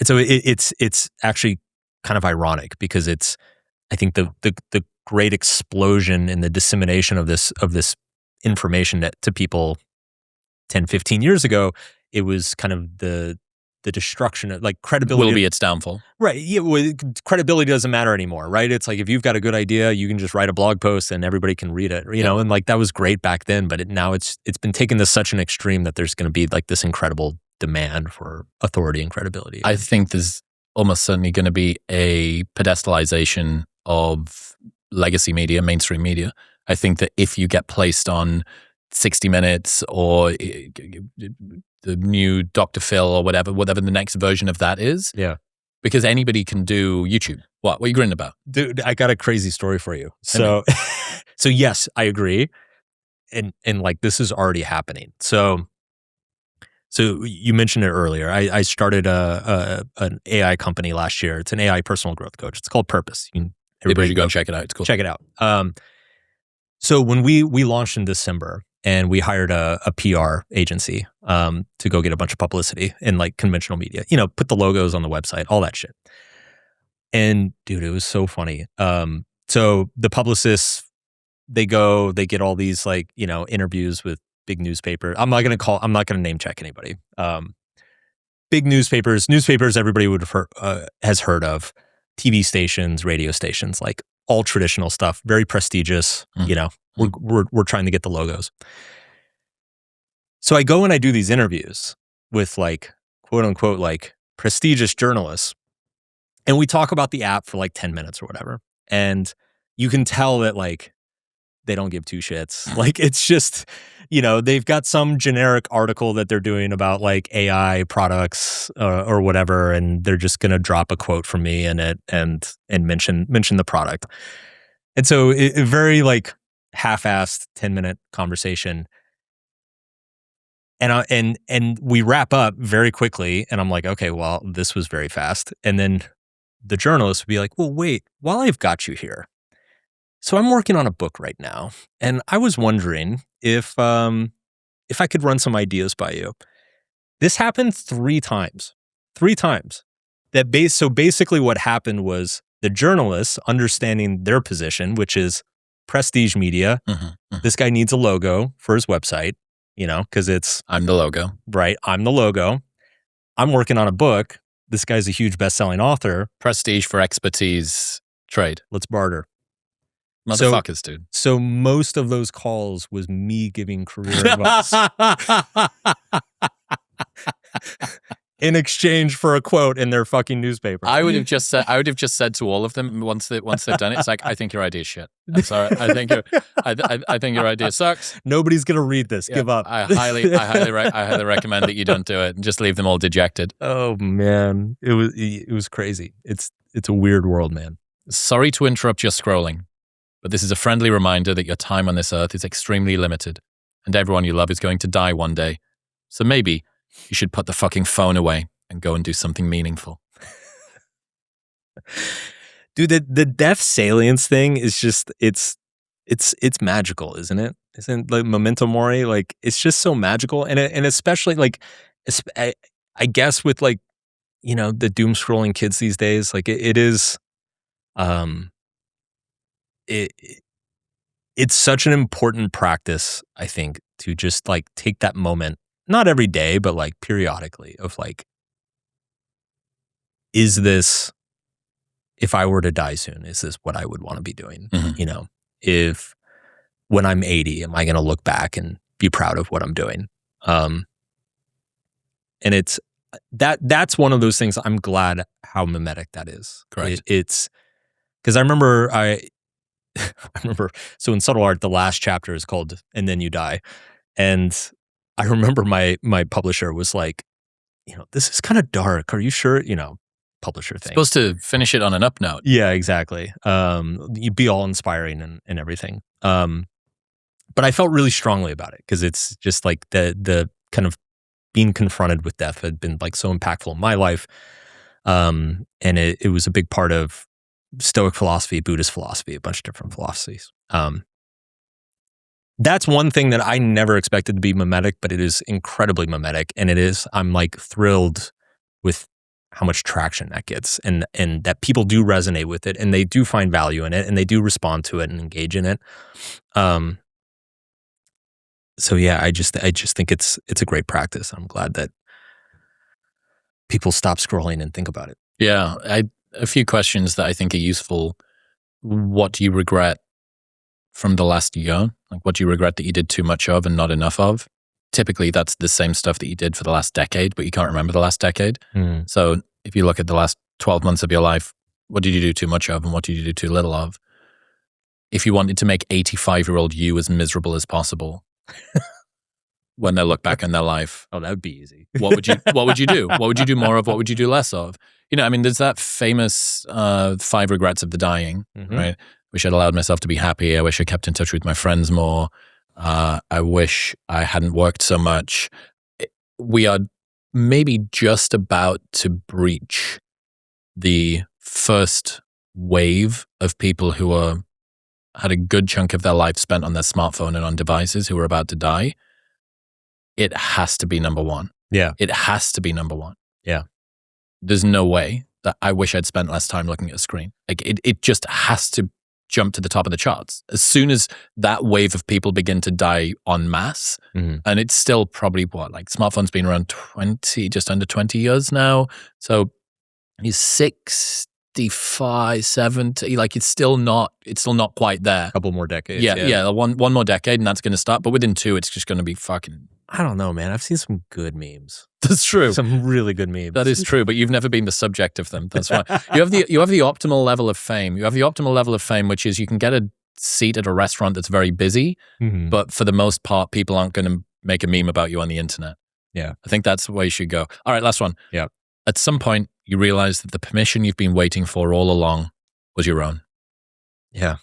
so it's actually kind of ironic, because I think the great explosion in the dissemination of this information to people 10, 15 years ago, it was kind of the destruction of like credibility. Will be its downfall. Right. Yeah. Well, credibility doesn't matter anymore, right? It's like if you've got a good idea, you can just write a blog post and everybody can read it, you know, and like that was great back then, but now it's been taken to such an extreme that there's going to be like this incredible demand for authority and credibility. I think there's almost certainly going to be a pedestalization of legacy media, mainstream media. I think that if you get placed on 60 Minutes or the new Dr. Phil or whatever the next version of that is. Yeah. Because anybody can do YouTube. What are you grinning about? Dude, I got a crazy story for you. So yes, I agree. And like this is already happening. So you mentioned it earlier. I started an AI company last year. It's an AI personal growth coach. It's called Purpose. Everybody should go and check it out. It's cool. Check it out. So when we launched in December, and we hired a PR agency to go get a bunch of publicity in like conventional media. Put the logos on the website, all that shit. And dude, it was so funny. So the publicists, they get all these like, interviews with big newspapers. I'm not going to name check anybody. Big newspapers everybody has heard of, TV stations, radio stations, like all traditional stuff, very prestigious. We're trying to get the logos. So I go and I do these interviews with like, quote unquote, like prestigious journalists. And we talk about the app for like 10 minutes or whatever. And you can tell that like, they don't give two shits. Like, it's just, they've got some generic article that they're doing about like AI products or whatever. And they're just going to drop a quote from me in it and mention the product. And so it very like half-assed 10-minute conversation. And we wrap up very quickly. And I'm like, okay, well, this was very fast. And then the journalist would be like, well, wait, while I've got you here. So I'm working on a book right now. And I was wondering if I could run some ideas by you. This happened 3 times. 3 times. So basically what happened was the journalists understanding their position, which is prestige media. This guy needs a logo for his website, because I'm the logo. Right. I'm the logo. I'm working on a book. This guy's a huge best-selling author. Prestige for expertise, trade. Let's barter. Motherfuckers, dude. So most of those calls was me giving career advice in exchange for a quote in their fucking newspaper. I would have just said to all of them once they've done it, it's like, I think your idea is shit. I'm sorry. I think your idea sucks. Nobody's gonna read this. Yeah, Give up. I highly recommend that you don't do it and just leave them all dejected. Oh man, it was crazy. It's a weird world, man. Sorry to interrupt your scrolling, but this is a friendly reminder that your time on this earth is extremely limited, and everyone you love is going to die one day. So maybe you should put the fucking phone away and go and do something meaningful. Dude, the death salience thing is just it's magical, isn't it? Isn't like memento mori? Like, it's just so magical, and especially like, I guess with like, the doom scrolling kids these days, like it is, it's such an important practice, I think, to just like take that moment, not every day, but like periodically, of like, is this, if I were to die soon, is this what I would want to be doing? If when I'm 80, am I going to look back and be proud of what I'm doing? And it's that's one of those things. I'm glad how mimetic that is. Correct. It's because I remember so in Subtle Art, the last chapter is called "And Then You Die," and I remember my publisher was like, this is kind of dark. Are you sure? Publisher thing. Supposed to finish it on an up note. Yeah, exactly. You'd be all inspiring and everything. But I felt really strongly about it because it's just like the kind of being confronted with death had been like so impactful in my life. And it was a big part of Stoic philosophy, Buddhist philosophy, a bunch of different philosophies. That's one thing that I never expected to be mimetic, but it is incredibly mimetic. And I'm like thrilled with how much traction that gets, and that people do resonate with it, and they do find value in it, and they do respond to it and engage in it. So yeah, I just think it's a great practice. I'm glad that people stop scrolling and think about it. Yeah, a few questions that I think are useful. What do you regret from the last year? Like, what do you regret that you did too much of and not enough of? Typically, that's the same stuff that you did for the last decade, but you can't remember the last decade. So if you look at the last 12 months of your life, what did you do too much of and what did you do too little of? If you wanted to make 85-year-old you as miserable as possible when they look back on their life, oh, that would be easy. What would you do? What would you do more of? What would you do less of? There's that famous 5 regrets of the dying, right? Wish I'd allowed myself to be happy. I wish I kept in touch with my friends more. I wish I hadn't worked so much. We are maybe just about to breach the first wave of people who are had a good chunk of their life spent on their smartphone and on devices who are about to die, it has to be number one. Yeah. It has to be number one. Yeah. There's no way that I wish I'd spent less time looking at a screen. Like it just has to jump to the top of the charts. As soon as that wave of people begin to die en masse, and it's still probably smartphone's been around 20, just under 20 years now. So he's 65, 70, like it's still not quite there. A couple more decades. Yeah. One more decade and that's going to start. But within 2, it's just going to be fucking... I don't know, man. I've seen some good memes. That's true. Some really good memes. That is true, but you've never been the subject of them. That's why. You have the optimal level of fame. You have the optimal level of fame, which is you can get a seat at a restaurant that's very busy, but for the most part, people aren't going to make a meme about you on the internet. Yeah. I think that's the way you should go. All right, last one. Yeah. At some point, you realize that the permission you've been waiting for all along was your own. Yeah.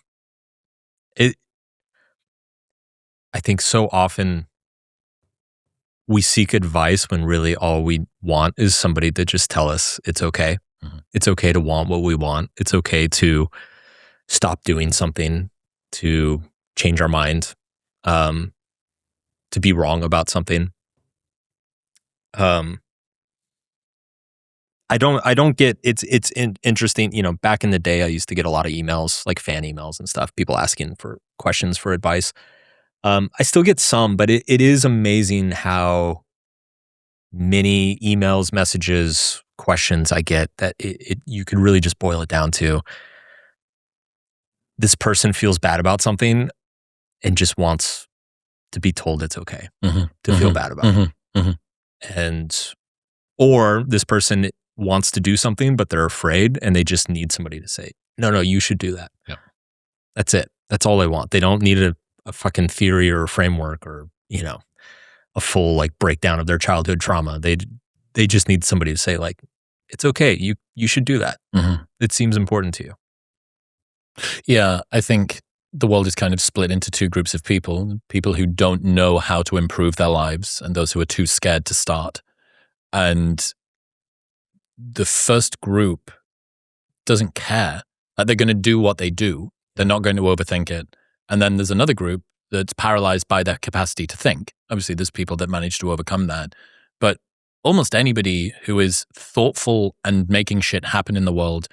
I think so often we seek advice when really all we want is somebody to just tell us it's okay. It's okay to want what we want. It's okay to stop doing something, to change our mind, to be wrong about something. I don't get, it's interesting. You know, back in the day, I used to get a lot of emails, like fan emails and stuff, people asking for questions for advice. I still get some, but it is amazing how many emails, messages, questions I get that you could really just boil it down to this person feels bad about something and just wants to be told it's okay to feel bad about it. And, or this person wants to do something, but they're afraid and they just need somebody to say, no, you should do that. Yeah. That's it. That's all they want. They don't need a fucking theory or a framework or, you know, a full like breakdown of their childhood trauma. They just need somebody to say like, it's okay. You should do that. It seems important to you. Yeah. I think the world is kind of split into 2 groups of people who don't know how to improve their lives and those who are too scared to start. And the first group doesn't care. Like they're going to do what they do. They're not going to overthink it. And then there's another group that's paralyzed by their capacity to think. Obviously, there's people that manage to overcome that. But almost anybody who is thoughtful and making shit happen in the world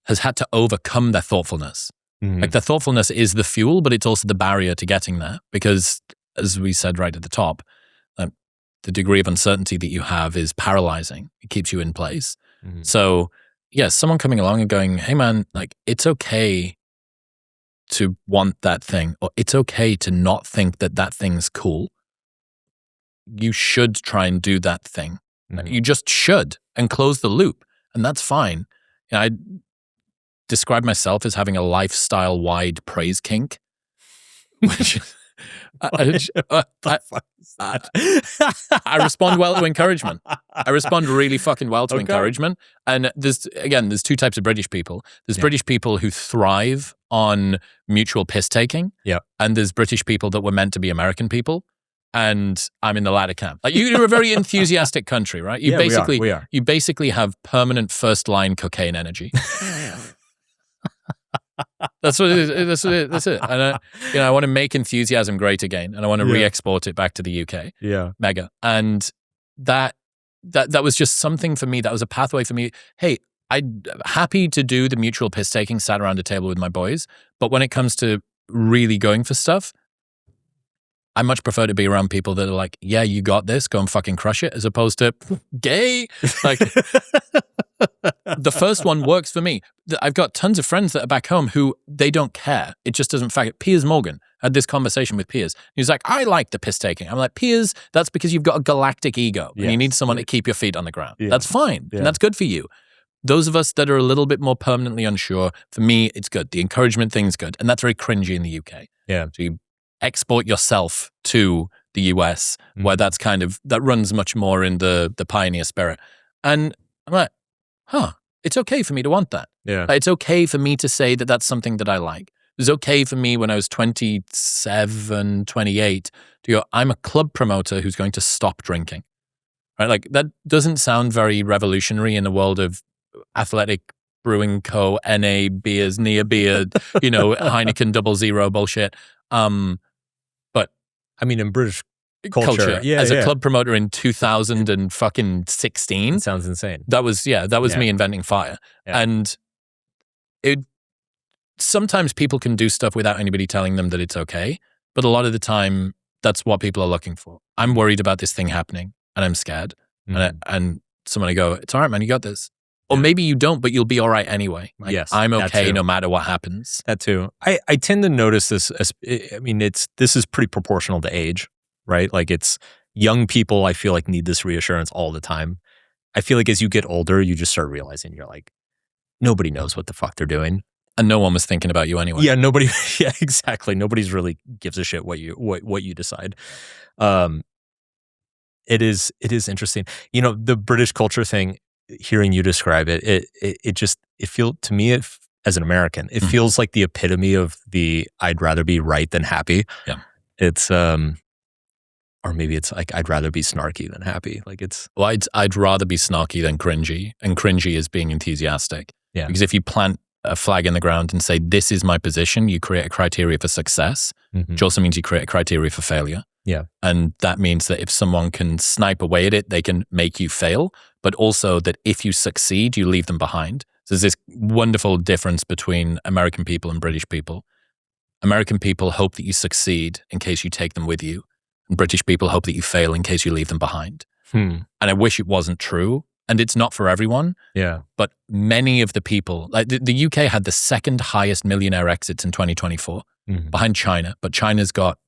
has had to overcome their thoughtfulness. Like their thoughtfulness is the fuel, but it's also the barrier to getting there. Because as we said right at the top, the degree of uncertainty that you have is paralyzing. It keeps you in place. So yeah, someone coming along and going, hey man, like it's okay to want that thing, or it's okay to not think that that thing's cool. You should try and do that thing. You just should, and close the loop, and that's fine. You know, I describe myself as having a lifestyle-wide praise kink, which I respond well to encouragement. I respond really fucking well to encouragement. And there's 2 types of British people. There's British people who thrive on mutual piss taking. Yeah. And there's British people that were meant to be American people. And I'm in the latter camp. Like you're a very enthusiastic country, right? You we are. You basically have permanent first line cocaine energy. That's what it is. That's it. And I want to make enthusiasm great again, and I want to re-export it back to the UK. Yeah, mega. And that was just something for me. That was a pathway for me. Hey, I'm happy to do the mutual piss taking, sat around a table with my boys. But when it comes to really going for stuff, I much prefer to be around people that are like, yeah, you got this, go and fucking crush it, as opposed to gay. Like the first one works for me. I've got tons of friends that are back home who they don't care. It just doesn't fact. Piers Morgan had this conversation with Piers. He was like, I like the piss taking. I'm like, Piers, that's because you've got a galactic ego and you need someone to keep your feet on the ground. Yeah. That's fine. Yeah. And that's good for you. Those of us that are a little bit more permanently unsure, for me, it's good. The encouragement thing's good. And that's very cringy in the UK. Yeah. So you export yourself to the US, where that's that runs much more in the pioneer spirit. And I'm like, it's okay for me to want that. Yeah. It's okay for me to say that that's something that I like. It was okay for me when I was 27, 28 to go, I'm a club promoter who's going to stop drinking. Right? Like that doesn't sound very revolutionary in the world of athletic Brewing Co. NA beers, near beer, Heineken 00 bullshit. But I mean, in British culture, as a club promoter in 2016, it sounds insane. That was me inventing fire. Yeah. And sometimes people can do stuff without anybody telling them that it's okay. But a lot of the time, that's what people are looking for. I'm worried about this thing happening and I'm scared. Mm-hmm. And someone will go, it's all right, man, you got this. Or maybe you don't, but you'll be all right anyway. Like, yes, I'm okay no matter what happens. That too. I tend to notice this this is pretty proportional to age, right? Like it's young people, I feel like need this reassurance all the time. I feel like as you get older, you just start realizing you're like, nobody knows what the fuck they're doing. And no one was thinking about you anyway. Yeah, nobody. Yeah, exactly. Nobody's really gives a shit what you decide. It is interesting. The British culture thing. Hearing you describe it, it feels to me as an American, it feels like the epitome of the I'd rather be right than happy. Yeah, it's or maybe it's like I'd rather be snarky than happy. Like it's I'd rather be snarky than cringy, and cringy is being enthusiastic. Yeah, because if you plant a flag in the ground and say this is my position, you create a criteria for success, which also means you create a criteria for failure. Yeah. And that means that if someone can snipe away at it, they can make you fail, but also that if you succeed, you leave them behind. So there's this wonderful difference between American people and British people. American people hope that you succeed in case you take them with you. And British people hope that you fail in case you leave them behind. And I wish it wasn't true. And it's not for everyone. Yeah. But many of the people, like the UK had the second highest millionaire exits in 2024 behind China. But China's got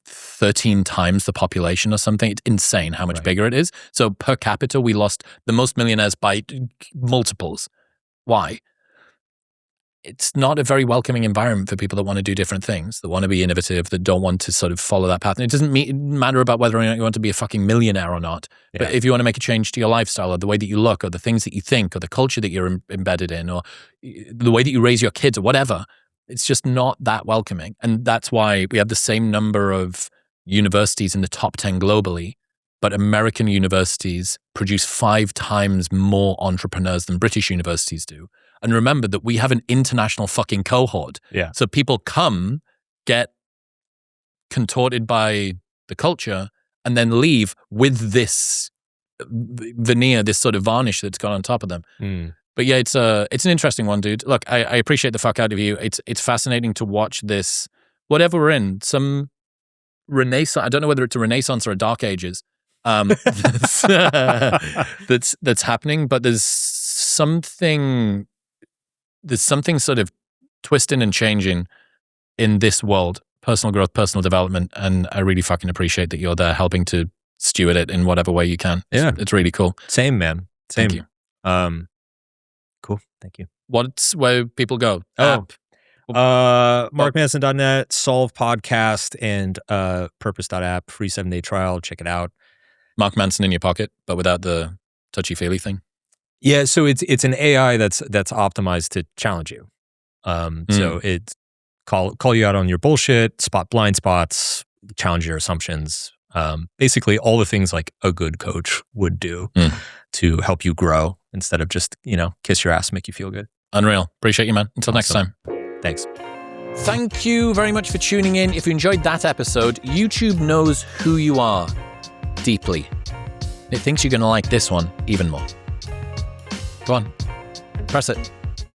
13 times the population or something. It's insane how much bigger it is. So per capita, we lost the most millionaires by multiples. Why? It's not a very welcoming environment for people that want to do different things, that want to be innovative, that don't want to sort of follow that path. And it doesn't matter about whether or not you want to be a fucking millionaire or not. Yeah. But if you want to make a change to your lifestyle or the way that you look or the things that you think or the culture that you're embedded in or the way that you raise your kids or whatever, it's just not that welcoming. And that's why we have the same number of universities in the top 10 globally, but American universities produce 5 times more entrepreneurs than British universities do. And remember that we have an international fucking cohort. Yeah. So people come, get contorted by the culture, and then leave with this veneer, this sort of varnish that's gone on top of them. But yeah, it's an interesting one, dude. Look, I appreciate the fuck out of you. It's fascinating to watch this, whatever we're in, some renaissance. I don't know whether it's a renaissance or a dark ages that's happening, but there's something sort of twisting and changing in this world, personal growth, personal development, and I really fucking appreciate that you're there helping to steward it in whatever way you can. Yeah. It's really cool. Same, man. Same. Thank you. Cool. Thank you. What's where people go? markmanson.net, Solve Podcast, and purpose.app, free 7-day trial. Check it out. Mark Manson in your pocket, but without the touchy-feely thing. Yeah, so it's an AI that's optimized to challenge you. So it call you out on your bullshit, spot blind spots, challenge your assumptions. Basically all the things like a good coach would do to help you grow instead of just, kiss your ass, make you feel good. Unreal. Appreciate you, man. Until next time. Thanks. Thank you very much for tuning in. If you enjoyed that episode, YouTube knows who you are deeply. It thinks you're going to like this one even more. Go on. Press it.